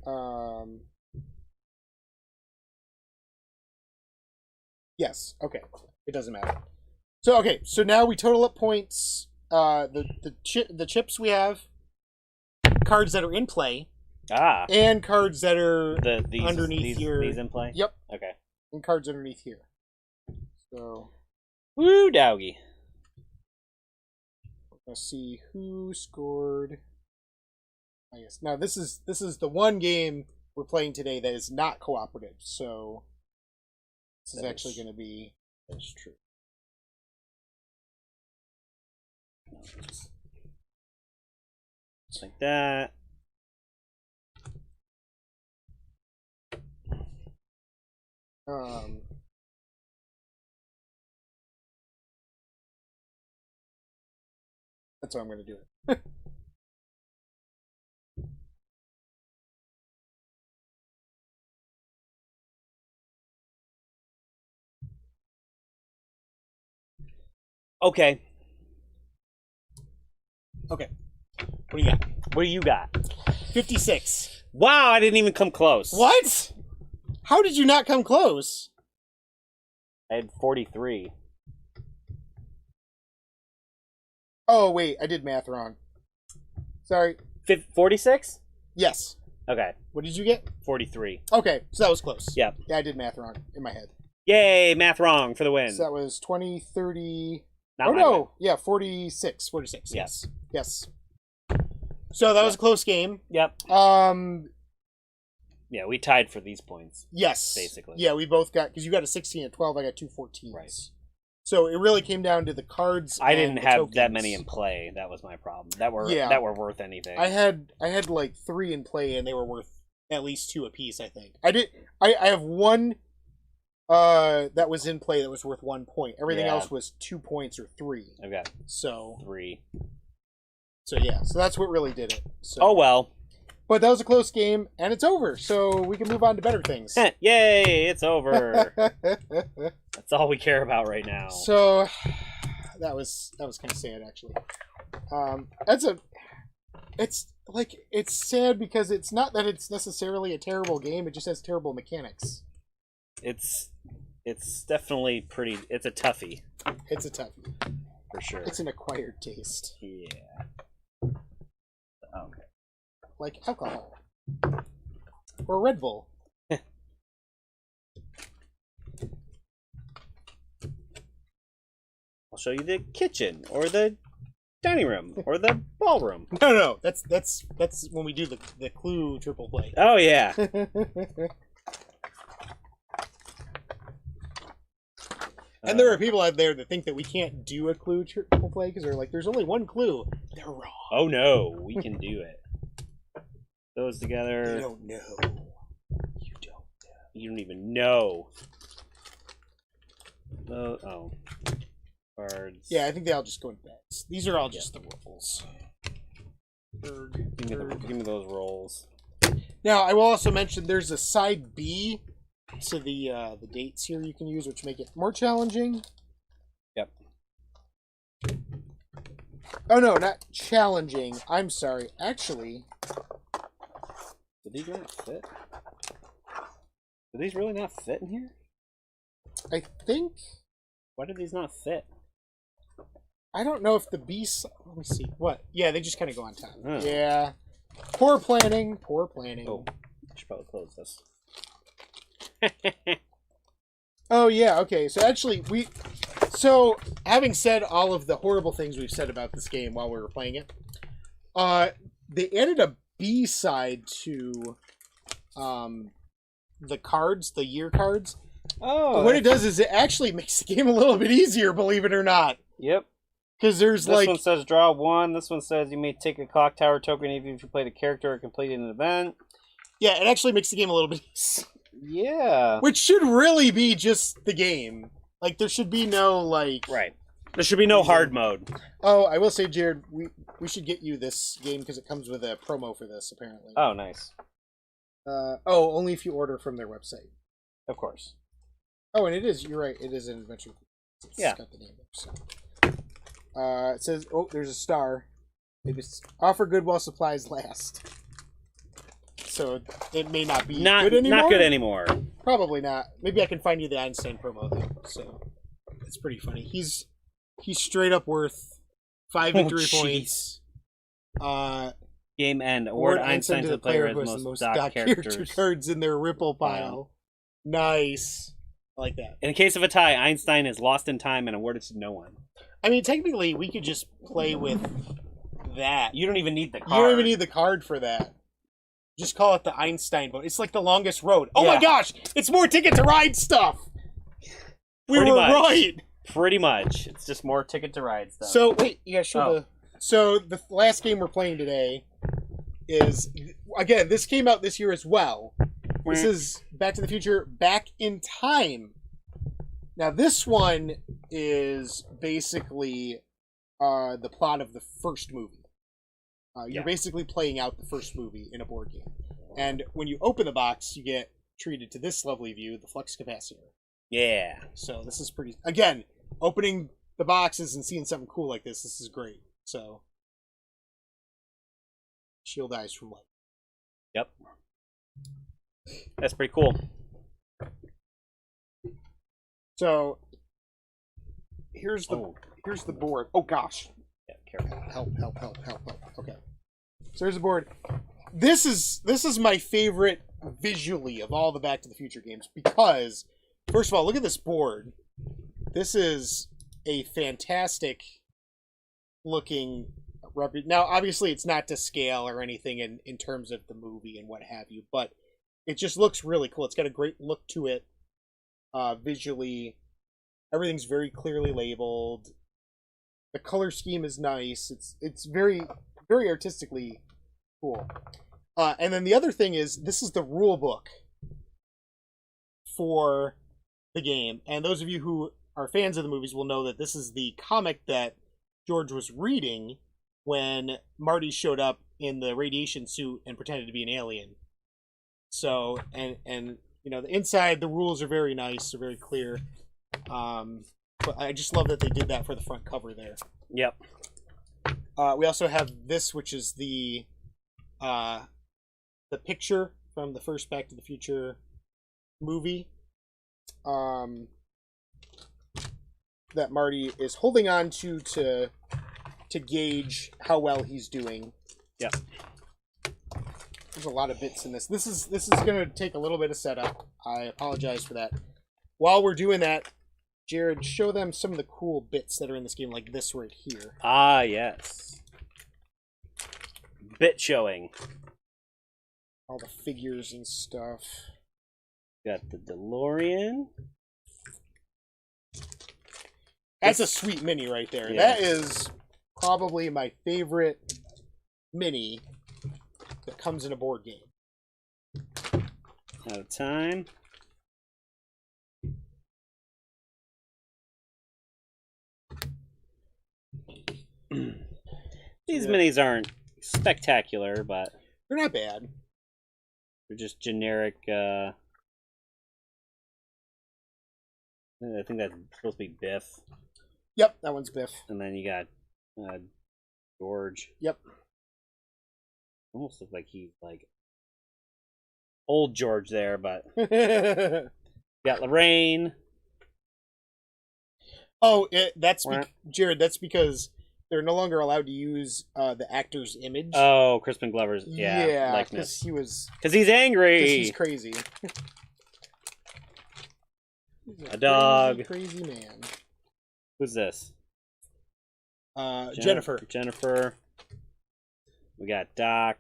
S1: Yes. Okay. It doesn't matter. So okay. So now we total up points. The chips we have, cards that are in play, and cards that are underneath here.
S2: These in play.
S1: Yep.
S2: Okay.
S1: And cards underneath here. So.
S2: Woo, doggy.
S1: Let's see who scored. I guess now this is the one game we're playing today that is not cooperative. So this is actually going to be. That's true.
S2: Just like that.
S1: That's how I'm going to do it.
S2: Okay.
S1: Okay. What do you got?
S2: What do you got?
S1: 56.
S2: Wow, I didn't even come close.
S1: What? How did you not come close?
S2: I had 43.
S1: Oh, wait. I did math wrong. Sorry.
S2: 46?
S1: Yes.
S2: Okay.
S1: What did you get?
S2: 43.
S1: Okay. So that was close.
S2: Yep.
S1: Yeah, I did math wrong in my head.
S2: Yay, math wrong for the win.
S1: So that was 20, 30...
S2: Not
S1: oh,
S2: my
S1: no.
S2: win.
S1: Yeah, 46. 46.
S2: Yeah.
S1: Yes. Yes. So that was a close game.
S2: Yep. Yeah, we tied for these points.
S1: Yes.
S2: Basically.
S1: Yeah, we both got, because you got a 16 and 12, I got 2 14s.
S2: Right.
S1: So it really came down to the cards.
S2: I
S1: and
S2: didn't
S1: the
S2: have
S1: tokens.
S2: that many in play. That was my problem. That were worth anything.
S1: I had like 3 in play, and they were worth at least 2 apiece, I think. I have 1 that was in play that was worth 1 point. Everything else was 2 points or 3.
S2: I've got 3.
S1: So yeah, so that's what really did it. So.
S2: Oh well.
S1: But that was a close game, and it's over, so we can move on to better things.
S2: Yay, it's over. That's all we care about right now.
S1: So that was kind of sad, actually. It's sad because it's not that it's necessarily a terrible game; it just has terrible mechanics.
S2: It's definitely pretty. It's a toughie.
S1: It's a toughie
S2: for sure.
S1: It's an acquired taste.
S2: Yeah. Okay.
S1: Like alcohol. Or Red Bull.
S2: I'll show you the kitchen or the dining room or the ballroom.
S1: No. That's when we do the Clue triple play.
S2: Oh yeah.
S1: And there are people out there that think that we can't do a Clue triple play because they're like, "There's only one clue." They're wrong.
S2: Oh no, we can do it. Those together.
S1: You don't know. You don't know.
S2: You don't even know. Oh. Cards.
S1: Yeah, I think they all just go in bets. These are all just the rolls.
S2: Give me those rolls.
S1: Now, I will also mention there's a side B to the dates here you can use, which make it more challenging.
S2: Yep.
S1: Oh no, not challenging. I'm sorry. Actually,
S2: Do these not fit? Do these really not fit in here?
S1: I think
S2: Why do these not fit?
S1: I don't know if the B. Let me see. What? Yeah, they just kind of go on top.
S2: Oh.
S1: Yeah. Poor planning. Poor planning.
S2: Oh, I should probably close this.
S1: Oh yeah. Okay. So actually, So having said all of the horrible things we've said about this game while we were playing it, they added a B side to, the cards, the year cards.
S2: Oh.
S1: What it does is it actually makes the game a little bit easier, believe it or not.
S2: Yep.
S1: Because there's
S2: This one says draw 1. This one says you may take a clock tower token even if you played a character or completed an event.
S1: Yeah, it actually makes the game a little bit easier.
S2: Yeah.
S1: Which should really be just the game. Like, there should be no, like...
S2: Right. There should be no hard mode.
S1: Oh, I will say, Jared, we should get you this game because it comes with a promo for this, apparently.
S2: Oh, nice.
S1: Only if you order from their website.
S2: Of course.
S1: Oh, and it is, you're right, it is an adventure. It's got the name there, so... it says, oh, there's a star. Maybe it's offer good while supplies last. So it may not be good anymore.
S2: Not good anymore.
S1: Probably not. Maybe I can find you the Einstein promo though. So it's pretty funny. He's straight up worth 5 victory points.
S2: Game end. Award Einstein to the player who has the most dock character
S1: cards in their Ripple pile. Nice. I like that.
S2: In case of a tie, Einstein is lost in time and awarded to no one.
S1: I mean, technically, we could just play with that.
S2: You don't even need the card.
S1: You don't even need the card for that. Just call it the Einstein vote. It's like the longest road. Oh my gosh! It's more Ticket to Ride stuff! We were right!
S2: Pretty much. It's just more Ticket to Ride stuff.
S1: So, wait, you guys show the... So, the last game we're playing today is... Again, this came out this year as well. This is Back to the Future Back in Time. Now, this one is basically the plot of the first movie. You're basically playing out the first movie in a board game. And when you open the box, you get treated to this lovely view, the flux capacitor.
S2: Yeah.
S1: So this is pretty... Again, opening the boxes and seeing something cool like this is great. So... Shield eyes from light.
S2: Yep. That's pretty cool.
S1: So... Here's the board. Oh gosh.
S2: Yeah, careful.
S1: Help. Okay. So there's the board. This is my favorite visually of all the Back to the Future games because, first of all, look at this board. This is a fantastic looking now obviously it's not to scale or anything in terms of the movie and what have you, but it just looks really cool. It's got a great look to it visually. Everything's very clearly labeled. The color scheme is nice. It's very, very artistically cool. And then the other thing is, this is the rule book for the game. And those of you who are fans of the movies will know that this is the comic that George was reading when Marty showed up in the radiation suit and pretended to be an alien. So, and you know, the inside, the rules are very nice, they're very clear. But I just love that they did that for the front cover there.
S2: Yep.
S1: We also have this, which is the picture from the first Back to the Future movie. That Marty is holding on to gauge how well he's doing.
S2: Yep.
S1: There's a lot of bits in this. This is going to take a little bit of setup. I apologize for that. While we're doing that, Jared, show them some of the cool bits that are in this game, like this right here.
S2: Ah, yes. Bit showing.
S1: All the figures and stuff.
S2: Got the DeLorean.
S1: That's a sweet mini right there.
S2: Yeah.
S1: That is probably my favorite mini that comes in a board game.
S2: Out of time. These minis aren't spectacular, but
S1: They're not bad.
S2: they're just generic. I think that's supposed to be Biff.
S1: Yep, that one's Biff.
S2: And then you got George.
S1: Yep.
S2: Almost looks like he's like old George there, but got Lorraine.
S1: Oh, Jared, that's because they're no longer allowed to use the actor's image.
S2: Oh, Crispin Glover's likeness.
S1: Because
S2: He's angry.
S1: he's crazy. He's
S2: A dog.
S1: crazy man.
S2: Who's this?
S1: Jennifer.
S2: Jennifer. We got Doc.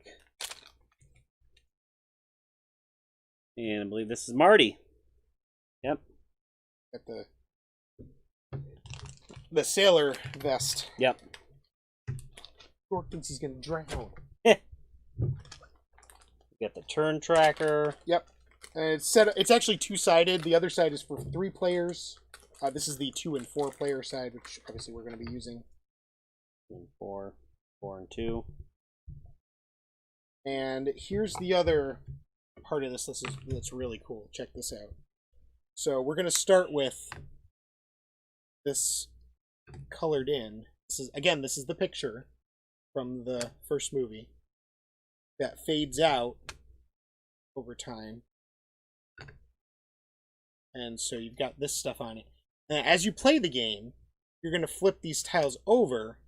S2: And I believe this is Marty. Yep.
S1: Got the sailor vest.
S2: Yep.
S1: Dork thinks he's gonna drown.
S2: We got the turn tracker.
S1: Yep. And it's actually two-sided. The other side is for 3 players. This is the 2 and 4 player side, which obviously we're going to be using.
S2: 4 and 2.
S1: And here's the other part of this. That's really cool. Check this out. So we're going to start with this colored in. This is the picture from the first movie that fades out over time. And so you've got this stuff on it. And as you play the game, you're going to flip these tiles over,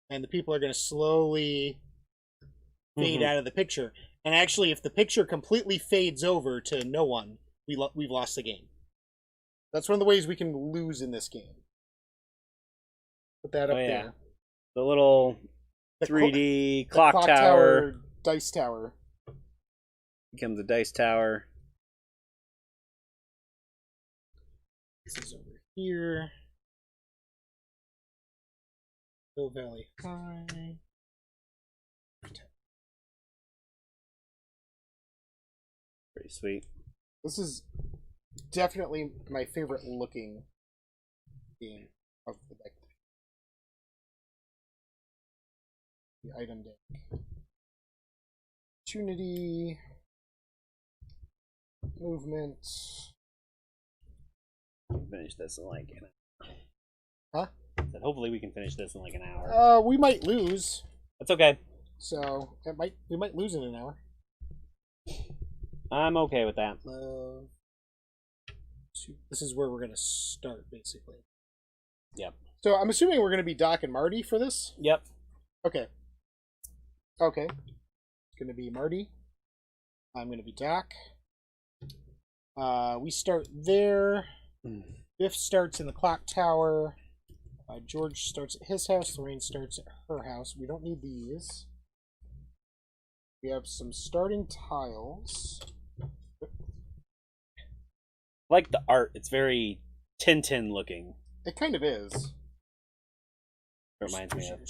S1: and the people are going to slowly fade out of the picture. And actually, if the picture completely fades over to no one, we've lost the game. That's one of the ways we can lose in this game. Put that up there.
S2: The little 3D clock tower.
S1: Dice tower.
S2: Becomes a dice tower.
S1: This is over here. Hill Valley High.
S2: Pretty sweet.
S1: This is definitely my favorite looking game of the deck. The item deck. Opportunity. Movement.
S2: Finish this in like an
S1: hour. Huh?
S2: But hopefully we can finish this in like an hour.
S1: We might lose.
S2: That's okay.
S1: So we might lose in an hour.
S2: I'm okay with that.
S1: This is where we're gonna start, basically.
S2: Yep.
S1: So I'm assuming we're gonna be Doc and Marty for this.
S2: Yep.
S1: Okay. Okay. It's gonna be Marty. I'm gonna be Doc. We start there. Biff starts in the clock tower. George starts at his house. Lorraine starts at her house. We don't need these. We have some starting tiles.
S2: I like the art. It's very Tintin looking.
S1: It kind of is.
S2: It reminds me of.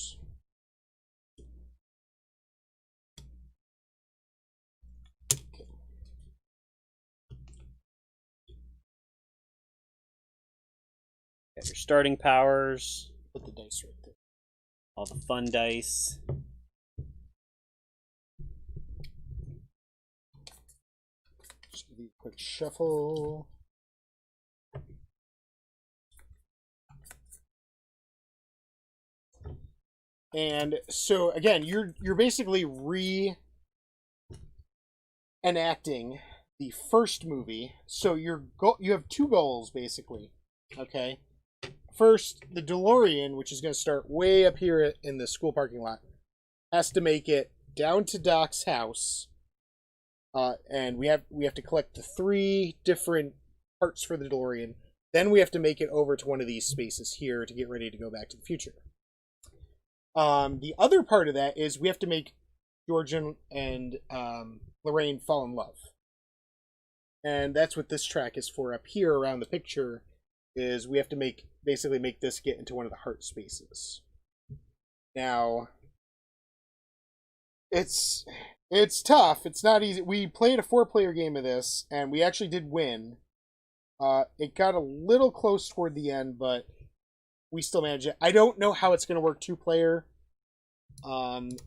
S2: Got your starting powers.
S1: Put the dice right there.
S2: All the fun dice.
S1: Just give you a quick shuffle. And so again, you're basically reenacting the first movie. So you have 2 goals basically. Okay. First, the DeLorean, which is going to start way up here in the school parking lot, has to make it down to Doc's house, and we have to collect the 3 different parts for the DeLorean. Then we have to make it over to one of these spaces here to get ready to go back to the future. The other part of that is we have to make George and Lorraine fall in love. And that's what this track is for up here around the picture, is we have to basically make this get into one of the heart spaces. Now, it's tough. It's not easy. We played a 4-player game of this, and we actually did win. It got a little close toward the end, but we still managed it. I don't know how it's going to work 2-player.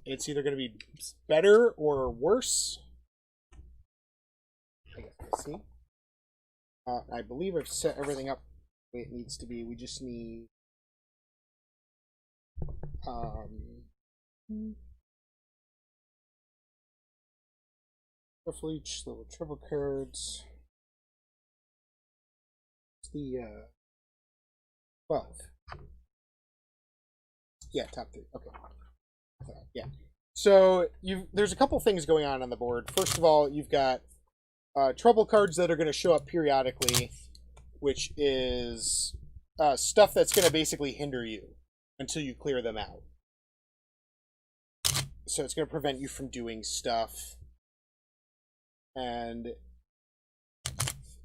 S1: It's either going to be better or worse. I guess we'll see. I believe I've set everything up the way it needs to be. We just need roughly each little triple cards. The 12. Yeah, top 3. Okay. Yeah. So there's a couple things going on the board. First of all, you've got trouble cards that are going to show up periodically, which is stuff that's going to basically hinder you until you clear them out. So it's going to prevent you from doing stuff. And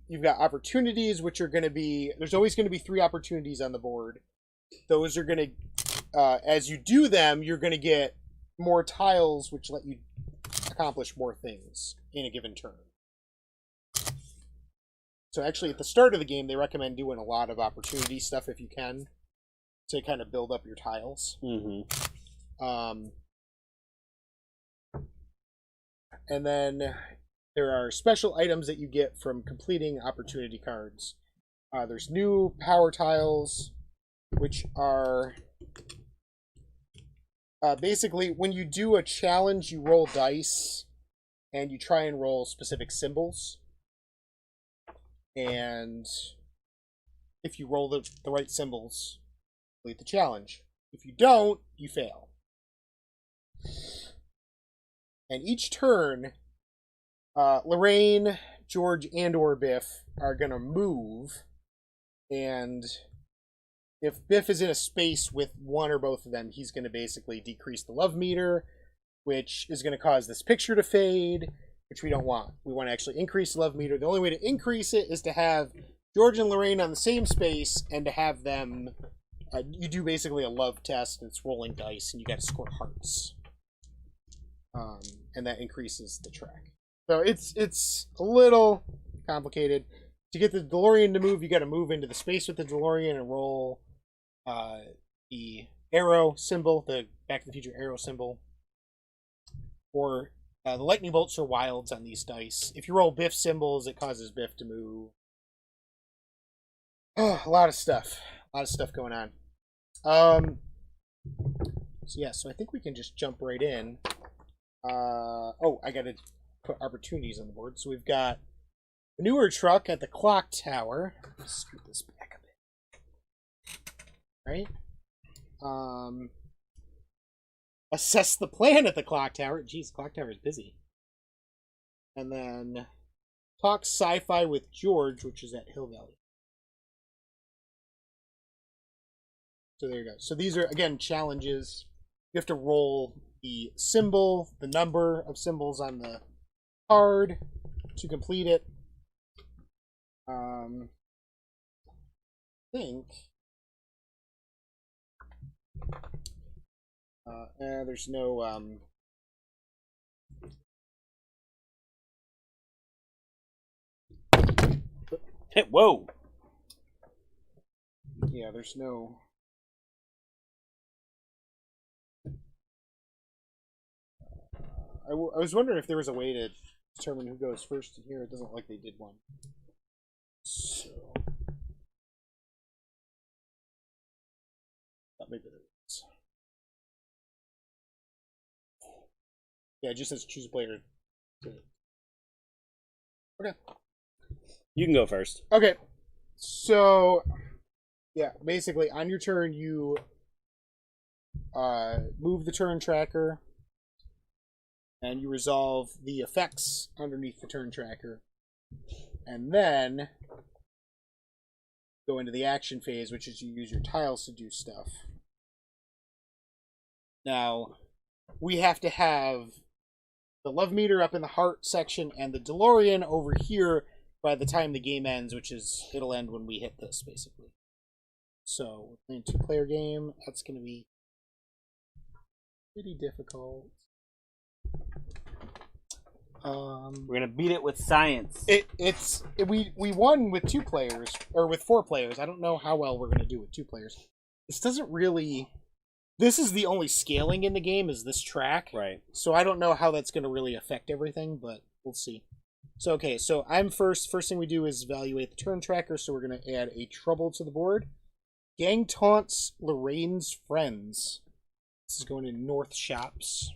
S1: you've got opportunities, which are going to be... There's always going to be 3 opportunities on the board. Those are going to... as you do them, you're going to get more tiles, which let you accomplish more things in a given turn. So actually, at the start of the game, they recommend doing a lot of opportunity stuff if you can, to kind of build up your tiles.
S2: Mm-hmm.
S1: And then there are special items that you get from completing opportunity cards. There's new power tiles, which are basically when you do a challenge, you roll dice and you try and roll specific symbols. And if you roll the right symbols, complete the challenge. If you don't, you fail. And each turn, Lorraine, George, and/or Biff are going to move. And if Biff is in a space with one or both of them, he's going to basically decrease the love meter, which is going to cause this picture to fade, which we don't want. We want to actually increase the love meter. The only way to increase it is to have George and Lorraine on the same space and to have them... you do basically a love test, and it's rolling dice, and you got to score hearts. And that increases the track. So it's a little complicated. To get the DeLorean to move, you got to move into the space with the DeLorean and roll the arrow symbol, the Back to the Future arrow symbol. Or the lightning bolts are wilds on these dice. If you roll Biff symbols, it causes Biff to move. Oh, a lot of stuff. A lot of stuff going on. So yeah, so I think we can just jump right in. Oh, I gotta put opportunities on the board. So we've got a newer truck at the clock tower. Let's scoot this back a bit. Right? Assess the plan at the clock tower. Jeez, the clock tower is busy. And then talk sci-fi with George, which is at Hill Valley. So there you go. So these are, again, challenges. You have to roll the symbol, the number of symbols on the card to complete it. I think there's no
S2: Hey, whoa!
S1: Yeah, there's no. I was wondering if there was a way to determine who goes first in here. It doesn't look like they did one. So, maybe there is. Yeah, it just says choose a player. Okay.
S2: You can go first.
S1: Okay. So, yeah, basically, on your turn, you move the turn tracker, and you resolve the effects underneath the turn tracker. And then go into the action phase, which is you use your tiles to do stuff. Now, we have to have the love meter up in the heart section and the DeLorean over here by the time the game ends, which is, it'll end when we hit this, basically. So, we're playing a 2-player game. That's going to be pretty difficult.
S2: We're gonna beat it with science.
S1: We won with 2 players, or with 4 players. I don't know how well we're gonna do with 2 players. This doesn't really. This is the only scaling in the game, is this track.
S2: Right.
S1: So I don't know how that's gonna really affect everything, but we'll see. So okay, so I'm first. First thing we do is evaluate the turn tracker. So we're gonna add a trouble to the board. Gang taunts Lorraine's friends. This is going to North Shops,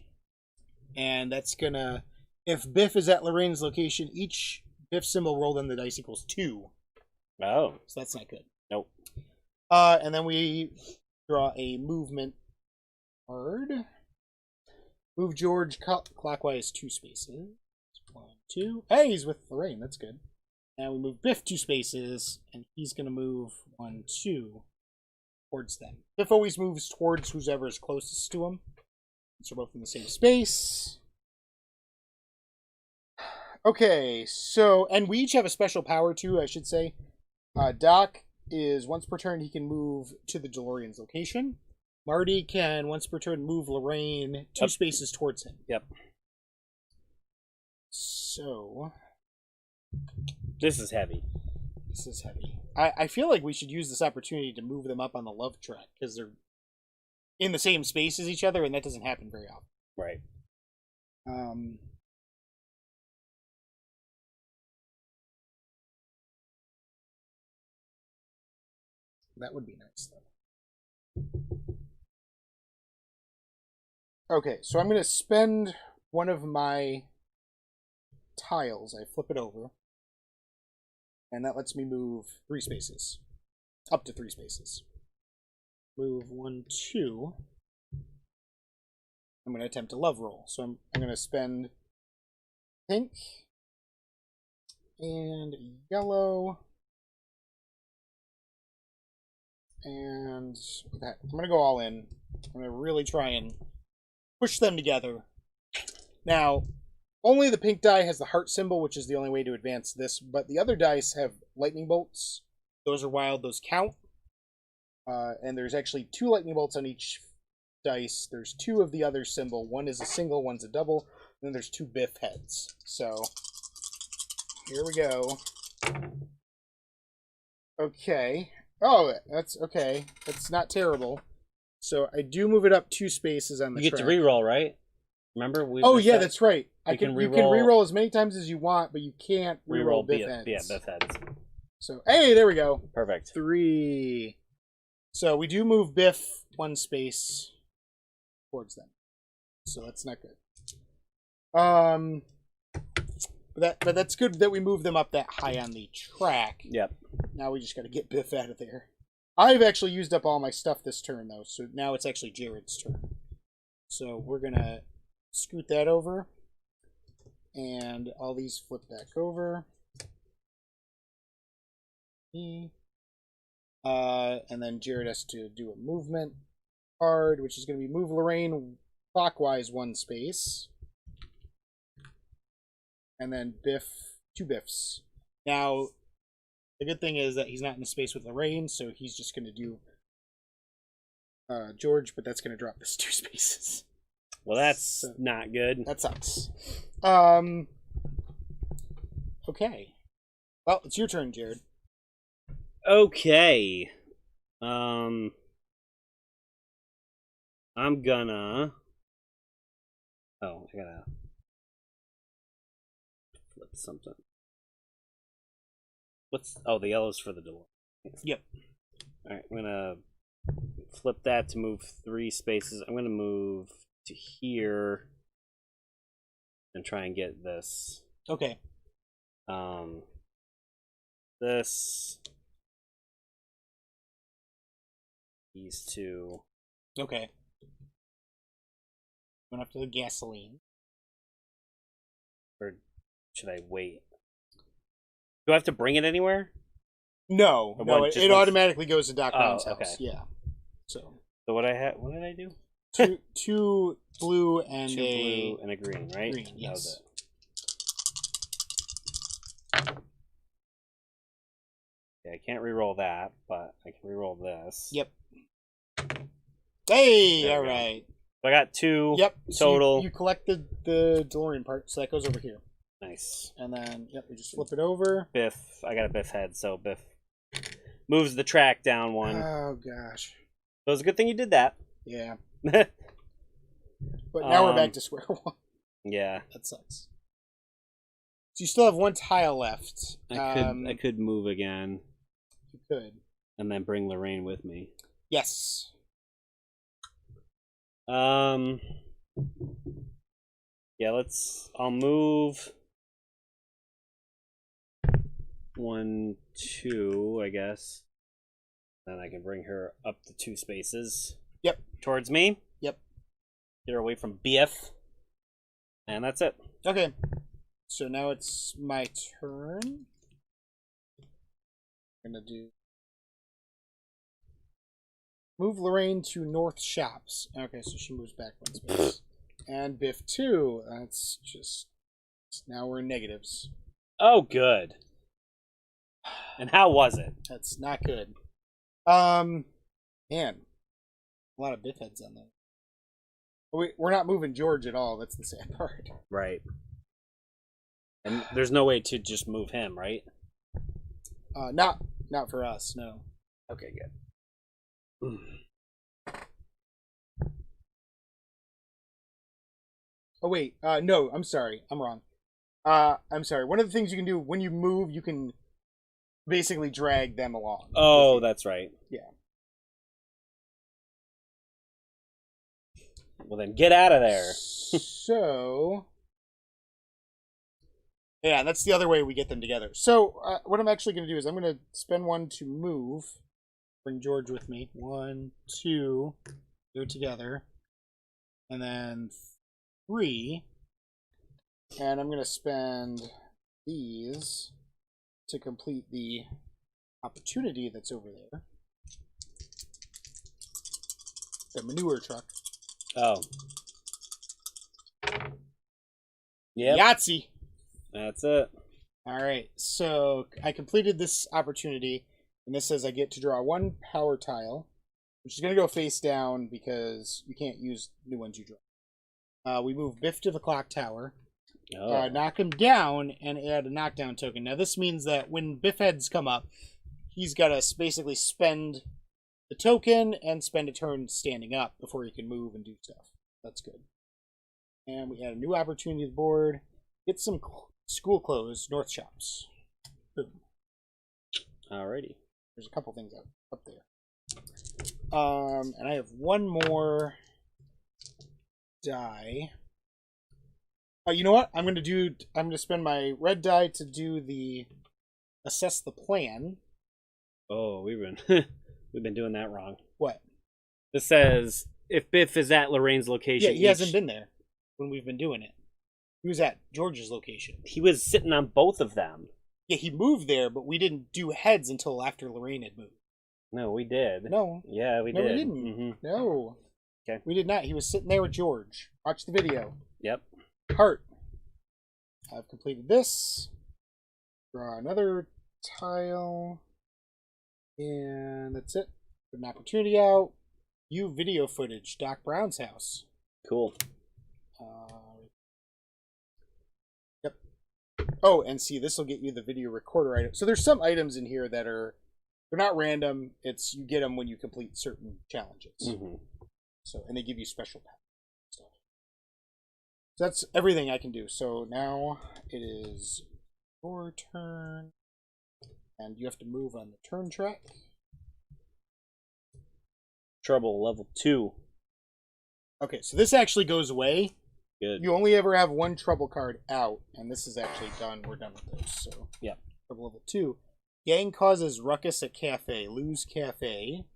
S1: and that's gonna. If Biff is at Lorraine's location, each Biff symbol rolled on the dice equals 2.
S2: Oh.
S1: So that's not good.
S2: Nope.
S1: And then we draw a movement card. Move George clockwise 2 spaces. 1, 2. Hey, he's with Lorraine. That's good. And we move Biff 2 spaces, and he's going to move 1, 2 towards them. Biff always moves towards whoever is closest to him. So we're both in the same space. Okay, so, and we each have a special power too, I should say. Doc is once per turn he can move to the DeLorean's location. Marty can once per turn move Lorraine 2 spaces towards him.
S2: Yep.
S1: So,
S2: this is heavy.
S1: This is heavy. I feel like we should use this opportunity to move them up on the love track, because they're in the same space as each other, and that doesn't happen very often.
S2: Right.
S1: That would be nice, though. Okay, so I'm going to spend one of my tiles. I flip it over. And that lets me move 3 spaces. Up to 3 spaces. Move 1, 2. I'm going to attempt a love roll. So I'm going to spend pink and yellow. And that, I'm going to go all in. I'm going to really try and push them together. Now, only the pink die has the heart symbol, which is the only way to advance this, but the other dice have lightning bolts. Those are wild, those count. And there's actually 2 lightning bolts on each dice. There's 2 of the other symbol. One is a single, one's a double. And then there's 2 Biff heads. So, here we go. Okay. Oh, that's okay. That's not terrible. So I do move it up 2 spaces on the
S2: You get
S1: track.
S2: to reroll, right? Remember?
S1: Oh yeah, that's right. You can
S2: re-roll,
S1: reroll as many times as you want, but you can't reroll Biff heads.
S2: Yeah, Biff heads.
S1: So hey, there we go.
S2: Perfect.
S1: 3. So we do move Biff 1 space towards them. So that's not good. But that's good that we move them up that high on the track.
S2: Yep.
S1: Now we just got to get Biff out of there. I've actually used up all my stuff this turn, though, so now it's actually Jared's turn. So we're going to scoot that over, and all these flip back over. And then Jared has to do a movement card, which is going to be move Lorraine clockwise 1 space. And then Biff, 2 Biffs. Now, the good thing is that he's not in the space with Lorraine, so he's just going to do George, but that's going to drop this 2 spaces.
S2: Well, that's not good.
S1: That sucks. Okay. Well, it's your turn, Jared.
S2: Okay. I'm gonna... Oh, I gotta flip something. The yellow's for the door.
S1: Yep.
S2: Alright, I'm gonna flip that to move 3 spaces. I'm gonna move to here and try and get this.
S1: Okay.
S2: These 2.
S1: Okay. Going up to the gasoline.
S2: Or should I wait? Do I have to bring it anywhere?
S1: No,
S2: Or
S1: no,
S2: one-
S1: it,
S2: just
S1: it
S2: one-
S1: automatically goes to Doc Brown's
S2: okay.
S1: house. Yeah. So
S2: So what did I do?
S1: two blue and
S2: Two
S1: a
S2: blue and a green, right?
S1: green,
S2: That
S1: yes.
S2: was it. Yeah, I can't re-roll that, but I can re-roll this.
S1: Yep. Hey,
S2: There
S1: all
S2: we go.
S1: right.
S2: So I got 2
S1: Yep. So
S2: total.
S1: you collect the DeLorean part, so that goes over here,
S2: Nice.
S1: and then we just flip it over.
S2: Biff. I got a Biff head, so Biff moves the track down 1.
S1: Oh gosh.
S2: So it's a good thing you did that.
S1: Yeah. But now we're back
S2: Um,
S1: to square one.
S2: Yeah.
S1: That sucks. So you still have one tile left.
S2: I could move again
S1: You could.
S2: and then bring Lorraine with me.
S1: Yes.
S2: Yeah, I'll move 1, 2, I guess. Then I can bring her up the 2 spaces.
S1: Yep.
S2: Towards me.
S1: Yep.
S2: Get her away from BF. And that's it.
S1: Okay. So now it's my turn. I'm gonna do move Lorraine to North Shops. Okay, so she moves back 1 space. And Biff 2. That's just now we're in negatives.
S2: Oh, good. And how was it?
S1: That's not good. Man, a lot of Biff heads on there. We're not moving George at all. That's the sad part.
S2: Right. And there's no way to just move him, right?
S1: Not for us. No.
S2: Okay, good.
S1: Oh wait, no, I'm sorry. I'm wrong. I'm sorry. One of the things you can do when you move, you can basically drag them along.
S2: Oh, that's right.
S1: Yeah.
S2: Well, then get out of there.
S1: So, yeah, that's the other way we get them together. So, what I'm actually going to do is I'm going to spend 1 to move. Bring George with me. 1, 2, do it together. And then 3. And I'm going to spend these to complete the opportunity that's over there. The manure truck.
S2: Oh. Yep.
S1: Yahtzee!
S2: That's it.
S1: Alright, so I completed this opportunity, and this says I get to draw 1 power tile, which is going to go face down because you can't use new ones you draw. We move Biff to the clock tower,
S2: Oh.
S1: knock him down, and add a knockdown token. Now this means that when Biff heads come up, he's got to basically spend the token and spend a turn standing up before he can move and do stuff. That's good. And we add a new opportunity to the board. Get some school clothes, North Shops. Boom.
S2: Alrighty.
S1: There's a couple things up there. And I have 1 more die. You know what? I'm gonna spend my red die to do the assess the plan.
S2: Oh, we've been doing that wrong.
S1: What?
S2: This says if Biff is at Lorraine's location.
S1: Yeah, he hasn't been there when we've been doing it. He was at George's location.
S2: He was sitting on both of them.
S1: Yeah, he moved there, but we didn't do heads until after Lorraine had moved.
S2: No, we did.
S1: No.
S2: Yeah, we
S1: No,
S2: did.
S1: we didn't.
S2: Mm-hmm.
S1: No.
S2: Okay.
S1: We did not. He was sitting there with George. Watch the video.
S2: Yep.
S1: Heart. I've completed this. Draw another tile. And that's it. Put an opportunity out. View video footage. Doc Brown's house.
S2: Cool.
S1: Yep. Oh, and see, this will get you the video recorder item. So there's some items in here that they're not random. It's you get them when you complete certain challenges.
S2: Mm-hmm.
S1: So, and they give you special stuff. So that's everything I can do. So now it is your turn, and you have to move on the turn track.
S2: Trouble level 2.
S1: Okay, so this actually goes away.
S2: Good.
S1: You only ever have 1 trouble card out, and this is actually done. We're done with those. So
S2: yeah.
S1: Trouble level 2. Gang causes ruckus at cafe. Lose cafe.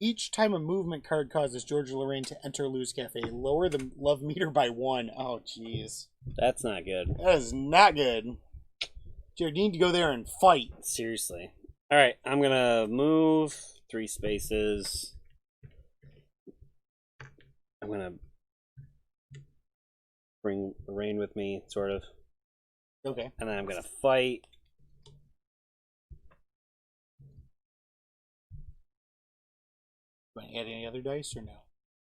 S1: Each time a movement card causes George or Lorraine to enter Lose Cafe, lower the love meter by 1. Oh, jeez.
S2: That's not good.
S1: That is not good. Jared, you need to go there and fight.
S2: Seriously. All right, I'm gonna move 3 spaces. I'm gonna bring Rain with me, sort of,
S1: Okay.
S2: and then I'm gonna fight.
S1: Want to add any other dice or no?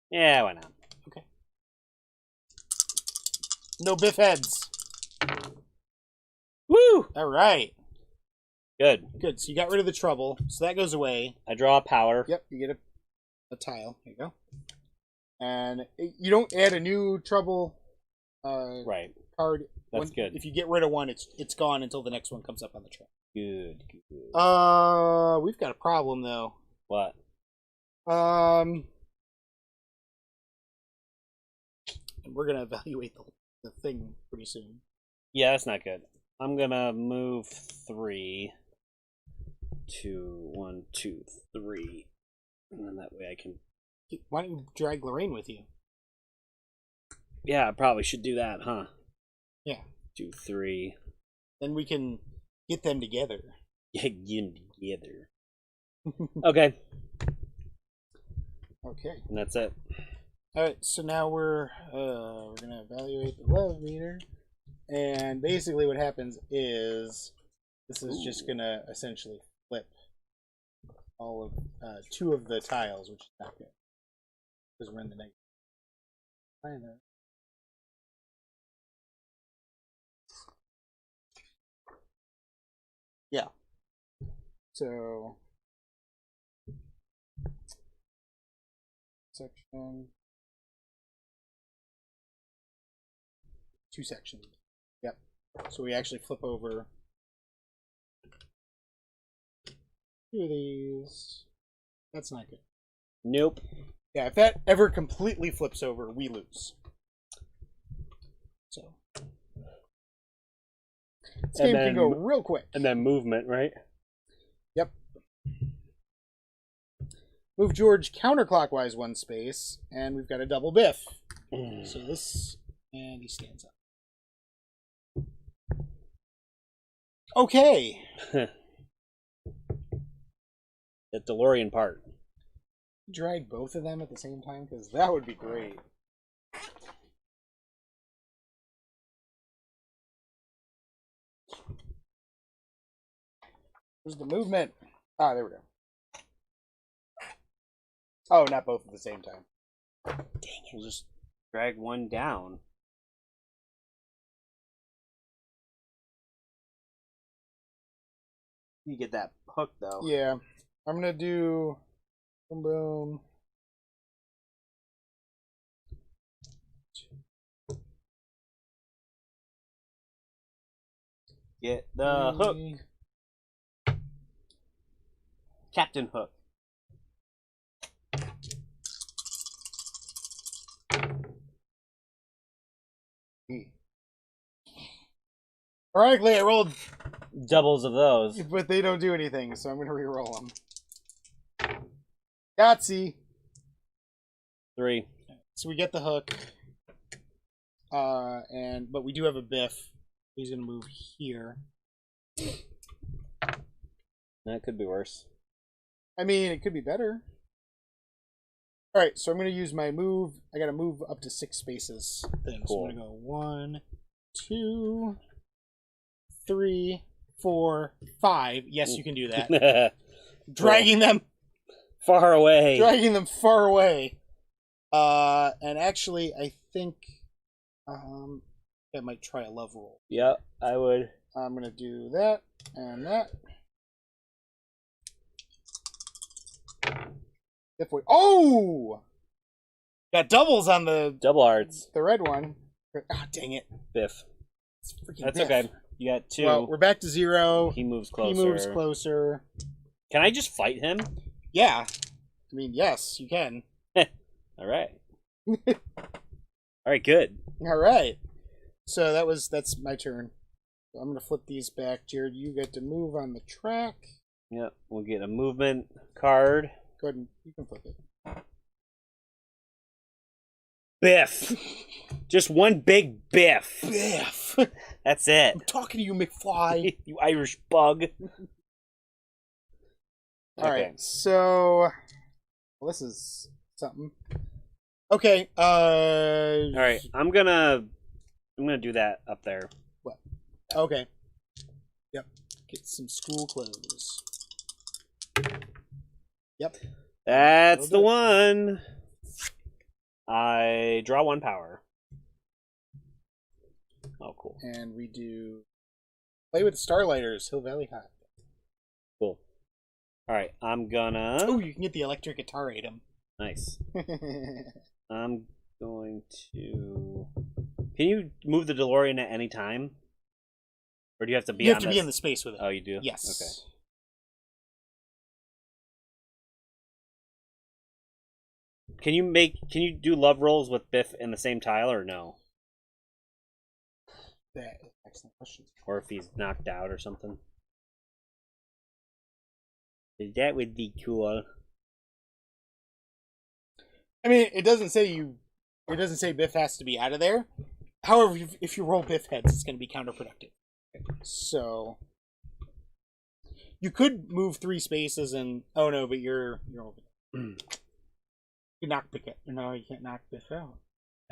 S2: Yeah, why not?
S1: Okay. No biff heads.
S2: Woo!
S1: All right.
S2: Good.
S1: Good. So you got rid of the trouble. So that goes away.
S2: I draw a power.
S1: Yep. You get a tile. There you go. And you don't add a new trouble
S2: Right.
S1: card.
S2: That's good.
S1: If you get rid of one, it's gone until the next one comes up on the track.
S2: Good.
S1: We've got a problem though.
S2: What?
S1: And we're gonna evaluate the thing pretty soon.
S2: Yeah, that's not good. I'm gonna move 3 to 1, 2, 3, and then that way I can.
S1: Why don't you drag Lorraine with you?
S2: Yeah, I probably should do that, huh?
S1: Yeah.
S2: 2, 3.
S1: Then we can get them together.
S2: Yeah, get 'em together. Okay,
S1: Okay.
S2: and that's it.
S1: All right. So now we're gonna evaluate the love meter, and basically what happens is this is just gonna essentially flip all of 2 of the tiles, which is not good because we're in the negative. Either. Yeah. So section 2 sections. Yep. So we actually flip over 2 of these. That's not good.
S2: Nope.
S1: Yeah, if that ever completely flips over, we lose. So this game can go real quick.
S2: And then movement, right?
S1: Yep. Move George counterclockwise 1 space, and we've got a double biff. So this, and he stands up. Okay.
S2: The DeLorean part.
S1: Drag both of them at the same time, because that would be great. Where's the movement? Ah, there we go. Oh, not both at the same time.
S2: Dang it. We'll just drag one down. You get that hook, though.
S1: Yeah. I'm going to do... Boom, boom.
S2: Get the hook. Captain Hook.
S1: Ironically, I rolled,
S2: Doubles of those.
S1: but they don't do anything, so I'm going to re-roll them. Yahtzee.
S2: 3.
S1: So we get the hook. But we do have a biff. He's going to move here.
S2: That could be worse.
S1: I mean, it could be better. Alright, so I'm going to use my move. I got to move up to 6 spaces thing.
S2: Cool.
S1: So I'm going to go 1, 2, 3, 4, 5. Yes, you can do that. Dragging them.
S2: Far away.
S1: Dragging them far away. And actually, I think I might try a love roll.
S2: Yep, I would.
S1: I'm going to do that and that. If we, oh! Got doubles on the
S2: Double hearts.
S1: red one. Ah, dang it.
S2: Biff.
S1: It's freaking
S2: That's
S1: biff.
S2: okay. You got 2.
S1: Well, we're back to 0.
S2: He moves closer.
S1: He moves closer.
S2: Can I just fight him?
S1: Yeah. I mean, yes, you can.
S2: All right. All right, good.
S1: All right. So that's my turn. So I'm going to flip these back. Jared, you get to move on the track.
S2: Yep, we'll get a movement card.
S1: Go ahead and you can flip it.
S2: Biff. Just one big biff.
S1: Biff!
S2: That's it.
S1: I'm talking to you, McFly.
S2: You Irish bug.
S1: All
S2: Okay.
S1: right. So, well, this is something. Okay.
S2: All right. I'm gonna do that up there.
S1: Okay. Yep. Get some school clothes. Yep.
S2: That's the one. I draw 1 power. Oh, cool.
S1: And we do play with Starlighters, Hill Valley High.
S2: Cool. All right. I'm gonna.
S1: Oh, you can get the electric guitar item.
S2: Nice. I'm going to. Can you move the DeLorean at any time, or do you have to be?
S1: You have to be in the space with it.
S2: Oh, you do.
S1: Yes.
S2: Okay. Can you do love rolls with Biff in the same tile or no?
S1: That is an excellent question.
S2: Or if he's knocked out or something? That would be cool.
S1: I mean, it doesn't say Biff has to be out of there. However, if you roll Biff heads, it's going to be counterproductive. So you could move 3 spaces and oh no, but you're over. You knock Biff out. No, you can't knock Biff out.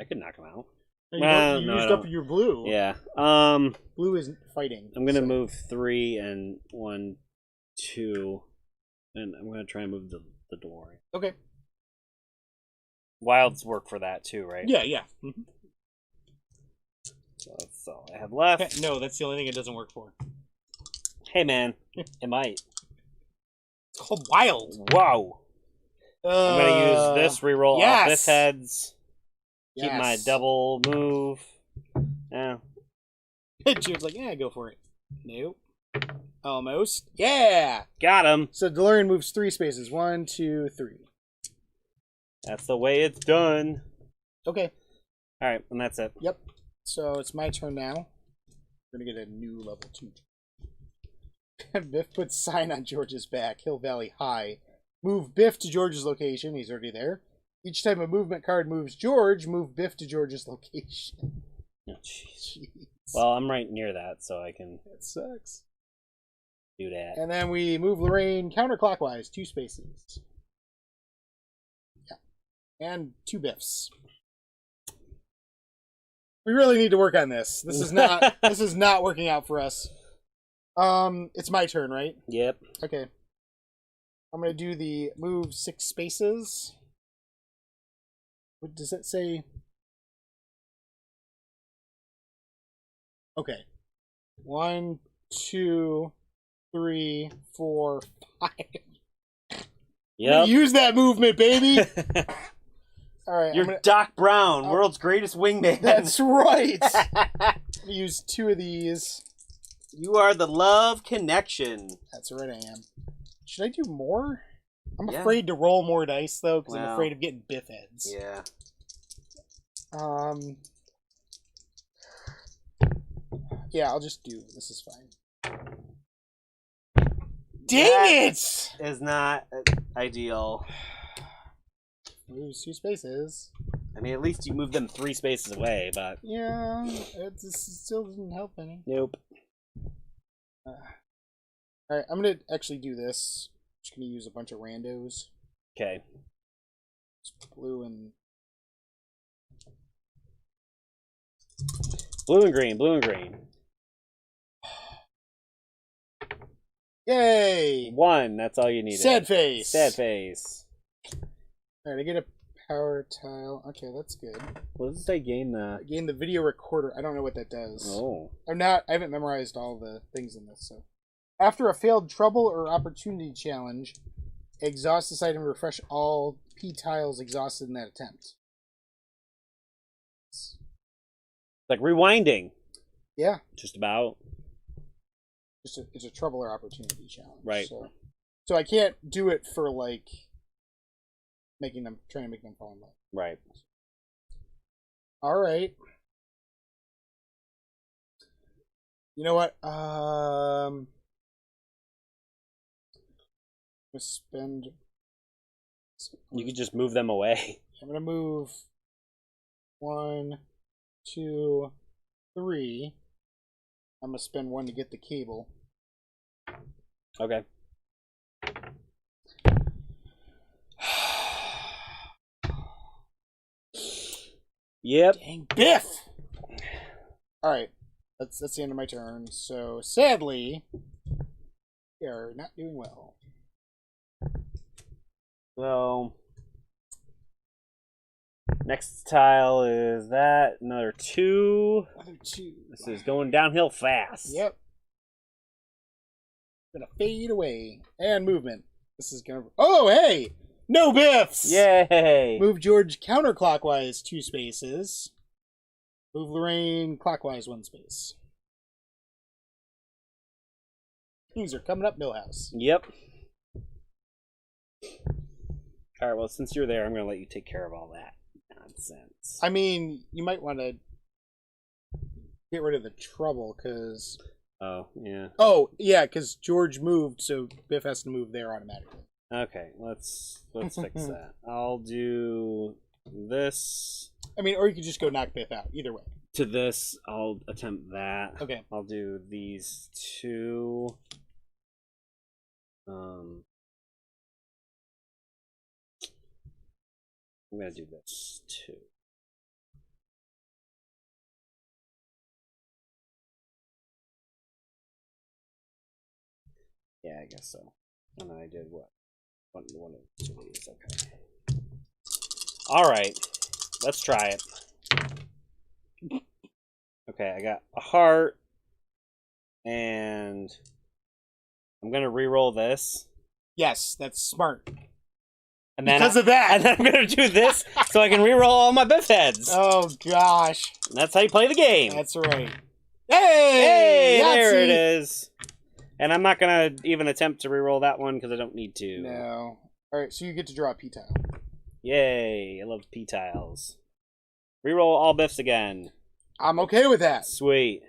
S2: I could knock him out.
S1: No, you used up your blue.
S2: Yeah.
S1: Blue isn't fighting.
S2: I'm gonna move 3 and 1, 2, and I'm gonna try and move the DeLorean.
S1: Okay.
S2: Wilds work for that too, right?
S1: Yeah, yeah. Mm-hmm.
S2: So that's all I have left.
S1: No, that's the only thing it doesn't work for.
S2: Hey man, it might.
S1: It's called Wild.
S2: Wow. I'm gonna use this reroll off Biff heads. Keep my double move. Yeah.
S1: Jared's like, yeah, go for it. Nope. Almost. Yeah.
S2: Got him.
S1: So DeLorean moves 3 spaces. 1, 2, 3.
S2: That's the way it's done.
S1: Okay.
S2: All right, and that's it.
S1: Yep. So it's my turn now. We're gonna get a new level 2. Biff puts sign on George's back. Hill Valley High. Move Biff to George's location. He's already there. Each time a movement card moves George, move Biff to George's location.
S2: Oh, jeez. Well, I'm right near that, so I can.
S1: That sucks.
S2: Do that.
S1: And then we move Lorraine counterclockwise 2 spaces. Yeah. And 2 Biffs. We really need to work on this. This is not this is not working out for us. It's my turn, right?
S2: Yep.
S1: Okay. I'm gonna do the move 6 spaces. What does it say? Okay. 1, 2, 3, 4, 5.
S2: Yep.
S1: Use that movement, baby. All right.
S2: You're Doc Brown, world's greatest wingman.
S1: That's right. Use 2 of these.
S2: You are the love connection.
S1: That's right, I am. Should I do more? I'm afraid to roll more dice though, because I'm afraid of getting Biff heads.
S2: Yeah.
S1: Yeah, I'll just do. This is fine. Dang it!
S2: Is not ideal.
S1: Moves 2 spaces.
S2: I mean, at least you moved them 3 spaces away, but
S1: Yeah, it still doesn't help any.
S2: nope.
S1: Alright, I'm gonna actually do this. Just gonna use a bunch of randos.
S2: Okay.
S1: Blue and
S2: Blue and green, blue and green.
S1: yay!
S2: 1, that's all you needed.
S1: Sad face.
S2: Sad face.
S1: Alright, I get a power tile. Okay, that's good.
S2: What does it say? Gain the.
S1: Gain the video recorder. I don't know what that does.
S2: Oh.
S1: I haven't memorized all the things in this, so. After a failed trouble or opportunity challenge, exhaust this item to refresh all P tiles exhausted in that attempt.
S2: Like rewinding.
S1: Yeah.
S2: Just about.
S1: It's a trouble or opportunity challenge.
S2: Right.
S1: So I can't do it for like trying to make them fall in love.
S2: Right.
S1: All right. You know what? Spend.
S2: You could just move them away.
S1: I'm gonna move 1, 2, 3. I'm gonna spend 1 to get the cable.
S2: Okay. Yep.
S1: Dang Biff! Alright. That's the end of my turn. So, sadly, we are not doing well.
S2: So, next tile is that. Another 2.
S1: Another 2.
S2: This is going downhill fast.
S1: Yep. Gonna fade away. And movement. This is gonna... Oh, hey! No Biffs!
S2: Yay!
S1: Move George counterclockwise 2 spaces. Move Lorraine clockwise 1 space. Things are coming up Millhouse.
S2: Yep. Alright, well, since you're there, I'm going to let you take care of all that nonsense.
S1: I mean, you might want to get rid of the trouble, because...
S2: Oh, yeah.
S1: Oh, yeah, because George moved, so Biff has to move there automatically.
S2: Okay, let's fix that. I'll do this
S1: I mean, or you could just go knock Biff out. Either way.
S2: to this. I'll attempt that.
S1: Okay.
S2: I'll do these 2. I'm gonna do this too. Yeah, I guess so. And then I did what? One of 2 of these. Okay. All right. Let's try it. Okay, I got a heart, and I'm gonna re-roll this.
S1: Yes, that's smart.
S2: And then
S1: Because of that.
S2: And then I'm gonna do this so I can re-roll all my Biff heads.
S1: Oh, gosh.
S2: And that's how you play the game.
S1: That's right.
S2: Hey,
S1: Hey!
S2: there it
S1: Yahtzee!
S2: is. And I'm not gonna even attempt to re-roll that one because I don't need to.
S1: No. Alright, so you get to draw a P-tile.
S2: Yay! I love P tiles. Re-roll all Biffs again.
S1: I'm okay with that.
S2: Sweet.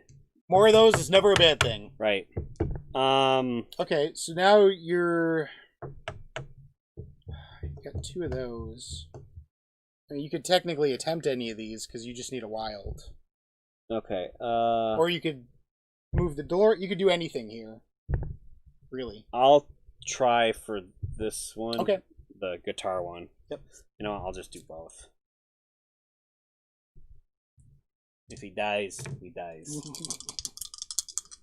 S1: More of those is never a bad thing.
S2: Right.
S1: Okay, so now you've got 2 of those. I mean, you could technically attempt any of these because you just need a wild.
S2: Okay.
S1: Or you could move the door. You could do anything here. Really.
S2: I'll try for this one.
S1: Okay.
S2: The guitar one.
S1: Yep.
S2: You know what? I'll just do both. If he dies, he dies.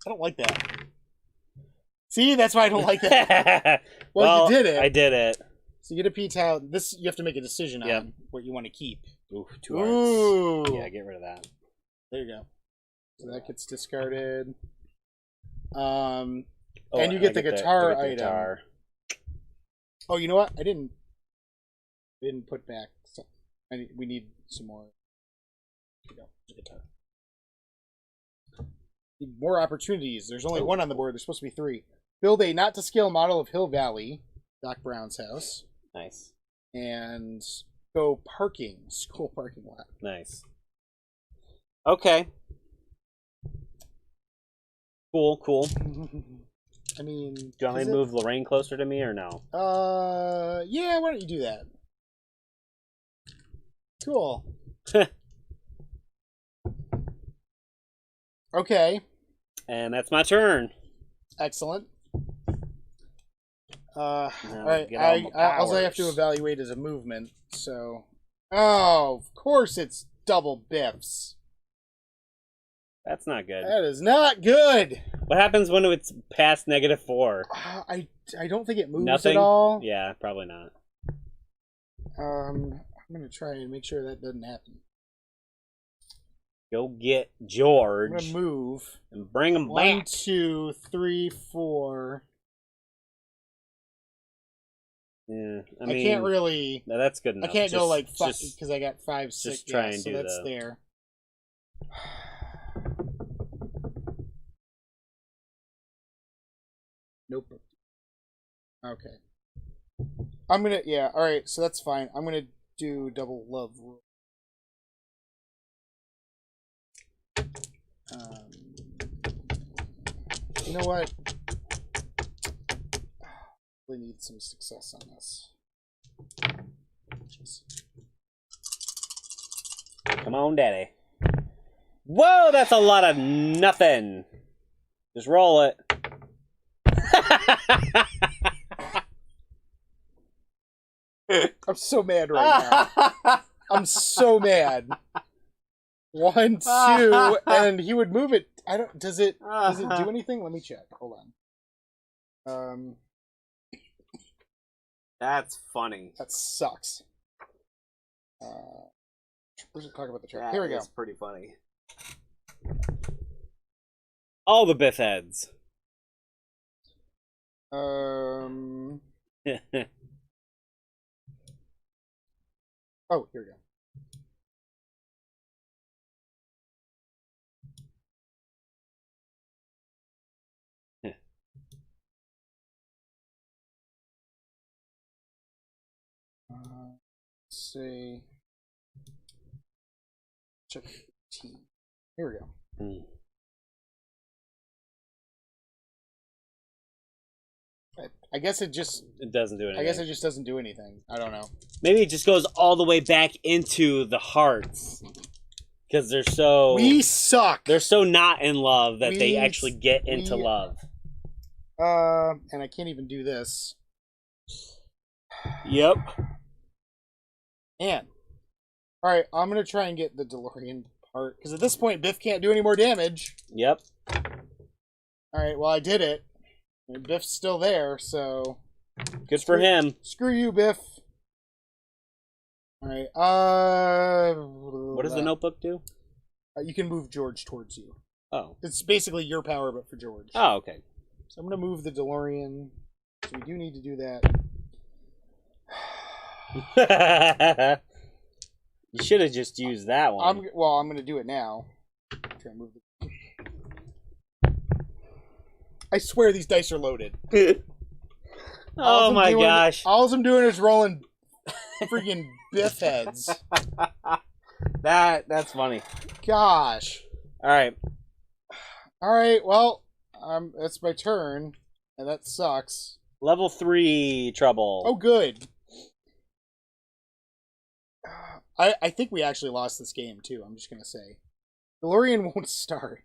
S1: I don't like that. See, that's why I don't like that.
S2: Well,
S1: you did it.
S2: I did it.
S1: So you get a P-tile. This you have to make a decision on
S2: Yep.
S1: what you want to keep.
S2: Ooh, 2 hearts.
S1: Ooh.
S2: Yeah, get rid of that.
S1: There you go. So that gets discarded.
S2: Oh,
S1: and you get the guitar item.
S2: Guitar.
S1: Oh, you know what? I didn't put back. We need some more. Here we go. The guitar. Need more opportunities. There's only 1 on the board. There's supposed to be 3. Build a not-to-scale model of Hill Valley, Doc Brown's house.
S2: Nice.
S1: And go parking. School parking lot.
S2: Nice. Okay. Cool.
S1: I mean...
S2: Do you want me to move Lorraine closer to me or no?
S1: Yeah, why don't you do that? Cool. Okay.
S2: And that's my turn.
S1: Excellent. All
S2: Now
S1: right.
S2: get all my
S1: All I have to
S2: powers.
S1: evaluate is a movement. So, oh, of course it's double biffs.
S2: That's not good.
S1: That is not good.
S2: What happens when it's past -4?
S1: I don't think it moves
S2: Nothing?
S1: at all.
S2: Yeah, probably not.
S1: I'm gonna try and make sure that doesn't happen.
S2: Go get
S1: I'm
S2: George
S1: gonna move.
S2: and bring him
S1: 1,
S2: back.
S1: 2, 3, 4.
S2: Yeah, I
S1: I
S2: mean,
S1: can't really.
S2: no, that's good
S1: I
S2: enough.
S1: can't go
S2: Just-
S1: like 5
S2: just-
S1: because I got 5, 6.
S2: just try
S1: yeah,
S2: and
S1: so
S2: do
S1: that's
S2: the-
S1: there. Nope. Okay. I'm gonna. Yeah. All right. So that's fine. I'm gonna do double love rule. You know what? We need some success on this. Jeez.
S2: Come on, daddy. Whoa, that's a lot of nothing. Just roll it.
S1: I'm so mad right now. I'm so mad. 1, 2, and he would move it. I don't. Does it do anything? Let me check. Hold on.
S2: That's funny.
S1: That sucks. Let's talk about the chart. Here we go.
S2: That's pretty funny. All the Biff heads.
S1: Oh, here we go. Let's see. Check T. Here we go. I guess it
S2: doesn't do anything.
S1: I guess it just doesn't do anything. I don't know.
S2: Maybe it just goes all the way back into the hearts. Because
S1: we suck.
S2: They're so not in love that they actually get into love.
S1: And I can't even do this.
S2: Yep.
S1: And alright, I'm gonna try and get the DeLorean part. Because at this point Biff can't do any more damage.
S2: Yep.
S1: Alright, well I did it. And Biff's still there, so
S2: good for him.
S1: Screw you, Biff. Alright,
S2: what does the notebook do?
S1: You can move George towards you.
S2: Oh.
S1: It's basically your power, but for George.
S2: Oh, okay.
S1: So I'm gonna move the DeLorean. So we do need to do
S2: that. You should have just used that one.
S1: I'm gonna do it now. Try and move the... I swear these dice are loaded.
S2: Oh my gosh.
S1: All I'm doing is rolling freaking Biff heads.
S2: That's funny.
S1: Gosh.
S2: Alright,
S1: well, that's my turn. And that sucks.
S2: Level 3 trouble.
S1: Oh, good. I think we actually lost this game, too. I'm just going to say. DeLorean won't start.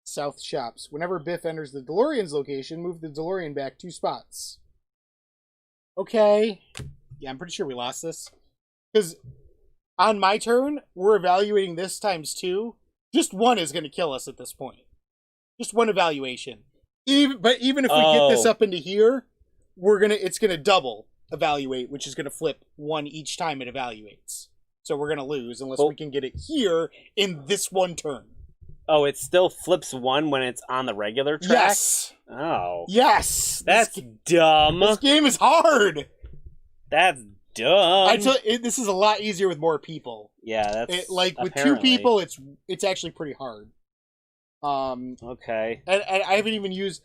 S1: South shops. Whenever Biff enters the DeLorean's location, move the DeLorean back 2 spots. Okay. Yeah, I'm pretty sure we lost this. Because on my turn, we're evaluating this times 2. Just 1 is going to kill us at this point. Just 1 evaluation. But even if we get this up into here, it's gonna double evaluate, which is gonna flip 1 each time it evaluates. So we're gonna lose unless we can get it here in this 1 turn.
S2: Oh, it still flips 1 when it's on the regular track?
S1: Yes.
S2: Oh.
S1: Yes.
S2: That's dumb.
S1: This game is hard.
S2: That's dumb.
S1: This is a lot easier with more people.
S2: Yeah, that's
S1: with 2 people, it's actually pretty hard.
S2: Okay.
S1: And I haven't even used...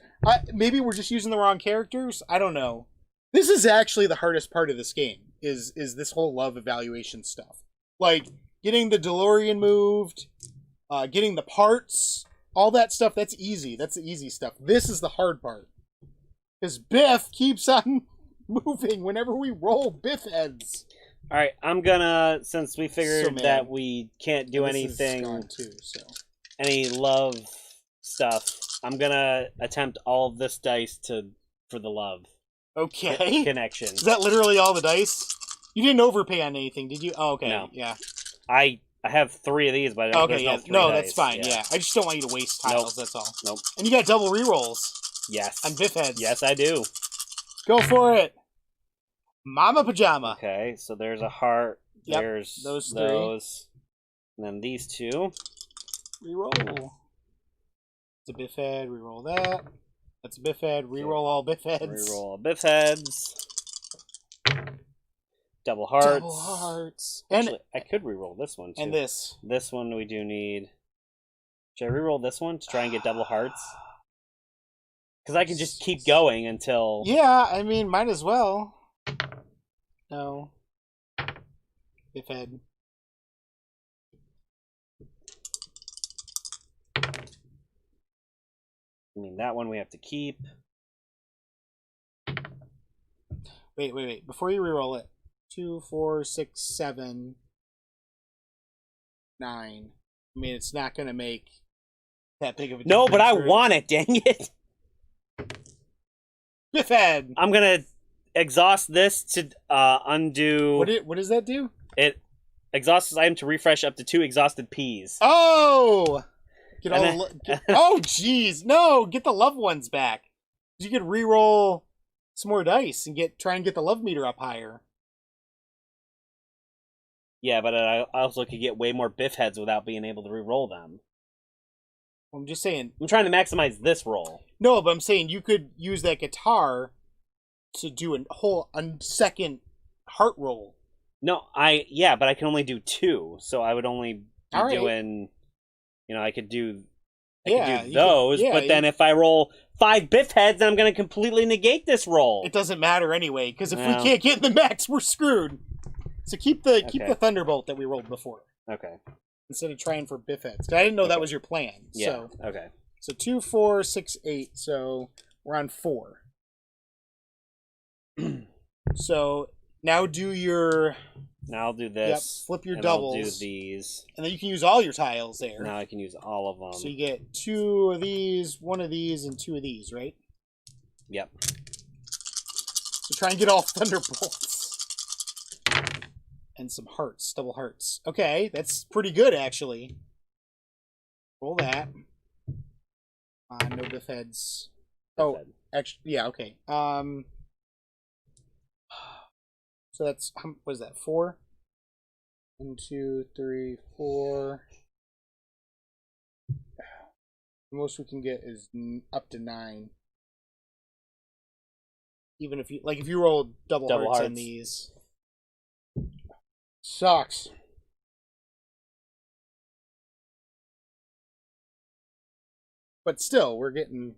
S1: maybe we're just using the wrong characters? I don't know. This is actually the hardest part of this game, is this whole love evaluation stuff. Like, getting the DeLorean moved, getting the parts, all that stuff, that's easy. That's the easy stuff. This is the hard part. Because Biff keeps on moving whenever we roll Biff heads.
S2: Alright, I'm gonna, since we figured that we can't do anything...
S1: This is gone too, so...
S2: any love stuff, I'm gonna attempt all of this dice for the love.
S1: Okay.
S2: Connection.
S1: Is that literally all the dice? You didn't overpay on anything, did you? Oh, okay.
S2: No.
S1: Yeah.
S2: I have 3 of these, but
S1: okay, yeah. No, that's
S2: dice.
S1: fine. Yeah. I just don't want you to waste tiles. That's all.
S2: Nope.
S1: And you got double rerolls.
S2: Yes.
S1: On Biff heads.
S2: Yes, I do.
S1: Go for it. Mama Pajama.
S2: Okay, so there's a heart.
S1: Yep,
S2: There's
S1: those 3.
S2: And then these 2.
S1: Reroll. It's a Biff head. Reroll that. That's a Biff head. Reroll all Biff heads.
S2: Reroll all Biff heads. Double hearts.
S1: Double hearts.
S2: Actually, I could reroll this one too.
S1: And this.
S2: This one we do need. Should I reroll this one to try and get double hearts? Because I can just keep going until...
S1: Yeah, I mean, might as well. No. Biff head.
S2: I mean, that one we have to keep.
S1: Wait. Before you reroll it. 2, 4, 6, 7, 9. I mean, it's not going to make that big of a difference.
S2: No, but I want it, dang it.
S1: Biff head.
S2: I'm going to exhaust this to undo...
S1: What does that do?
S2: exhaust this item to refresh up to 2 exhausted peas.
S1: Oh! Get all
S2: And
S1: oh, jeez. No, get the loved ones back. You could re-roll some more dice and try and get the love meter up higher.
S2: Yeah, but I also could get way more biff heads without being able to re-roll them.
S1: I'm just saying.
S2: I'm trying to maximize this roll.
S1: No, but I'm saying you could use that guitar to do a second heart roll.
S2: No, but I can only do 2, so I would only be doing, I could do those, but then if I roll 5 biff heads, I'm going to completely negate this roll.
S1: It doesn't matter anyway, because if we can't get in the max, we're screwed. So keep the Thunderbolt that we rolled before.
S2: Okay.
S1: Instead of trying for biff heads. I didn't know that was your plan.
S2: Yeah,
S1: so.
S2: okay.
S1: So 2, 4, 6, 8, so we're on 4. So now do your...
S2: Now I'll do this.
S1: Yep, flip your doubles.
S2: I'll do these.
S1: And then you can use all your tiles there.
S2: Now I can use all of them.
S1: So you get 2 of these, 1 of these, and 2 of these, right?
S2: Yep.
S1: So try and get all Thunderbolts. And some hearts, double hearts. Okay, that's pretty good, actually. Roll that. No biff heads. Oh, actually, yeah, okay. So that's, what is that, 4? 1, 2, 3, 4. The most we can get is up to 9. Even if you roll double hearts on these. Sucks. But still, we're getting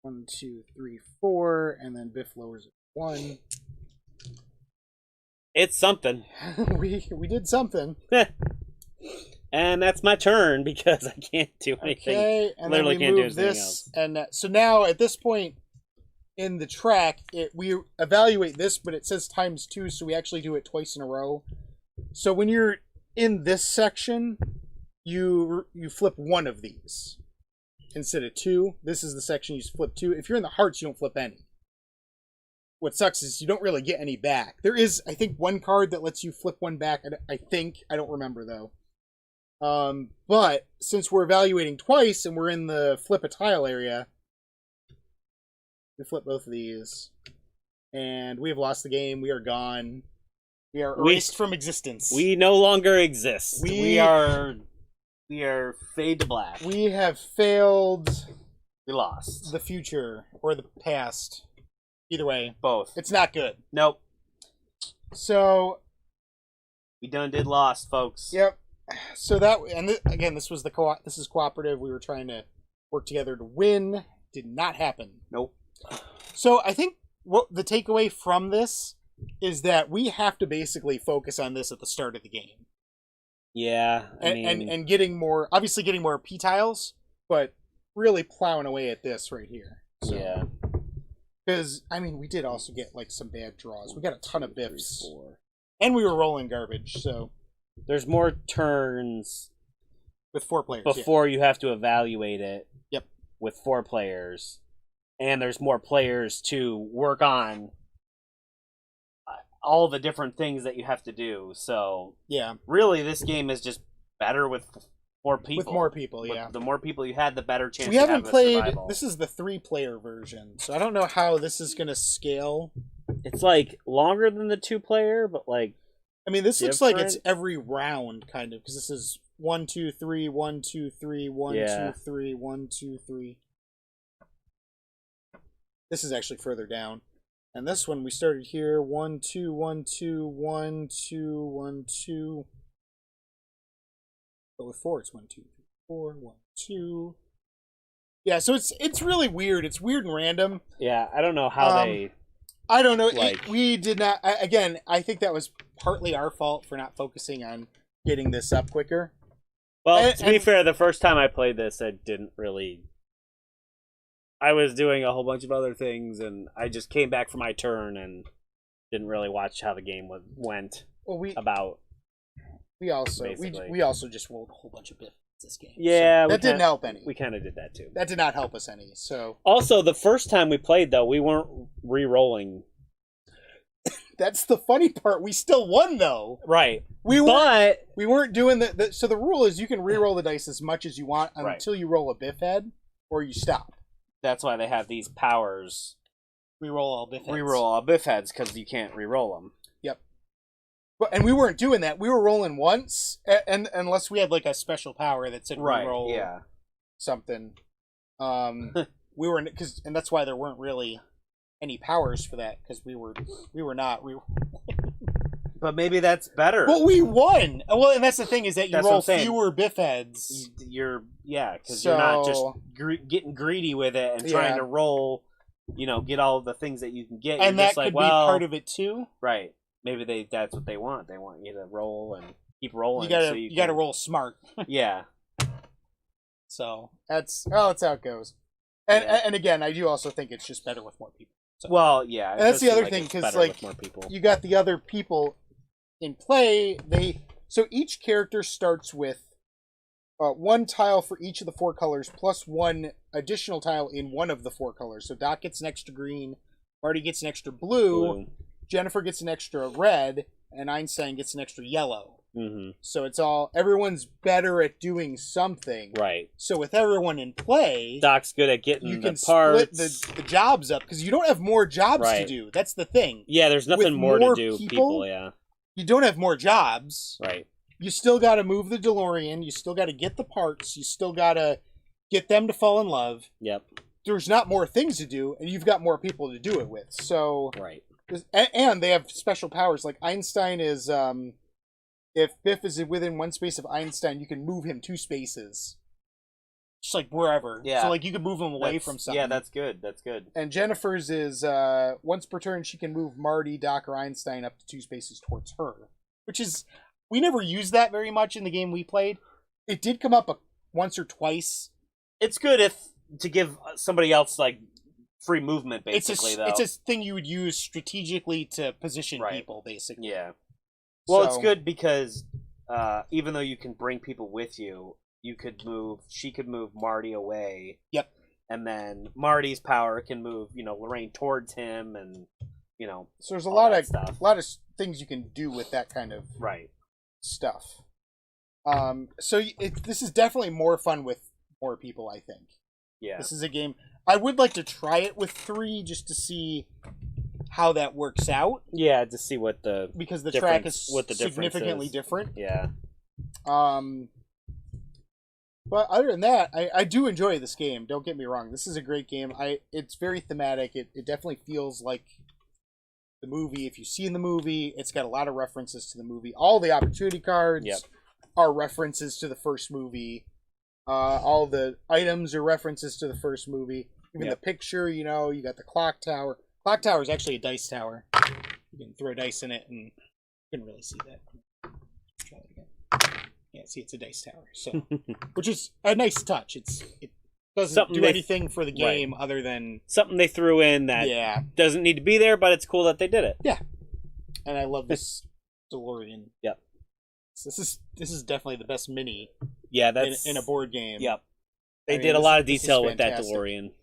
S1: 1, 2, 3, 4, and then Biff lowers it 1.
S2: It's something.
S1: we did something.
S2: And that's my turn because I can't do anything.
S1: Okay, and
S2: literally
S1: then we
S2: can't
S1: move
S2: do anything
S1: this,
S2: else.
S1: and so now at this point in the track, we evaluate this, but it says ×2, so we actually do it twice in a row. So when you're in this section, you flip 1 of these instead of 2. This is the section you flip 2. If you're in the hearts, you don't flip any. What sucks is you don't really get any back. There is, I think, 1 card that lets you flip 1 back. I don't remember though. But since we're evaluating twice and we're in the flip a tile area, we flip both of these, and we have lost the game. We are gone. We are erased from existence.
S2: We no longer exist. We are fade to black.
S1: We have failed.
S2: We lost
S1: the future or the past. Either way,
S2: both.
S1: It's not good.
S2: Nope.
S1: So
S2: we done did lost, folks.
S1: Yep. So that, and again, this was this is cooperative. We were trying to work together to win. Did not happen.
S2: Nope.
S1: So I think what the takeaway from this is that we have to basically focus on this at the start of the game.
S2: Yeah,
S1: and getting more P tiles, but really plowing away at this right here. So,
S2: yeah.
S1: Because we did also get some bad draws. We got a ton of biffs, and we were rolling garbage. So
S2: there's more turns
S1: with 4 players
S2: before you have to evaluate it.
S1: Yep.
S2: With 4 players, and there's more players to work on all the different things that you have to do. So
S1: yeah,
S2: really, this game is just better with 4 people.
S1: With more people, yeah.
S2: The more people you had, the better chance.
S1: We haven't played.
S2: Survival.
S1: This is the 3-player version, so I don't know how this is going to scale.
S2: It's longer than the 2-player, but
S1: this looks like it's every round kind of, because this is 1, 2, 3, 1, 2, 3, 1, 2, 3, 1, 2, 3. This is actually further down. And this one, we started here, 1, 2, 1, 2, 1, 2, 1, 2. But with 4, it's 1, 2, 3, 4, 1, 2. Yeah, so it's really weird. It's weird and random.
S2: Yeah, I don't know how they...
S1: I don't know. We did not... Again, I think that was partly our fault for not focusing on getting this up quicker.
S2: Well, to be fair, the first time I played this, I didn't really... I was doing a whole bunch of other things, and I just came back for my turn and didn't really watch how the game went.
S1: Well, we also just rolled a whole bunch of biffs this game.
S2: Yeah,
S1: so that didn't help any.
S2: We kind of did that too.
S1: That did not help us any. So
S2: also, the first time we played, though, we weren't re-rolling
S1: That's the funny part. We still won though.
S2: Right.
S1: We
S2: But
S1: weren't doing so the rule is you can re-roll the dice as much as you want
S2: Right.
S1: until you roll a biff head or you stop.
S2: that's why they have these powers.
S1: Re-roll all biff heads.
S2: Reroll all biff heads because you can't reroll them.
S1: Yep. And we weren't doing that. We were rolling once, and unless we had like a special power that said re-roll
S2: Yeah.
S1: something. We were and that's why there weren't really any powers for that because we were not.
S2: But maybe that's better.
S1: But we won. Well, and that's the thing is that you
S2: That's what
S1: roll
S2: I'm saying.
S1: fewer biff heads.
S2: You're because you're not just getting greedy with it and trying
S1: Yeah.
S2: to roll. Get all the things that you can get.
S1: And
S2: you're
S1: that
S2: just
S1: could
S2: like,
S1: be
S2: well,
S1: part of it too.
S2: right. Maybe that's what they want. They want you to roll and keep rolling.
S1: You gotta roll smart.
S2: Yeah.
S1: So that's how it goes. And
S2: Yeah.
S1: and again, I do also think it's just better with more people. So.
S2: Well, yeah.
S1: And that's
S2: it
S1: the
S2: does
S1: other
S2: seem
S1: thing,
S2: it's
S1: 'cause,
S2: better
S1: like,
S2: with more people.
S1: You got the other people in play. So each character starts with one tile for each of the 4 colors, plus 1 additional tile in one of the 4 colors. So Doc gets an extra green, Marty gets an extra blue. Jennifer gets an extra red, and Einstein gets an extra yellow.
S2: Mm-hmm.
S1: So everyone's better at doing something.
S2: Right.
S1: So with everyone in play,
S2: Doc's good at getting
S1: you
S2: the
S1: can
S2: parts.
S1: split the jobs up because you don't have more jobs to
S2: Right.
S1: do. That's the thing.
S2: Yeah, there's nothing
S1: with
S2: more
S1: more
S2: to do.
S1: people,
S2: Yeah.
S1: You don't have more jobs.
S2: Right.
S1: You still got to move the DeLorean. You still got to get the parts. You still got to get them to fall in love.
S2: Yep.
S1: There's not more things to do, and you've got more people to do it with. So
S2: Right.
S1: And they have special powers. Like Einstein is, if Biff is within 1 space of Einstein, you can move him 2 spaces, just like wherever.
S2: Yeah.
S1: So like you can move him away from something.
S2: Yeah, that's good. That's good.
S1: And Jennifer's is once per turn she can move Marty, Doc, or Einstein up to 2 spaces towards her, which is we never used that very much in the game we played. It did come up once or twice.
S2: It's good to give somebody else like free movement, basically.
S1: It's a thing you would use strategically to position
S2: Right.
S1: people, basically.
S2: Yeah. Well, it's
S1: So-
S2: good because even though you can bring people with you, she could move Marty away.
S1: Yep.
S2: And then Marty's power can move, Lorraine towards him, and
S1: So there's a
S2: all
S1: lot
S2: that
S1: of
S2: stuff.
S1: things you can do with that kind of
S2: Right.
S1: stuff. So this is definitely more fun with more people, I think.
S2: Yeah.
S1: This is a game I would like to try it with 3 just to see how that works out
S2: Yeah, to see what the
S1: because the track
S2: difference-
S1: is
S2: what the difference
S1: significantly
S2: is.
S1: different.
S2: yeah.
S1: But other than that, I do enjoy this game. Don't get me wrong. This is a great game. It's very thematic. It definitely feels like the movie. If you've seen the movie, it's got a lot of references to the movie. All the opportunity cards
S2: Yep.
S1: are references to the first movie. All the items are references to the first movie. Even
S2: Yep.
S1: the picture, you got the clock tower. Clock tower is actually a dice tower. You can throw dice in it, and you couldn't really see that. Try that again. Yeah, see, it's a dice tower. So, which is a nice touch. It doesn't
S2: Something
S1: do
S2: they-
S1: anything for the game other than
S2: Something they threw in that
S1: yeah.
S2: doesn't need to be there, but it's cool that they did it.
S1: And I love this DeLorean.
S2: Yep.
S1: So this is definitely the best mini
S2: Yeah, that's
S1: in a board game.
S2: Yep. They
S1: I mean,
S2: did a
S1: this-
S2: lot of
S1: this is
S2: detail with that
S1: fantastic.
S2: DeLorean.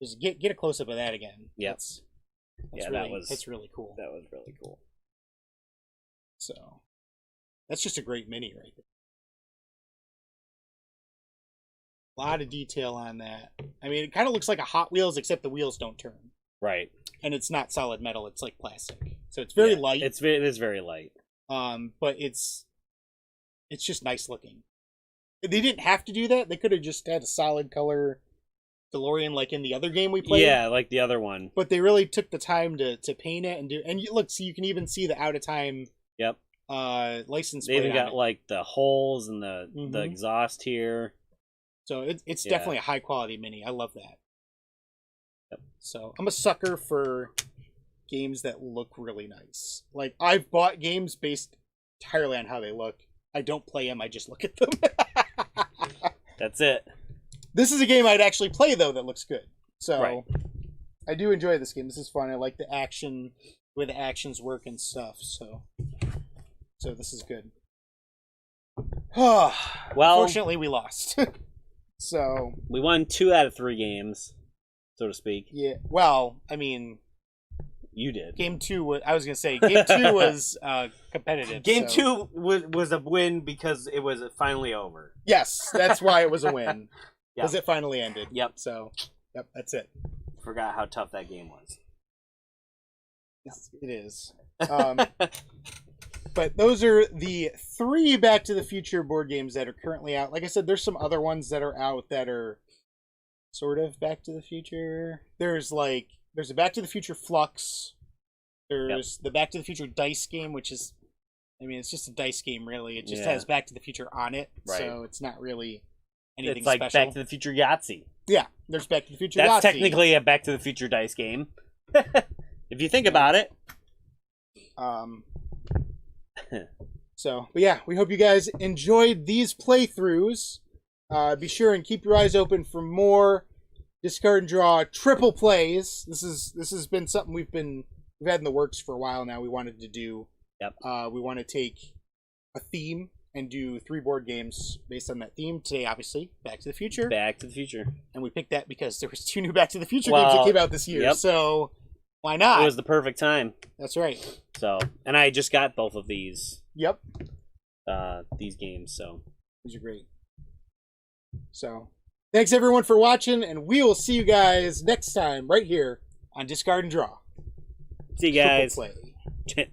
S1: Just get a close up of that again.
S2: Yep.
S1: That's
S2: Yeah,
S1: really, it's really cool.
S2: That was really cool.
S1: So that's just a great mini right there. A lot of detail on that. I mean, it kind of looks like a Hot Wheels, except the wheels don't turn,
S2: Right.
S1: and it's not solid metal; it's like plastic. So it's very
S2: Yeah,
S1: light.
S2: It is very light.
S1: But it's just nice looking. They didn't have to do that. They could have just had a solid color DeLorean like in the other game we played.
S2: Yeah, like the other one.
S1: But they really took the time to paint it and look, so you can even see the out of time
S2: Yep.
S1: license
S2: They
S1: plate
S2: even
S1: on
S2: got
S1: it.
S2: like the holes and the
S1: Mhm.
S2: exhaust here.
S1: So it's
S2: Yeah.
S1: definitely a high quality mini. I love that.
S2: Yep.
S1: So I'm a sucker for games that look really nice. Like I've bought games based entirely on how they look. I don't play them. I just look at them.
S2: That's it.
S1: This is a game I'd actually play though that looks good. So
S2: Right.
S1: I do enjoy this game. This is fun. I like the action, the way the actions work and stuff. So this is good.
S2: Well,
S1: Unfortunately, we lost. So
S2: we won 2 out of 3 games, so to speak.
S1: yeah. Well, I mean,
S3: You did.
S1: Game 2, I was going to say, Game 2 was competitive.
S3: Game
S1: so-
S3: 2 was a win because it was finally over.
S1: Yes, that's why it was a win.
S3: Yeah.
S1: Because it finally ended.
S3: Yep.
S1: So, yep, that's it.
S3: Forgot how tough that game was.
S1: Yes, it is. But those are the 3 Back to the Future board games that are currently out. Like I said, there's some other ones that are out that are sort of Back to the Future. There's a Back to the Future Flux. There's the Back to the Future dice game, which is, I mean, it's just a dice game, really. It just has Back to the Future on it,
S3: Right.
S1: so it's not really anything
S3: It's like
S1: special.
S3: Back to the Future Yahtzee.
S1: Yeah, there's Back to the Future
S3: That's
S1: Yahtzee.
S3: technically a Back to the Future dice game. If you think about it.
S1: So, but yeah, we hope you guys enjoyed these playthroughs. Be sure and keep your eyes open for more Discard and Draw triple plays. This has been something we've had in the works for a while now. We wanted to do.
S3: Yep.
S1: We want to take a theme and do 3 board games based on that theme. Today, obviously, Back to the Future.
S3: Back to the Future.
S1: And we picked that because there was 2 new Back to the Future games that came out this year.
S3: Yep.
S1: So why not?
S3: It was the perfect time.
S1: That's right.
S3: So, and I just got both of these
S1: Yep.
S3: these games. So
S1: These are great. So, thanks everyone for watching, and we will see you guys next time right here on Discard and Draw.
S3: see you guys.
S1: Triple play.